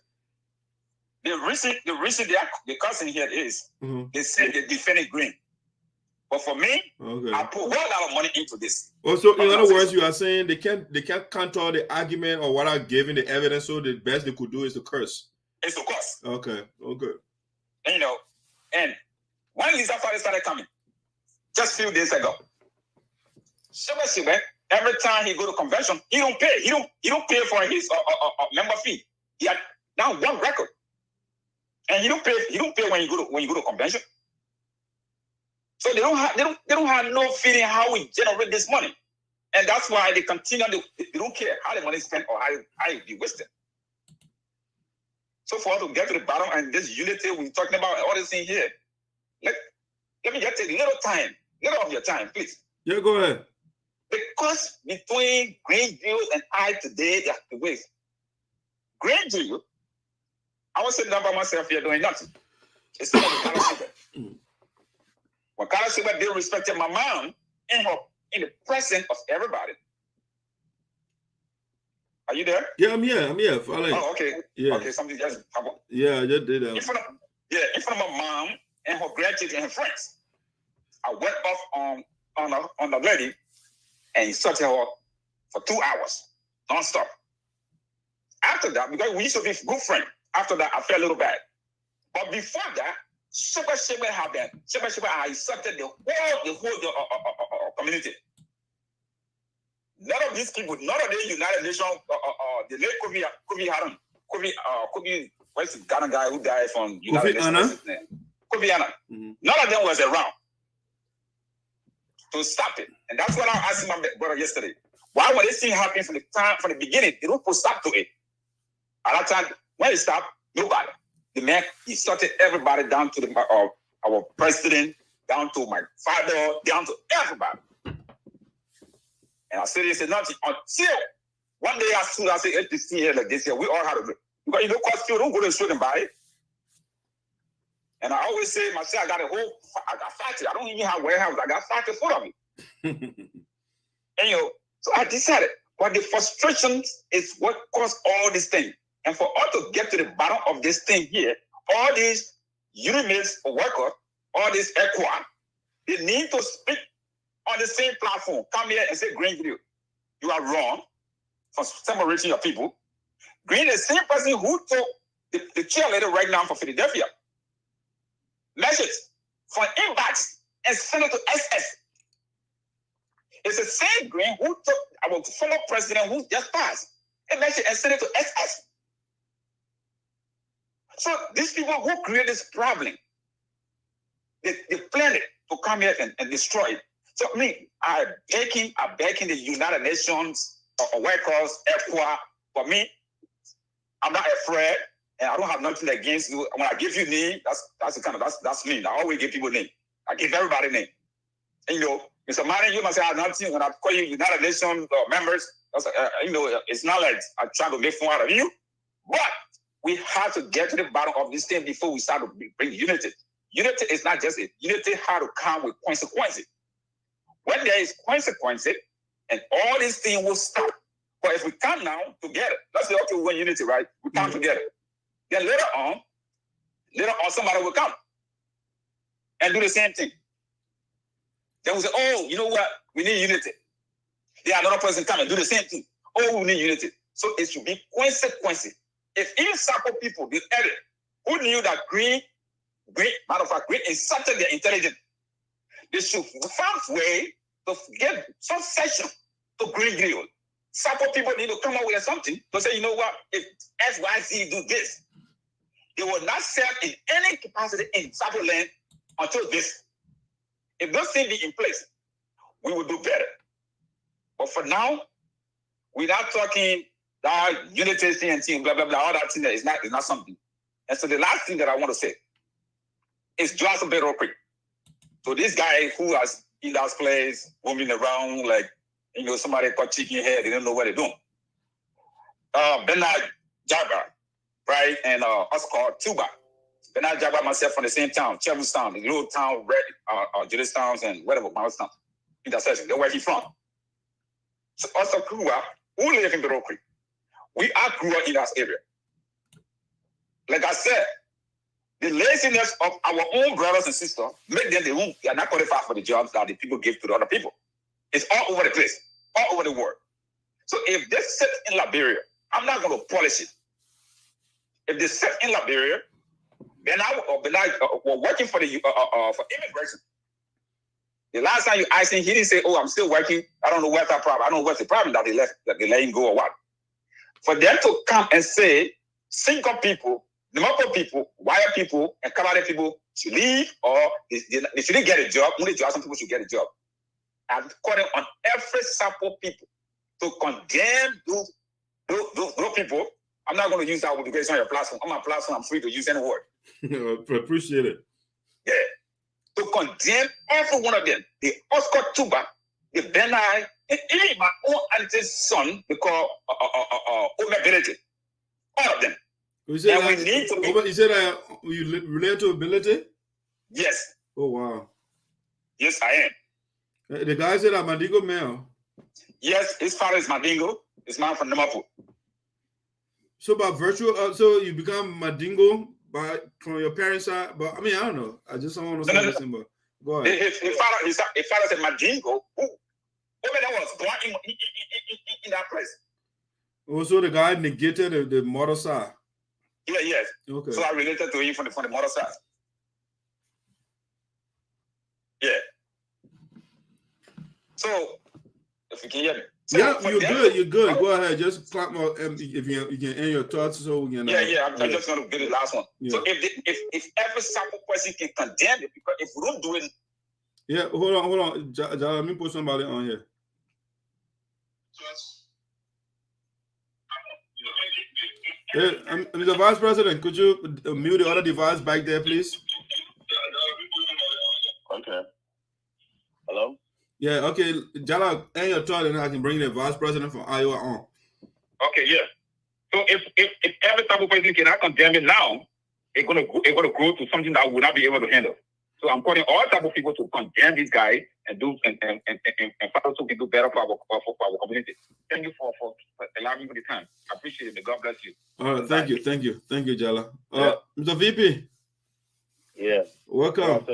The reason they're cursing here is they say they defended Greene. But for me, I put a whole lot of money into this. So in other words, you are saying they can't counter the argument or what are giving the evidence, so the best they could do is to curse. It's to curse. Okay. And, and when Lisa Fari started coming, just a few days ago, Sheba, every time he go to convention, he don't pay. He don't pay for his member fee. He had now one record, and he don't pay when you go to convention. So they don't have no feeling how we generate this money, and that's why they continue. They don't care how the money is spent or how it be wasted. So for us to get to the bottom and this unity we're talking about, all this thing here, let me just take a little of your time, please. Yeah, go ahead. Because between Greene Geleo and I today, that's the ways. Greene Geleo, I was sitting down by myself here doing nothing. It's not the Klarwlue. When Klarwlue did respected my mom in the presence of everybody. Are you there? Yeah, I'm here. Follow. Oh, okay. Yeah. Okay, something just happened. Yeah, I just did that. In front of my mom and her grandchildren and her friends. I went off on the lady and insulted her for 2 hours, non-stop. After that, because we used to be good friends, after that, I felt a little bad. But before that, super shipment have been, super shipment are insulted the whole community. None of these people, none of the United Nations, the late Kofi, what's the Ghana guy who died from United Nations? Kofi Annan. None of them was around to stop it. And that's what I asked my brother yesterday. Why when this thing happened from the beginning, they don't put stop to it. At that time, when it stopped, nobody. The man, he sorted everybody down to the our president, down to my father, down to everybody. And I said, he said nothing until one day I stood, I said, this here like this here, we all had to do. Because you know, cause you don't go to the street and buy it. And I always say myself, I got factory. I don't even have warehouse. I got factory full of it. And you know, so I decided, but the frustration is what caused all this thing. And for us to get to the bottom of this thing here, all these units or workers, all these ECOA, they need to speak on the same platform. Come here and say, Greene Geleo, you are wrong for separating your people. Greene is the same person who took the cheerleader right now for Philadelphia. Message for inbox and send it to SS. It's the same Greene who took our former president who just passed a message and sent it to SS. So these people who create this problem, they planned it to come here and destroy it. So me, I'm begging the United Nations workers, ECOWAS. For me, I'm not afraid, and I don't have nothing against you. When I give you name, that's me. I always give people name. I give everybody name. And, you know, Mr. Manneh, you must have nothing when I call you United Nations members. You know, it's not like I'm trying to make fun out of you, but we have to get to the bottom of this thing before we start to bring unity. Unity is not just it. Unity has to come with consequences. When there is consequences, and all these things will stop. But if we come now together, let's say, okay, we want unity, right? We come together. Then later on, somebody will come and do the same thing. Then we say, oh, you know what? We need unity. Then another person come and do the same thing. Oh, we need unity. So it should be consequences. If any sample people did edit, who knew that Greene, matter of fact, Greene insulted their intelligence, they should find way to get some session to Greene Geleo. Sample people need to come up with something to say, you know what, if XYZ do this, they will not serve in any capacity in sample land until this. If those things be in place, we will do better. But for now, we're not talking that unity thing, blah, blah, blah, all that thing that is not something. And so the last thing that I want to say is just a bit real quick. So this guy who has in that place, roaming around like, you know, somebody caught chicken head, they don't know what they're doing. Bernard Jagba, right, and Oscar Tuba. Bernard Jagba, myself from the same town, Cheverstown, the little town, Red, Julistown, and whatever, Mountain intersection. That's where he's from. So Oscar Tuba, who live in Battle Creek, we all grew up in that area. Like I said, the laziness of our own brothers and sisters make them they are not qualified for the jobs that the people give to the other people. It's all over the place, all over the world. So if they sit in Liberia, I'm not going to polish it. If they sit in Liberia, then we're working for the for immigration. The last time you asked him, he didn't say, "Oh, I'm still working. I don't know what's that problem. I don't know what's the problem that they let him go or what." For them to come and say, single people, Namapo people, wire people, and Kabale people should leave or they shouldn't get a job. Only some people should get a job. I'm calling on every sample people to condemn those people. I'm not going to use that word because it's on your platform. On my platform, I'm free to use any word. Appreciate it. Yeah. To condemn every one of them. The Oscar Tuba, the Benai, and even my own auntie's son, because ability. All of them. Is it you relate to ability? Yes. Oh, wow. Yes, I am. The guy said that Mandingo male. Yes, his father is Mandingo. His mom from Namapo. So by virtue, so you become Mandingo from your parents' side, but I mean I don't know. I just don't want to say anything. But go ahead. His father said Mandingo. Who that was born in that place. Also, the guy negated the mother side. Yeah, yes. Okay. So I related to him from the mother side. So, if you can hear me. So yeah, you're good. You're good. Go ahead. Just clap more. If you can end your thoughts, so we can. I'm just going to get the last one. Yeah. So if every sample person can condemn it, because if we don't do it. Yeah, hold on. Let me put somebody on here. Mr. Vice President, could you mute the other device back there, please? Okay. Hello? Yeah, okay. Jala, end your thought, and I can bring the Vice President from Iowa on. Okay, yeah. So if every type of person cannot condemn it now, it's gonna grow to something that we will not be able to handle. So I'm calling all type of people to condemn this guy and do and find so we do better for our community. Thank you for allowing me the time. I appreciate it. May God bless you. All right, thank you, Jala. Mr. VP. Yeah. Welcome.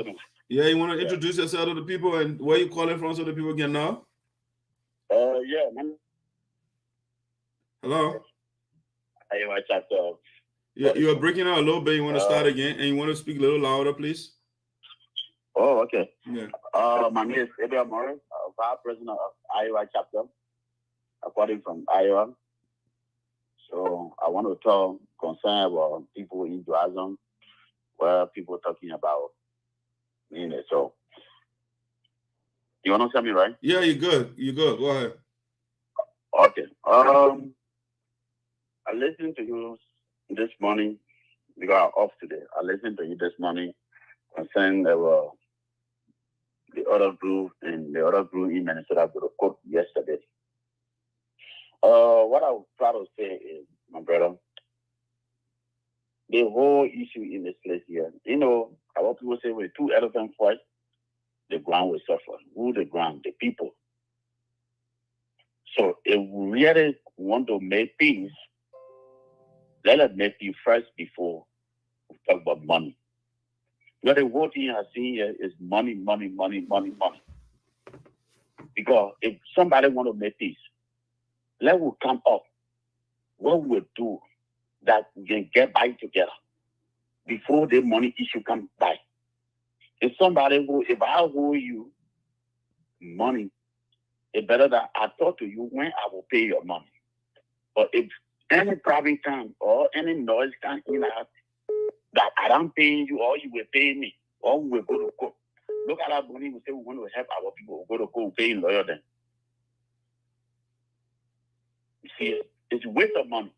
Yeah, you want to introduce yourself to the people and where you calling from so the people can know? Yeah, man. Hello. Iowa chapter. Yeah, you are breaking out a little bit. You want to start again, and you want to speak a little louder, please? Oh, okay. Yeah. My name is Abraham Morris, Vice President of Iowa chapter, according from Iowa. So I want to talk concern about people in Judgement, where people are talking about. So you understand me, right? Yeah, you're good. You're good. Go ahead. Okay. I listened to you this morning because I'm off today. I listened to you this morning concerning the other group and the other group in Minnesota got a court yesterday. What I would try to say is, my brother, the whole issue in this place here, our people say when two elephants fight, the ground will suffer. Who the ground? The people. So if we really want to make peace, let us make peace first before we talk about money. Because the whole thing I see here is money. Because if somebody want to make peace, let us come up. What we will do that we can get by together before the money issue comes by. If I owe you money, it's better that I talk to you when I will pay your money. But if any problem comes or any noise comes in that I don't pay you or you will pay me or we will go to court. Look at that money, we say we want to help our people. We go to court, pay lawyer then. You see, it's a waste of money.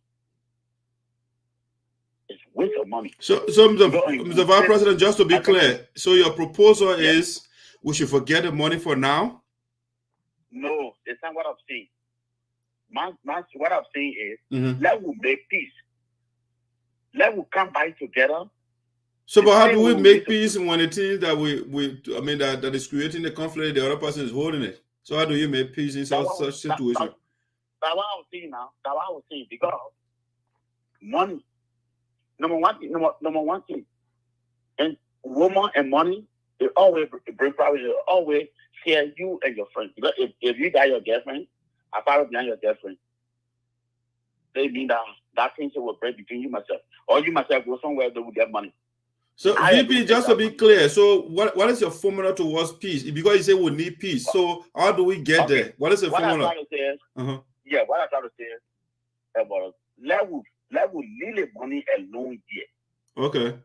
It's waste of money. So Mr. Vice President, just to be clear, so your proposal is we should forget the money for now? No, that's not what I'm saying. What I'm saying is, let us make peace. Let us come by together. So, but how do we make peace when it is that that is creating the conflict, the other person is holding it? So how do you make peace in such situation? That's what I'm saying now. That's what I'm saying, because money, number one thing, and woman and money, it always bring problems. It always share you and your friend. Because if you got your girlfriend, I follow behind your girlfriend, they mean that thing will break between you myself, or you myself go somewhere that will get money. So VP, just to be clear, so what is your formula towards peace? Because you say we need peace, so how do we get there? What is the formula? What I'm trying to say is, what I'm trying to say is, about let us leave the money alone here. Okay.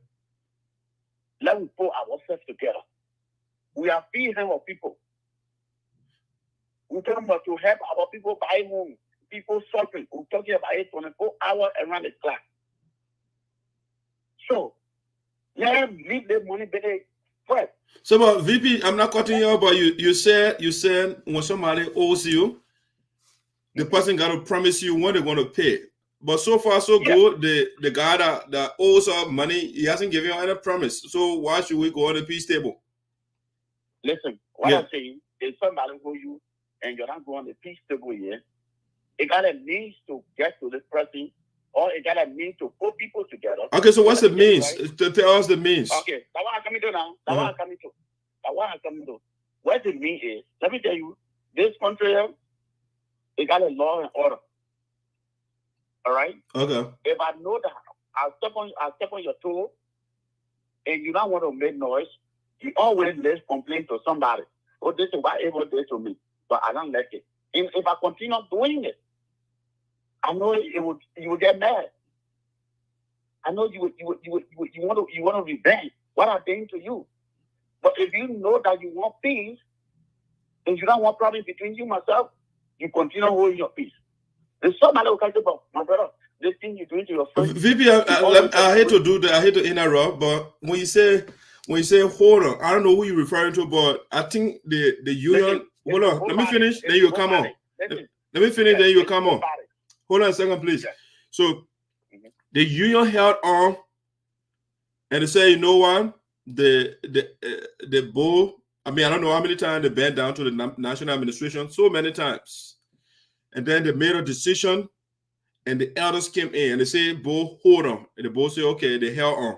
Let us put ourselves together. We are feeding our people. We're talking about to help our people buy home. People suffering. We're talking about it 24 hours around the clock. So, let them leave the money better first. So, but VP, I'm not cutting you off, but you said when somebody owes you, the person got to promise you when they're going to pay. But so far, so good. The guy that owes us money, he hasn't given you any promise. So why should we go on the peace table? Listen, what I'm saying is somebody owes you and you're not going on the peace table here. It got a means to get to this person, or it got a means to put people together. Okay, so what's the means? To tell us the means. Okay, that's what I'm coming to now. That's what I'm coming to. What the mean is, let me tell you, this country, it got a law and order. All right? Okay. If I know that I'll step on your toe and you don't want to make noise, you always let's complain to somebody. Oh, this is what able did to me. but I don't like it. If I continue doing it, I know you would get mad. I know you want to revenge what I'm doing to you. But if you know that you want peace, and you don't want problems between you and myself, you continue holding your peace. There's somebody who can say, "But my brother, this thing you're doing to your friend." VP, I hate to do that. I hate to interrupt, but when you say hold on, I don't know who you're referring to, but I think the union. Hold on, let me finish. Then you come on. Let me finish. Then you come on. Hold on a second, please. So the union held on, and they say, you know what, the bull. I mean, I don't know how many times they bent down to the national administration. So many times, and then they made a decision. And the elders came in and they said, "Bull, hold on." And the bull said, "Okay," they held on.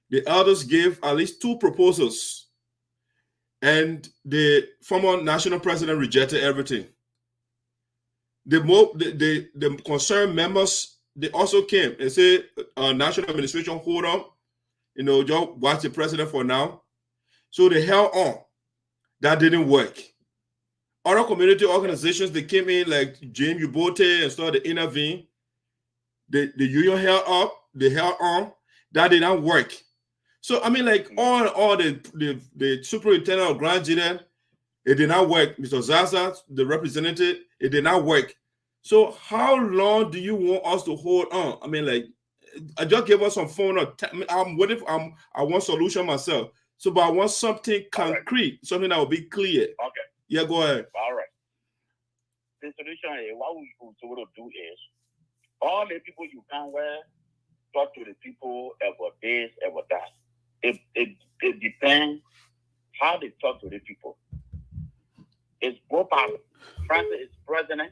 The elders gave at least 2 proposals. And the former national president rejected everything. The concerned members, they also came and said, national administration, hold on. You know, just watch the president for now. So they held on. That didn't work. Other community organizations, they came in like James Ubote and started to intervene. The union held up, they held on. That did not work. So I mean, like all the superintendent of Grand Jury, it did not work. Mr. Zaza, the representative, it did not work. So how long do you want us to hold on? I mean, like, I just gave us some phone. I'm waiting for, I want solution myself. So, but I want something concrete, something that will be clear. Okay. Yeah, go ahead. All right. The solution is what we want to do is all the people you can wear, talk to the people about this, about that. It depends how they talk to the people. It's both parties. Francis is president,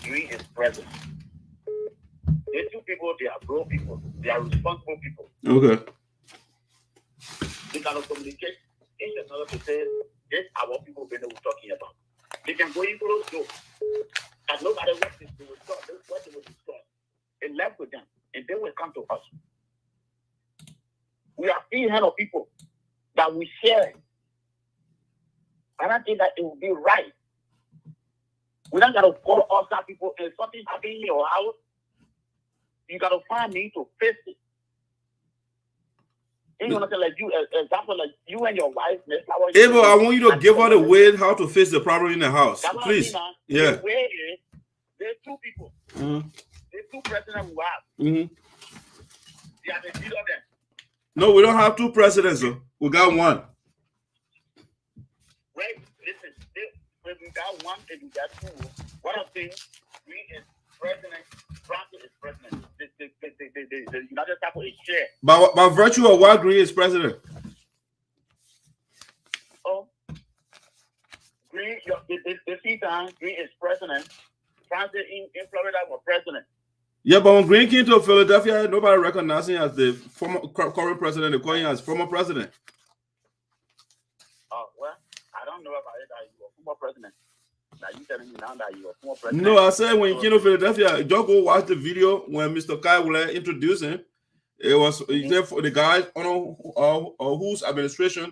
Greene is president. These 2 people, they are broke people. They are responsible people. Okay. They cannot communicate. Each another to say, this are what people we're talking about. They can go into those doors. And nobody wants this to discuss. That's what they will discuss. It left with them. And they will come to us. We are 300 people that we share. And I think that it will be right. We don't got to call outside people and something happening in your house. You got to find me to face it. You know, like you, example, like you and your wife. Abel, I want you to give her the way how to face the problem in the house, please. Yeah. The way is, there's 2 people. There's 2 presidents who have. They are the leader of them. No, we don't have 2 presidents, though. We got 1. Right? Listen, when we got 1 and we got 2, what I'm saying, Greene is president, Francis is president. The United States is chair. By virtue of what Greene is president? Oh, Greene, the time Greene is president. Francis in Florida was president. Yeah, but when Greene came to Philadelphia, nobody recognized him as the current president. They call him as former president. Oh, well, I don't know about it that you were former president. Now you telling me now that you were former president. No, I said when he came to Philadelphia, just go watch the video when Mr. Klarwlue introduced him. It was for the guys on whose administration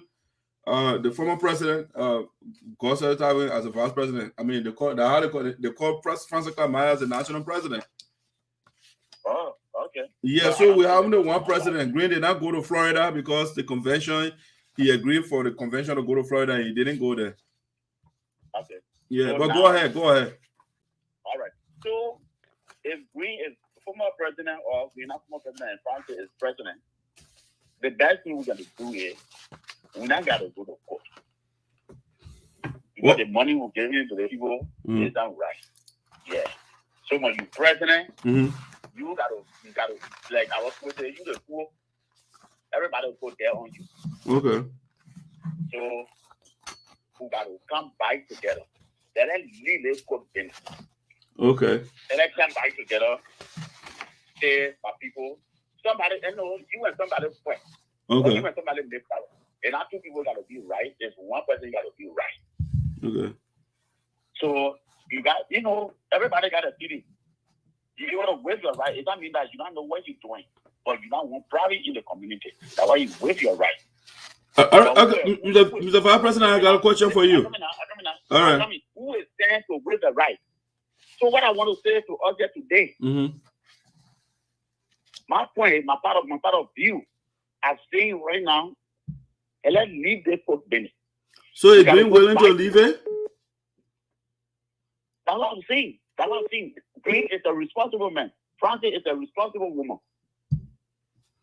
the former president got started as a vice president. I mean, they call Francis Myers the national president. Oh, okay. Yeah, so we have only 1 president. Greene did not go to Florida because the convention, he agreed for the convention to go to Florida and he didn't go there. Okay. Yeah, so but now, go ahead. All right. So if Greene is former president or we're not former president and Francis is president, the best thing we're going to do is we're not going to go to court. Because the money we're giving to the people is not right. Yeah. So when you're president, you gotta, like I was going to say, you the poor, everybody will go there on you. Okay. So we gotta come back together. Then really cook things. Okay. Then come back together. Say my people, somebody, you know, you and somebody fight. Okay. You and somebody make power. And our 2 people gotta be right. There's 1 person gotta be right. Okay. So you got, you know, everybody got a feeling. You want to waive your right. It doesn't mean that you don't know what you're doing, but you don't want private in the community. That's why you waive your right. Okay. Mr. Vice President, I got a question for you. All right. Tell me, who is there to waive the right? So what I want to say to us here today, my point, my part of view, I'm saying right now, and let's leave the court bench. So is Greene willing to leave it? That's what I'm saying. Greene is a responsible man. Francis is a responsible woman.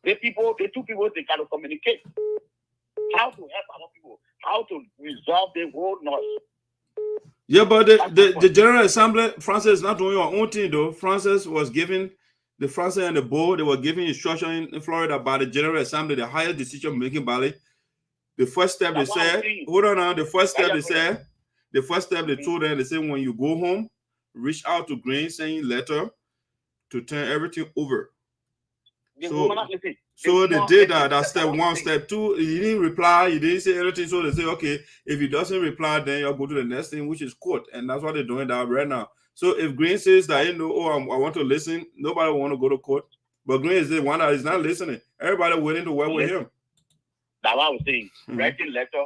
The two people, they got to communicate. How to help other people, how to resolve the whole noise. Yeah, but the General Assembly, Francis is not doing your own thing though. Francis was giving the Francis and the board, they were giving instruction in Florida by the General Assembly, the highest decision-making body. The first step they said, hold on now, the first step they told them, they said, when you go home, reach out to Greene, send a letter to turn everything over. So they did that. That's step one. Step two, he didn't reply. He didn't say anything. So they say, okay, if he doesn't reply, then you'll go to the next thing, which is court. And that's what they're doing that right now. So if Greene says that, I want to listen, nobody will want to go to court. But Greene is the one that is not listening. Everybody waiting to work with him. That's what I was saying. Writing letter,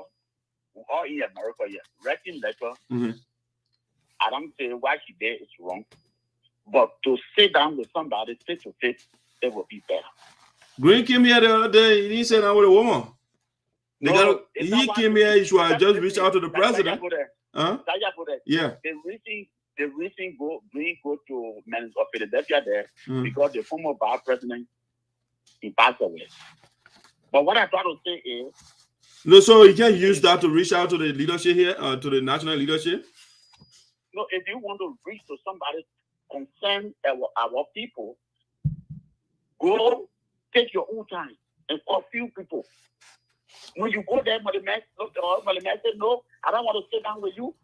all in America here. Writing letter, I don't say why she did is wrong. But to sit down with somebody face to face, it will be better. Greene came here the other day. He didn't say that with a woman. He came here. He should just reach out to the president. Yeah. The reason Greene go to men of Philadelphia there because the former vice president he passed away. But what I try to say is no. So you can't use that to reach out to the leadership here, to the national leadership. No, if you want to reach to somebody concern our people, go take your own time and call few people. When you go there, the man said, no, I don't want to sit down with you.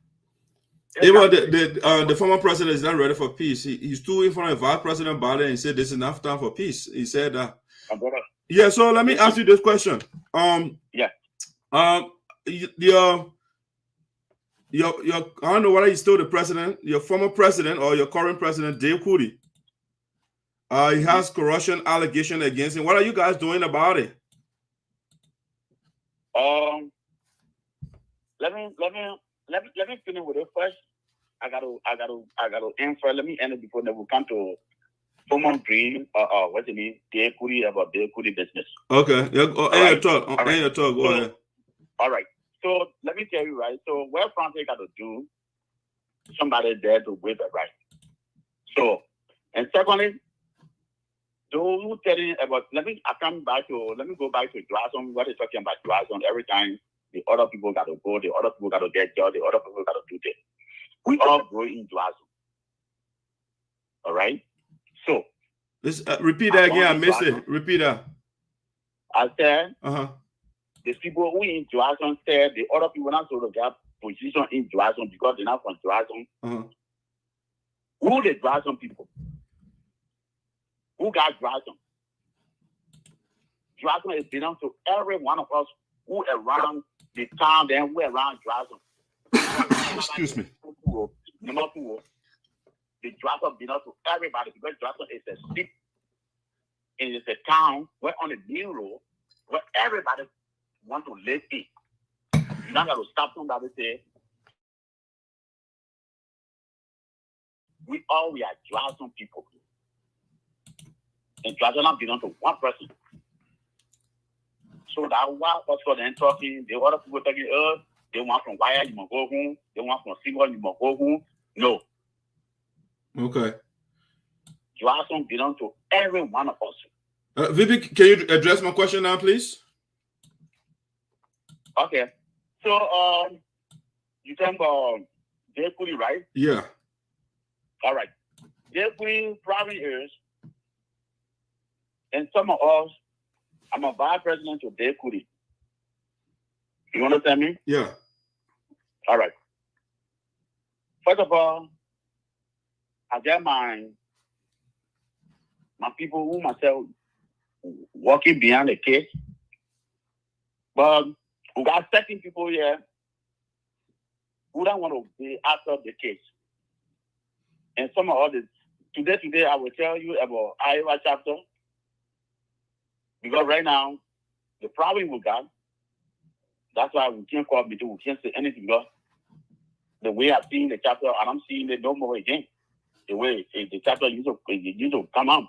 The former president is not ready for peace. He stood in front of the vice president Biden and said, this is enough time for peace. He said that. Yeah, so let me ask you this question. Your I don't know whether he's still the president, your former president or your current president, Dave Cooley. He has corruption allegation against him. What are you guys doing about it? Let me finish with it first. I gotta answer. Let me end it before they will come to former Greene. What's the name? Dave Cooley about Dave Cooley business. Okay. Yeah. Your talk. Go ahead. All right. So let me tell you, right? So what Francis got to do, somebody there to waive it, right? So, and secondly, those who telling about, let me go back to Judgement. What is talking about Judgement? Every time the other people got to go, the other people got to get jobs, the other people got to do this. We all grow in Judgement. All right? So. Repeat that again. I missed it. Repeat that. I said, the people who in Judgement said the other people not sort of get position in Judgement because they're not from Judgement. Who the Judgement people? Who got Judgement? Judgement is belong to every one of us who around the town, then who around Judgement. Excuse me. Number two, the Judgement belongs to everybody because Judgement is a city. And it's a town where on the main road where everybody want to live in. You're not going to stop somebody say, we are Judgement people. And Judgement belongs to one person. So that while us for them talking, the other people talking, they want from Wire, you must go home. They want from Silver, you must go home. No. Okay. Judgement belongs to every one of us. Vivi, can you address my question now, please? Okay. So, you talking about Dave Cooley, right? Yeah. All right. Dave Cooley probably is, and some of us, I'm a vice president to Dave Cooley. You understand me? Yeah. All right. First of all, I get my people who myself working behind the case. But we got certain people here who don't want to be after the case. And some of others, today, I will tell you about Iowa chapter. Because right now, the problem we got, that's why we can't call meeting, we can't say anything. Because the way I've seen the chapter, and I'm seeing it no more again. The way the chapter used to come out.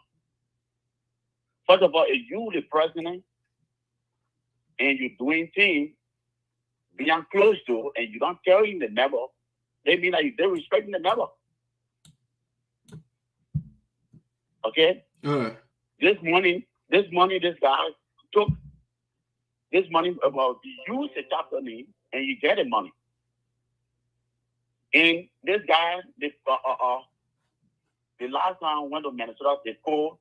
First of all, if you the president and you're doing things beyond close to, and you don't carry the member, they mean that they're respecting the member. Okay? This money, this guy took this money about use the chapter name and you get the money. And this guy, the last time I went to Minnesota, they called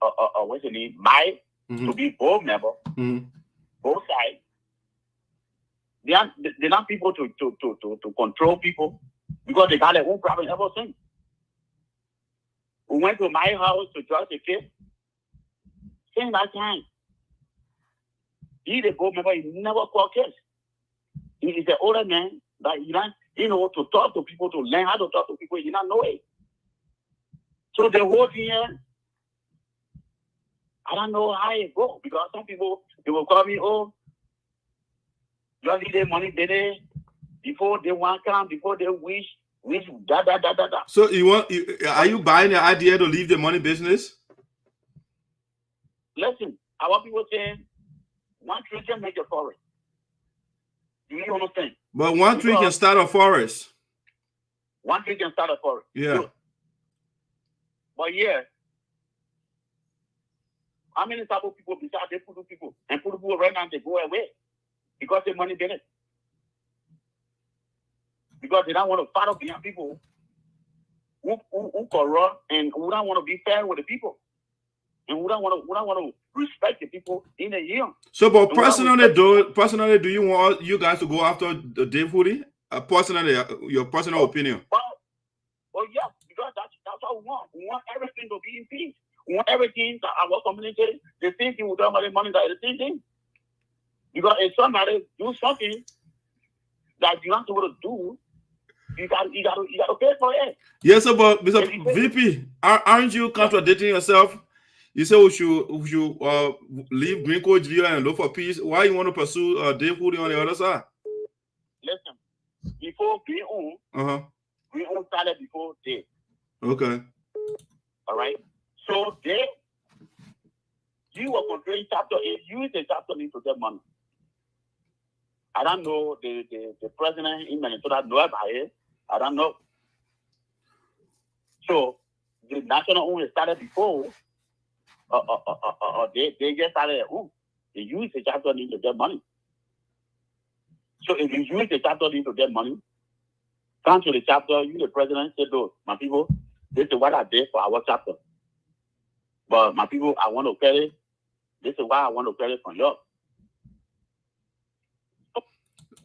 what's the name? Mike to be board member, both sides. They're not people to control people because they got their own problem ever since. We went to my house to judge the case. Since that time, he the board member, he never called case. He is an older man that to talk to people, to learn how to talk to people, he not know it. So the whole thing here, I don't know how it go because some people they will call me, oh, you need their money, baby, before they want to come, before they wish da. So are you buying the idea to leave the money business? Listen, our people saying 1 tree can make a forest. Do you understand? But 1 tree can start a forest. 1 tree can start a forest. Yeah. Good. But yeah, how many type of people besides they put people and put people right now they go away because the money did it. Because they don't want to fight up young people who corrupt and who don't want to be fair with the people. And who don't want to respect the people in the year. So, but personally, do you want you guys to go after the Dave Hoodie? Personally, your personal opinion. Well, yeah, because that's what we want. We want everything to be in peace. We want everything that our community, the same thing with the money, that is the same thing. Because if somebody do something that you not able to do, you got to pay for it. Yes, sir, but Mr. VP, aren't you contradicting yourself? You say we should leave Greene Geleo and look for peace. Why you want to pursue Dave Hoodie on the other side? Listen, before Greene started before Dave. Okay. All right. So Dave, you were controlling chapter. Use the chapter need to get money. I don't know the president in Minnesota know about it. I don't know. So the national own started before. They just started their own. They use the chapter need to get money. So if you use the chapter need to get money, come to the chapter, you the president say, "Look, my people, this is what I did for our chapter. But my people, I want to carry. This is why I want to carry from you."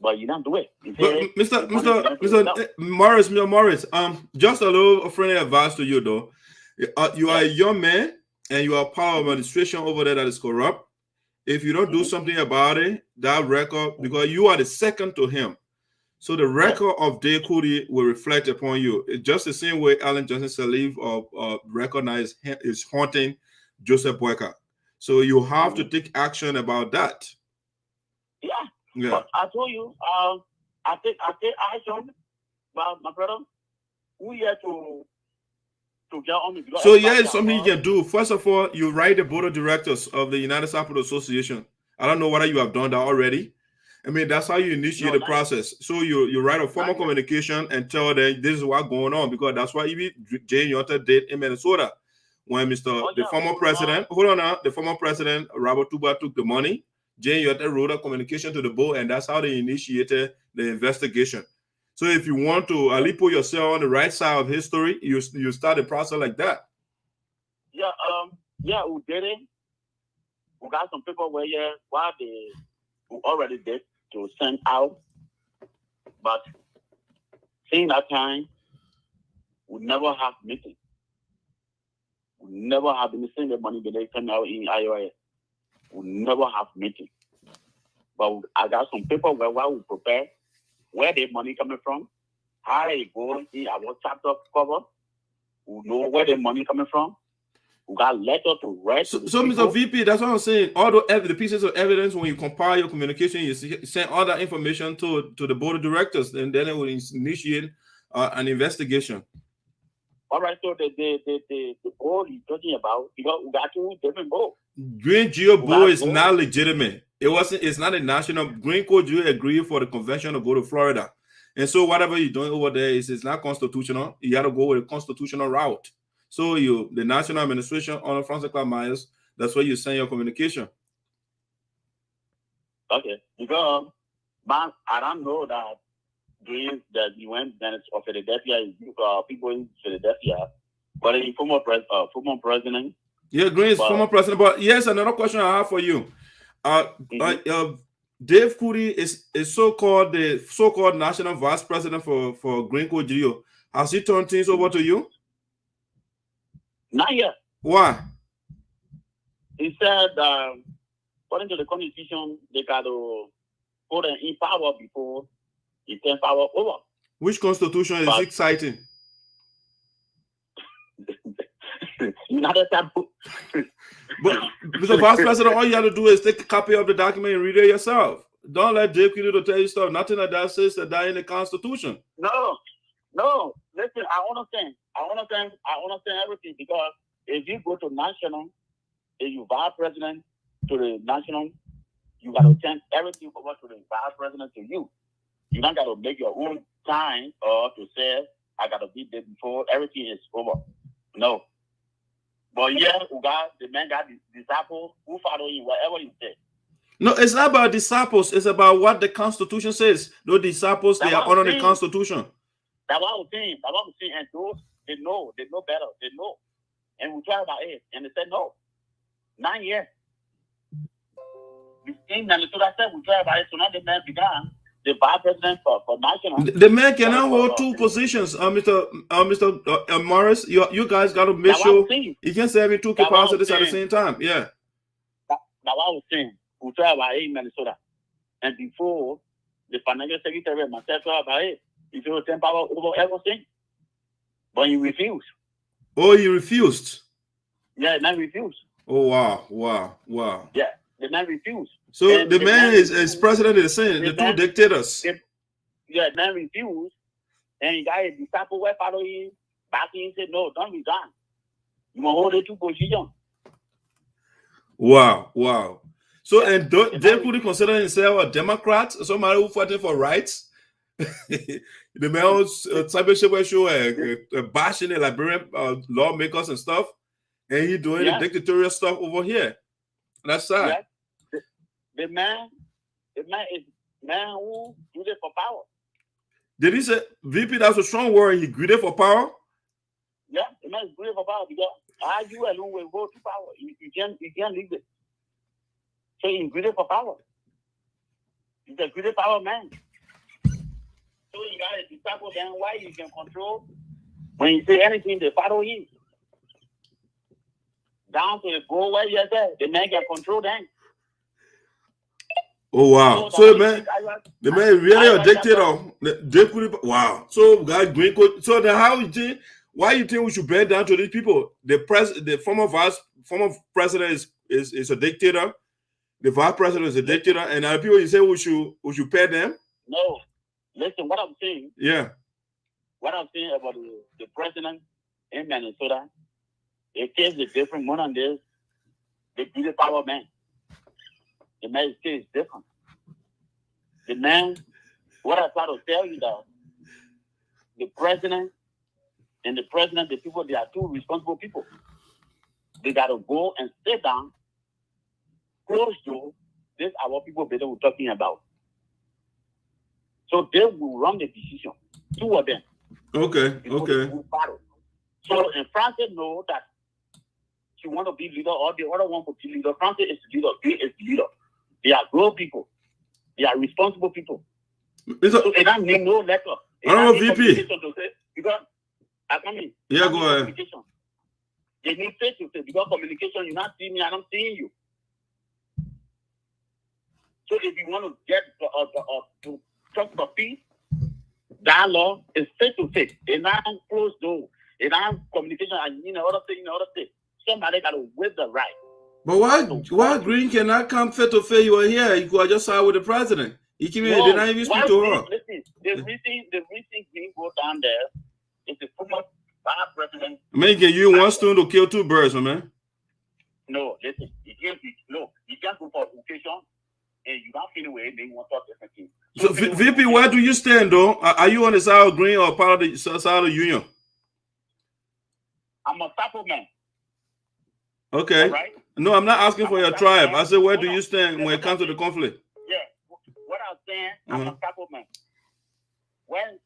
But you don't do it. Mr. Morris, just a little friendly advice to you though. You are a young man and you are part of administration over there that is corrupt. If you don't do something about it, that record, because you are the second to him. So the record of Dave Hoodie will reflect upon you. It's just the same way Alan Johnson Sirleaf recognized is haunting Joseph Boyka. So you have to take action about that. Yeah. But I told you, I take action, but my brother, we have to get on the. So yeah, it's something you can do. First of all, you write the board of directors of the United Sapota Association. I don't know whether you have done that already. I mean, that's how you initiate the process. So you write a formal communication and tell them this is what's going on, because that's what even Jane Yotta did in Minnesota when the former president, the former president Robert Tuba took the money. Jane Yotta wrote a communication to the board, and that's how they initiated the investigation. So if you want to at least put yourself on the right side of history, you start the process like that. Yeah, we did it. We got some people where we already did to send out, but in that time, we never have meeting. We never have been sending the money that they come out in IOS. We never have meeting. But I got some people where we prepare where the money coming from, how it go in our chapter cover. We know where the money coming from. We got letter to write. So Mr. VP, that's what I'm saying. All the pieces of evidence, when you compile your communication, you send all that information to the board of directors, and then it will initiate an investigation. All right, so the board you're talking about, we got two different boards. Greene Geleo board is not legitimate. It's not a national. Greene Geleo agreed for the convention to go to Florida. And so whatever you're doing over there is not constitutional. You got to go with a constitutional route. So the national administration under Francis Klarwlue Manneh, that's where you send your communication. Okay, because I don't know that Greene that you went then for Philadelphia, people in Philadelphia, but the former president. Yeah, Greene is former president. But yes, another question I have for you. Dave Curry is the so-called national vice president for Greene Geleo. Has he turned things over to you? Not yet. Why? He said, according to the constitution, they got to put him in power before he turn power over. Which constitution is he citing? Another taboo. But Mr. Vice President, all you have to do is take a copy of the document and read it yourself. Don't let Dave Curry tell you stuff. Nothing like that says that in the Constitution. No. Listen, I understand everything, because if you go to national, if you vice president to the national, you got to send everything over to the vice president to you. You don't got to make your own time or to say, I got to be there before everything is over. No. But yeah, the man got disciples who follow him, whatever he said. No, it's not about disciples. It's about what the Constitution says. Those disciples, they are under the Constitution. That's what I was saying. And those, they know better. They know. And we try about it. And they said no. 9 years. We came and so I said we try about it. So now the man began the vice president for national. The man cannot hold two positions. Mr. Morris, you guys got to make sure you can serve in two capacities at the same time. Yeah. That's what I was saying. We try about it in Minnesota. And before the financial secretary and myself tried about it, he should turn power over everything. But he refused. Oh, he refused? Yeah, the man refused. Oh, wow. Yeah, the man refused. So the man is president of the Senate, the two dictators. The man refused. And he got a disciple who followed him back in and said, no, don't resign. You will hold the two positions. Wow. So, and Dave Curry consider himself a Democrat, somebody who fighting for rights? The man was cyber show bashing the Liberian lawmakers and stuff, and he doing the dictatorial stuff over here. That's sad. Yeah. The man is man who greedy for power. Did he say VP? That's a strong word. He greedy for power. Yeah, the man is greedy for power because you alone will go to power. You can't leave it. So he's greedy for power. He's a greedy power man. So you got a disciple then why you can control. When you say anything, they follow him. Down to the goal where you're there, the man can control them. Oh wow! So the man is really a dictator. Wow! So God, Greene. So then why you think we should bend down to these people? The former president is a dictator. The vice president is a dictator, and other people you say we should pay them? No. Listen, what I'm saying. Yeah. What I'm saying about the president in Minnesota, it case is different. One on this, they be the power man. The man is different. The man, what I try to tell you that the president and the people, they are two responsible people. They got to go and sit down, close door. This are what people better were talking about. So they will run the decision. Two of them. Okay. So and Francis know that she want to be leader, or the other one will be leader. Francis is leader. He is leader. They are grown people. They are responsible people. So they don't need no letter. I don't know VP. Because I come in. Yeah, go ahead. They need face to face because communication. You not see me, I don't see you. So if you want to get to talk about peace, dialogue is face to face. They not closed door. They not communication and other thing. Somebody got to waive the right. But why Greene cannot come face to face? You are here. You could just side with the president. He did not even speak to her. Listen, the reason Greene go down there is the former vice president. Man, can you one stone to kill two birds, man? No, listen. You can't go for occasion and you don't feel away. They want to talk different things. So, VP, where do you stand, though? Are you on the side of Greene or part of the side of the union? I'm a Sapo man. Okay. Right? No, I'm not asking for your tribe. I said, where do you stand when it comes to the conflict? Yeah. What I'm saying, I'm a Sapo man. When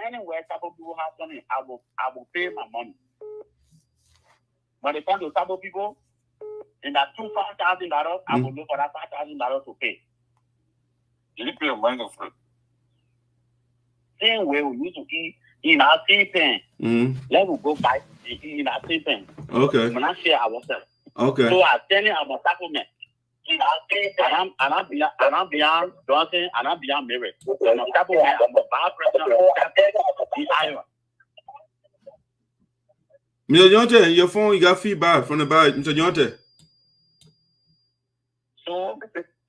anywhere Sapo people have money, I will pay my money. When it comes to Sapo people, in that $5,000, I will look for that $5,000 to pay. You pay your money for it. Same way we used to eat in our same pen. Let me go buy in our same pen. Okay. When I share ourselves. Okay. So I tell you I'm a Sapo man. And I'm beyond Johnson, and I'm beyond Mary. I'm a Sapo man. I'm a vice president of Iowa. Mr. Jonte, your phone, you got feedback from the back. Mr. Jonte. So,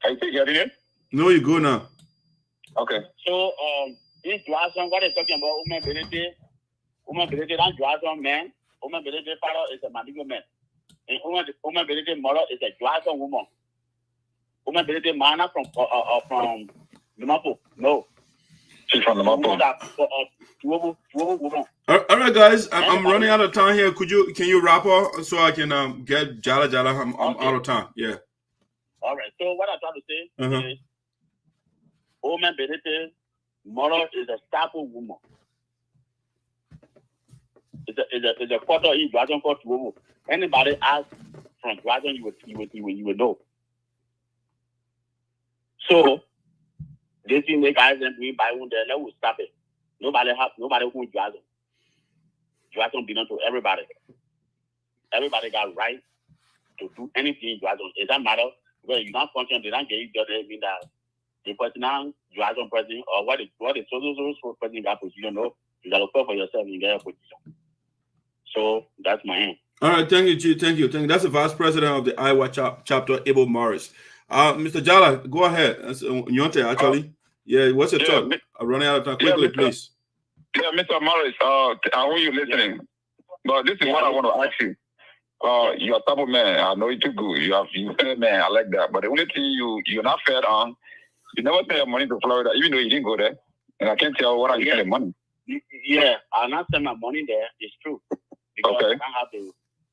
are you getting it? No, you go now. Okay. So, this Johnson, what is talking about woman ability, that Johnson man, woman ability father is a Madigo man. And woman ability mother is a Johnson woman. Woman ability man from Limapo. No. She's from Limapo. All right, guys, I'm running out of time here. Can you wrap up so I can get Jala? I'm out of time. Yeah. All right. So what I'm trying to say is, woman ability mother is a staple woman. It's a quarter in Dragon for two. Anybody ask from Dragon, you would know. So this thing they guys and we buy one there, let us stop it. Nobody who Dragon. Dragon belongs to everybody. Everybody got right to do anything Dragon. It doesn't matter whether you don't function, they don't get each other, mean that the person now Dragon president or what is so president got position, no, you gotta look for yourself in their position. So that's my end. All right, thank you, Chief. Thank you. That's the Vice President of the Iowa chapter, Abel Morris. Mr. Jala, go ahead. That's Nyonte, actually. Yeah, what's your thought? I'm running out of time. Quickly, please. Yeah, Mr. Morris, I want you listening. But this is what I want to ask you. You're a type of man. I know you too good. You man, I like that. But the only thing you're not fair on, you never send your money to Florida, even though you didn't go there. And I can't tell what are you spending money. Yeah, I'll not send my money there. It's true. Because okay.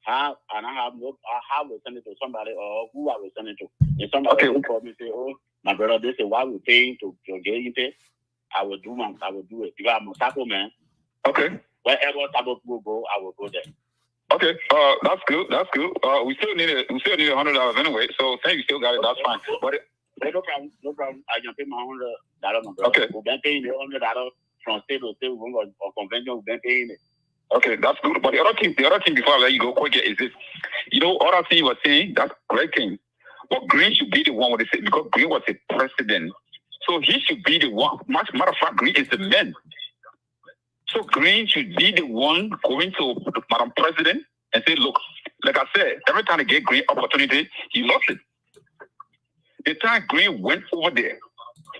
I will send it to somebody or who I will send it to. If somebody will call me and say, oh, my brother, they say, why we paying to get you pay? I will do it. Because I'm a Sapo man. Okay. Wherever Sapo will go, I will go there. Okay. That's good. We still need $100 anyway. So say you still got it, that's fine. But no problem. I can pay my $100, my brother. Okay. We've been paying the $100 from state to state or convention, we've been paying it. Okay, that's good. But the other thing before I let you go quick is this. Other thing you were saying, that's a great thing. But Greene should be the one with the because Greene was a president. So he should be the one. Matter of fact, Greene is the man. So Greene should be the one going to Madam President and say, look, like I said, every time they get Greene opportunity, he lost it. The time Greene went over there,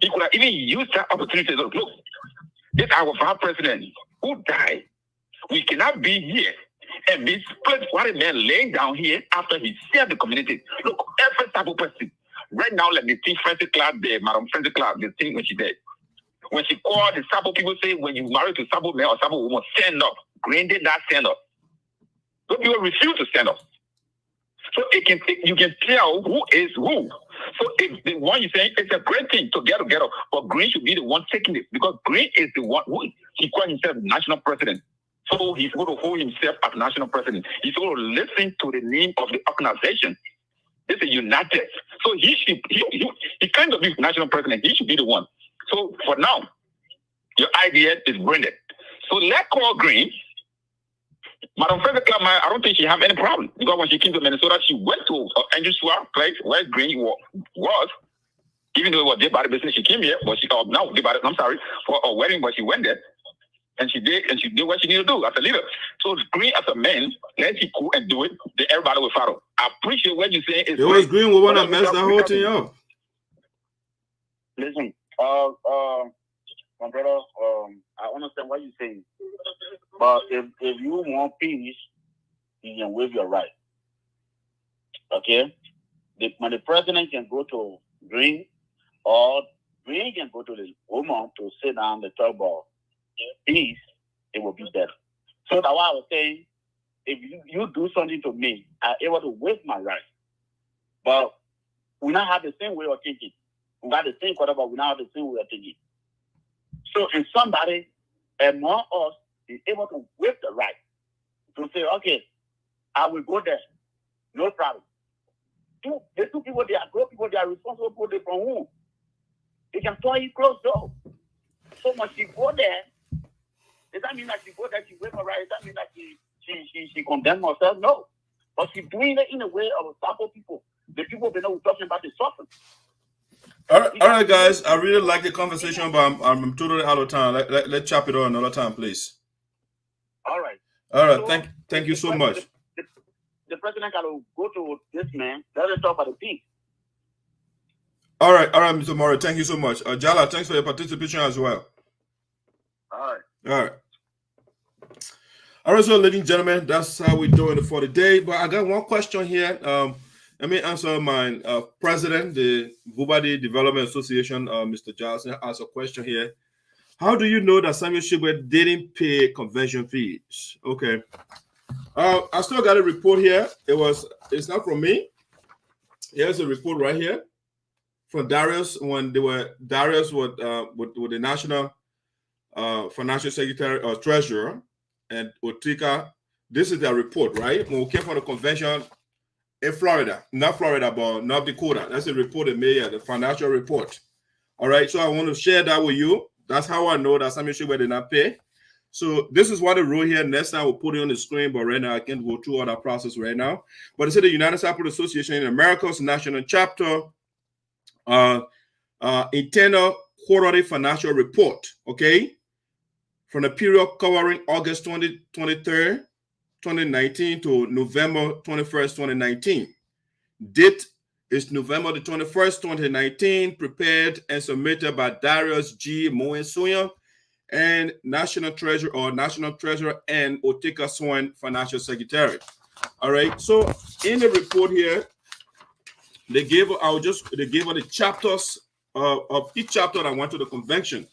he could have even used that opportunity to look, this is our vice president who died. We cannot be here and be split what a man laying down here after he served the community. Look, every type of person. Right now, like the thing Francis Clark there, Madam Francis Clark, the thing when she did. When she called the Sabo people say, when you marry to Sabo man or Sabo woman, stand up. Greene did not stand up. Those people refuse to stand up. So you can tell who is who. So if the one you saying it's a great thing to get together, but Greene should be the one taking it because Greene is the one who he called himself national president. So he's going to hold himself as national president. He's going to listen to the name of the organization. This is united. So he kind of be national president. He should be the one. So for now, your idea is branded. So let's call Greene. Madam President, I don't think she have any problem because when she came to Minnesota, she went to Andrew Swar place where Greene was. Even though it was day by the business, she came here, but she for a wedding, but she went there. And she did what she needed to do as a leader. So Greene as a man, let she go and do it, then everybody will follow. I appreciate what you're saying. It was Greene we want to mess that whole thing up. Listen, my brother, I understand what you're saying. But if you want peace, you can waive your right. Okay? When the president can go to Greene, or Greene can go to the woman to sit down and talk about peace, it will be better. So that's why I was saying, if you do something to me, I'm able to waive my right. But we not have the same way of thinking. We got the same quarter, but we not have the same way of thinking. So if somebody among us is able to waive the right to say, okay, I will go there, no problem. The two people they are responsible for it from whom? They can tell you close door. So when she go there, does that mean that she go there, she waive her right? Does that mean that she condemn herself? No. But she's doing it in a way of sample people. The people they know we're talking about the suffering. All right, guys. I really like the conversation, but I'm totally out of time. Let's chop it on another time, please. All right. So, thank you so much. The president got to go to this man. Let us talk about the peace. All right, Mr. Murray. Thank you so much. Jala, thanks for your participation as well. All right. All right, so ladies and gentlemen, that's how we're doing it for the day. But I got one question here. Let me answer my president, the VOSD Development Association, Mr. Johnson, asked a question here. How do you know that Samuel Shigbe didn't pay convention fees? Okay. I still got a report here. It's not from me. Here's a report right here from Darius when Darius with the National Financial Secretary or Treasurer and Otika. This is their report, right? When we came from the convention in Florida, not Florida, but North Dakota. That's a report they made, the financial report. All right, so I want to share that with you. That's how I know that Samuel Shigbe did not pay. So this is what they wrote here. Next time we'll put it on the screen, but right now I can't go through all that process right now. But it said the United Cyprus Association in America's national chapter internal quarterly financial report, okay, from the period covering August 23rd, 2019 to November 21st, 2019. Date is November the 21st, 2019, prepared and submitted by Darius G. Moensuya and National Treasurer and Otika Swan, Financial Secretary. All right. So in the report here, they gave her the chapters of each chapter that went to the convention.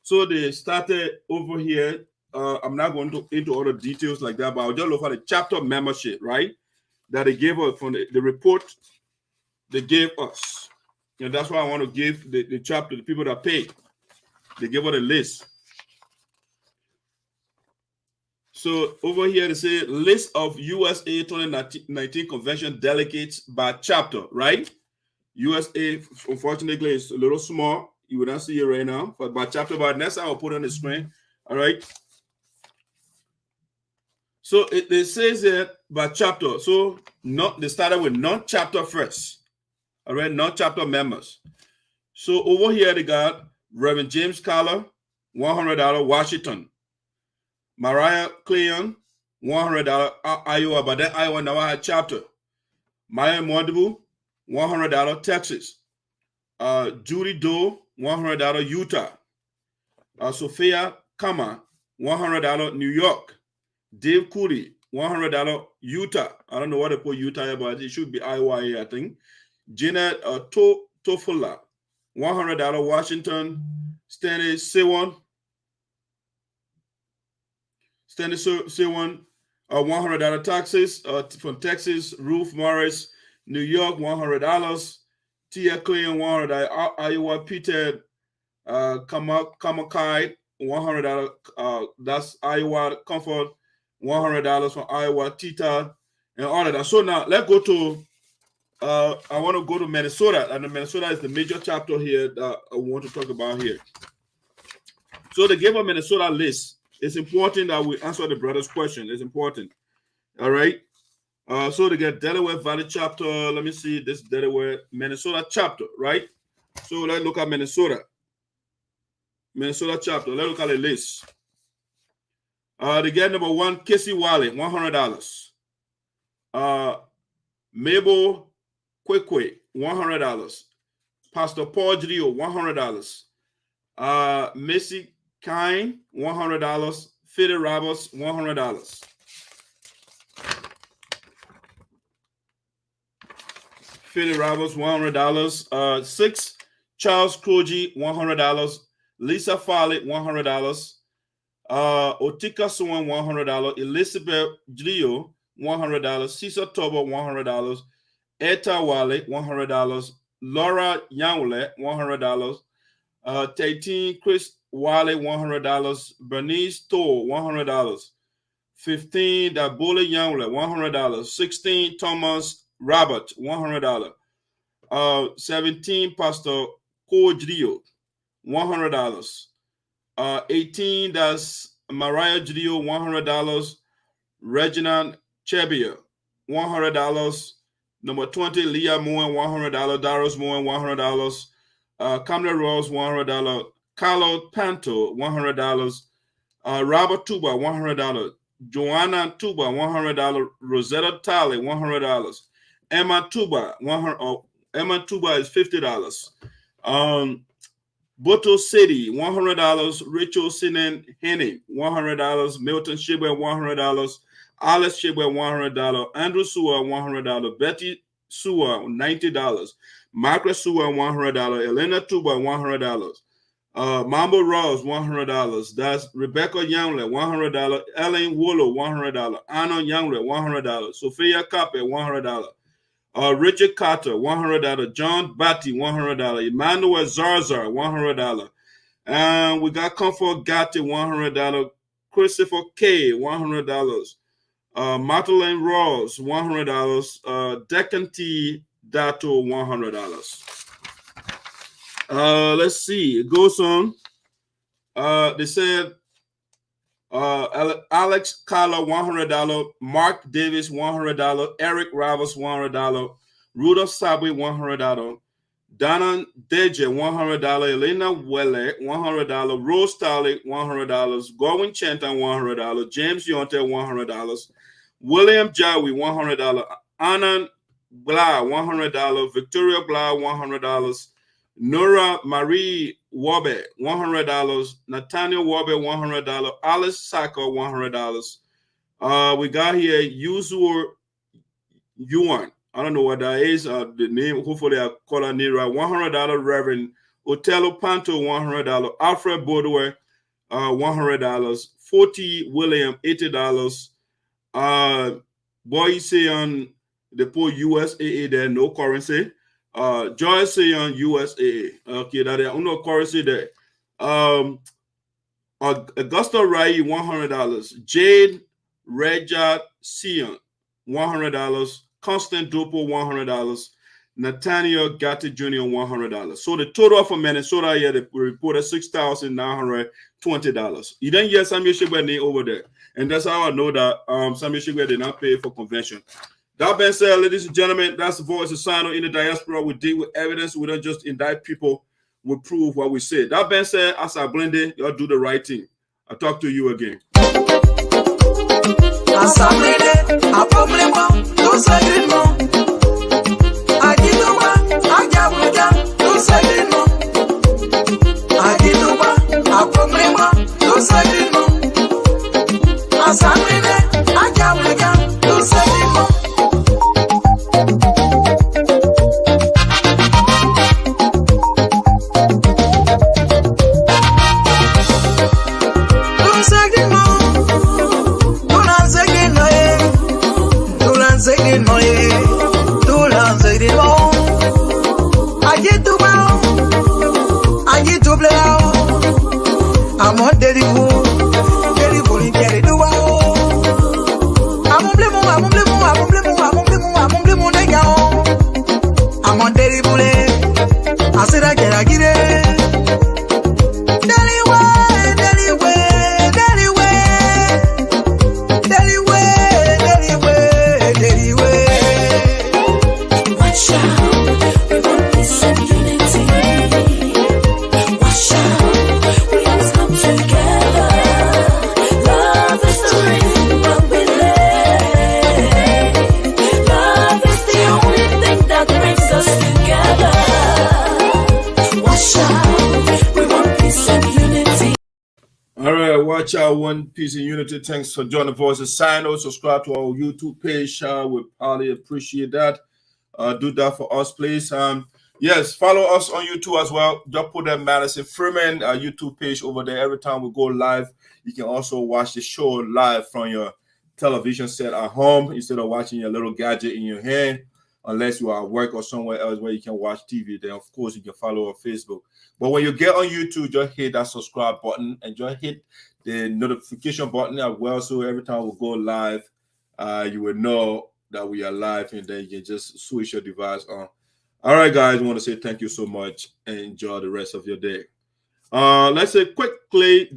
So they started over here. I'm not going into all the details like that, but I'll just look at the chapter membership, right? That they gave us from the report they gave us. And that's why I want to give the chapter, the people that paid. They gave us a list. So over here, they say list of USA 2019 convention delegates by chapter, right? USA, unfortunately, is a little small. You would not see it right now, but by chapter, but next time I'll put it on the screen. All right. So it says that by chapter. So they started with non-chapter first. All right, non-chapter members. So over here, they got Reverend James Collar, $100, Washington. Mariah Cleon, $100, Iowa, but that Iowa now had chapter. Maya Mondebu, $100, Texas. Judy Doe, $100, Utah. Sophia Kama, $100, New York. Dave Cooley, $100, Utah. I don't know what they put Utah here, but it should be Iowa, I think. Janet Tofola, $100, Washington. Stanley Sewan, $100, Texas. From Texas, Ruth Morris, New York, $100. Tia Cleon, $100, Iowa. Peter Kamakai, $100. That's Iowa. Comfort, $100 from Iowa. Tita, and all of that. So now let's go to. I want to go to Minnesota, and Minnesota is the major chapter here that I want to talk about here. So they gave a Minnesota list. It's important that we answer the brother's question. It's important. All right. So they get Delaware Valley chapter. Let me see this Delaware, Minnesota chapter, right? So let's look at Minnesota. Minnesota chapter. Let's look at the list. The guy number 1, Kissy Wallet, $100. Mabel Kwekwe, $100. Pastor Paul Geleo, $100. Missy Kine, $100. Fidel Roberts, $100. Fidel Roberts, $100. 6, Charles Kroji, $100. Lisa Follett, $100. Otika Swan, $100. Elizabeth Geleo, $100. Cesar Tobo, $100. Eta Wallet, $100. Laura Yanwle, $100. 13, Chris Wallet, $100. Bernice Toll, $100. 15, Dabola Yanwle, $100. 16, Thomas Robert, $100. 17, Pastor Ko Geleo, $100. 18, that's Mariah Geleo, $100. Reginald Chebia, $100. Number 20, Leah Moen, $100. Darius Moen, $100. Kambleh Russ, $100. Carlo Panto, $100. Robert Tuba, $100. Joanna Tuba, $100. Rosetta Talley, $100. Emma Tuba, Emma Tuba is $50. Boto City, $100. Rachel Sinan Henning, $100. Milton Shibwe, $100. Alice Shibwe, $100. Andrew Sewer, $100. Betty Sewer, $90. Margaret Sewer, $100. Elena Tuba, $100. Mambo Rose, $100. That's Rebecca Youngley, $100. Ellen Wolo, $100. Anna Youngley, $100. Sophia Kape, $100. Richard Carter, $100. John Batty, $100. Emmanuel Zarzar, $100. And we got Comfort Gatti, $100. Christopher K, $100. Martelene Rose, $100. Deccan T. Dato, $100. Let's see. It goes on. They said Alex Carla, $100. Mark Davis, $100. Eric Ravos, $100. Rudolph Sabwe, $100. Donna Deje, $100. Elena Welle, $100. Rose Talley, $100. Godwin Chanton, $100. James Yonte, $100. William Jawi, $100. Anna Blah, $100. Victoria Blah, $100. Nora Marie Wabe, $100. Nathaniel Wabe, $100. Alice Saka, $100. We got here Yuzur Yuan. I don't know what that is. The name, hopefully I call her name right. $100. Reverend Otello Panto, $100. Alfred Baudouin, $100. 40 William, $80. Boy Seon, the poor USAA there, no currency. Joy Seon, USAA. Okay, that there no currency there. Augusta Rai, $100. Jade Rejat Seon, $100. Constant Dopo, $100. Nathaniel Gatti Jr., $100. So the total for Minnesota here, they reported $6,920. You didn't hear Samuel Shigwe name over there. And that's how I know that Samuel Shigwe did not pay for convention. That being said, ladies and gentlemen, that's the voice of SINOE in the diaspora. We deal with evidence. We don't just indict people. We prove what we say. That being said, as I blend it, y'all do the right thing. I'll talk to you again. Love is much, one peace and unity. Thanks for joining the Voices. SINOE, subscribe to our YouTube page. We highly appreciate that. Do that for us, please. Yes, follow us on YouTube as well. Just put that Madison Freeman YouTube page over there. Every time we go live, you can also watch the show live from your television set at home instead of watching your little gadget in your hand. Unless you are at work or somewhere else where you can watch TV, then of course you can follow on Facebook. But when you get on YouTube, just hit that subscribe button and just hit the notification button as well. So every time we go live, you will know that we are live, and then you can just switch your device on. All right, guys, I want to say thank you so much and enjoy the rest of your day. Let's say quickly,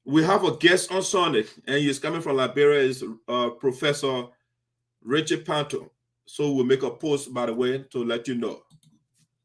we have a guest on Sunday, and he's coming from Liberia. Is Professor Richard Panto. So we'll make a post, by the way, to let you know.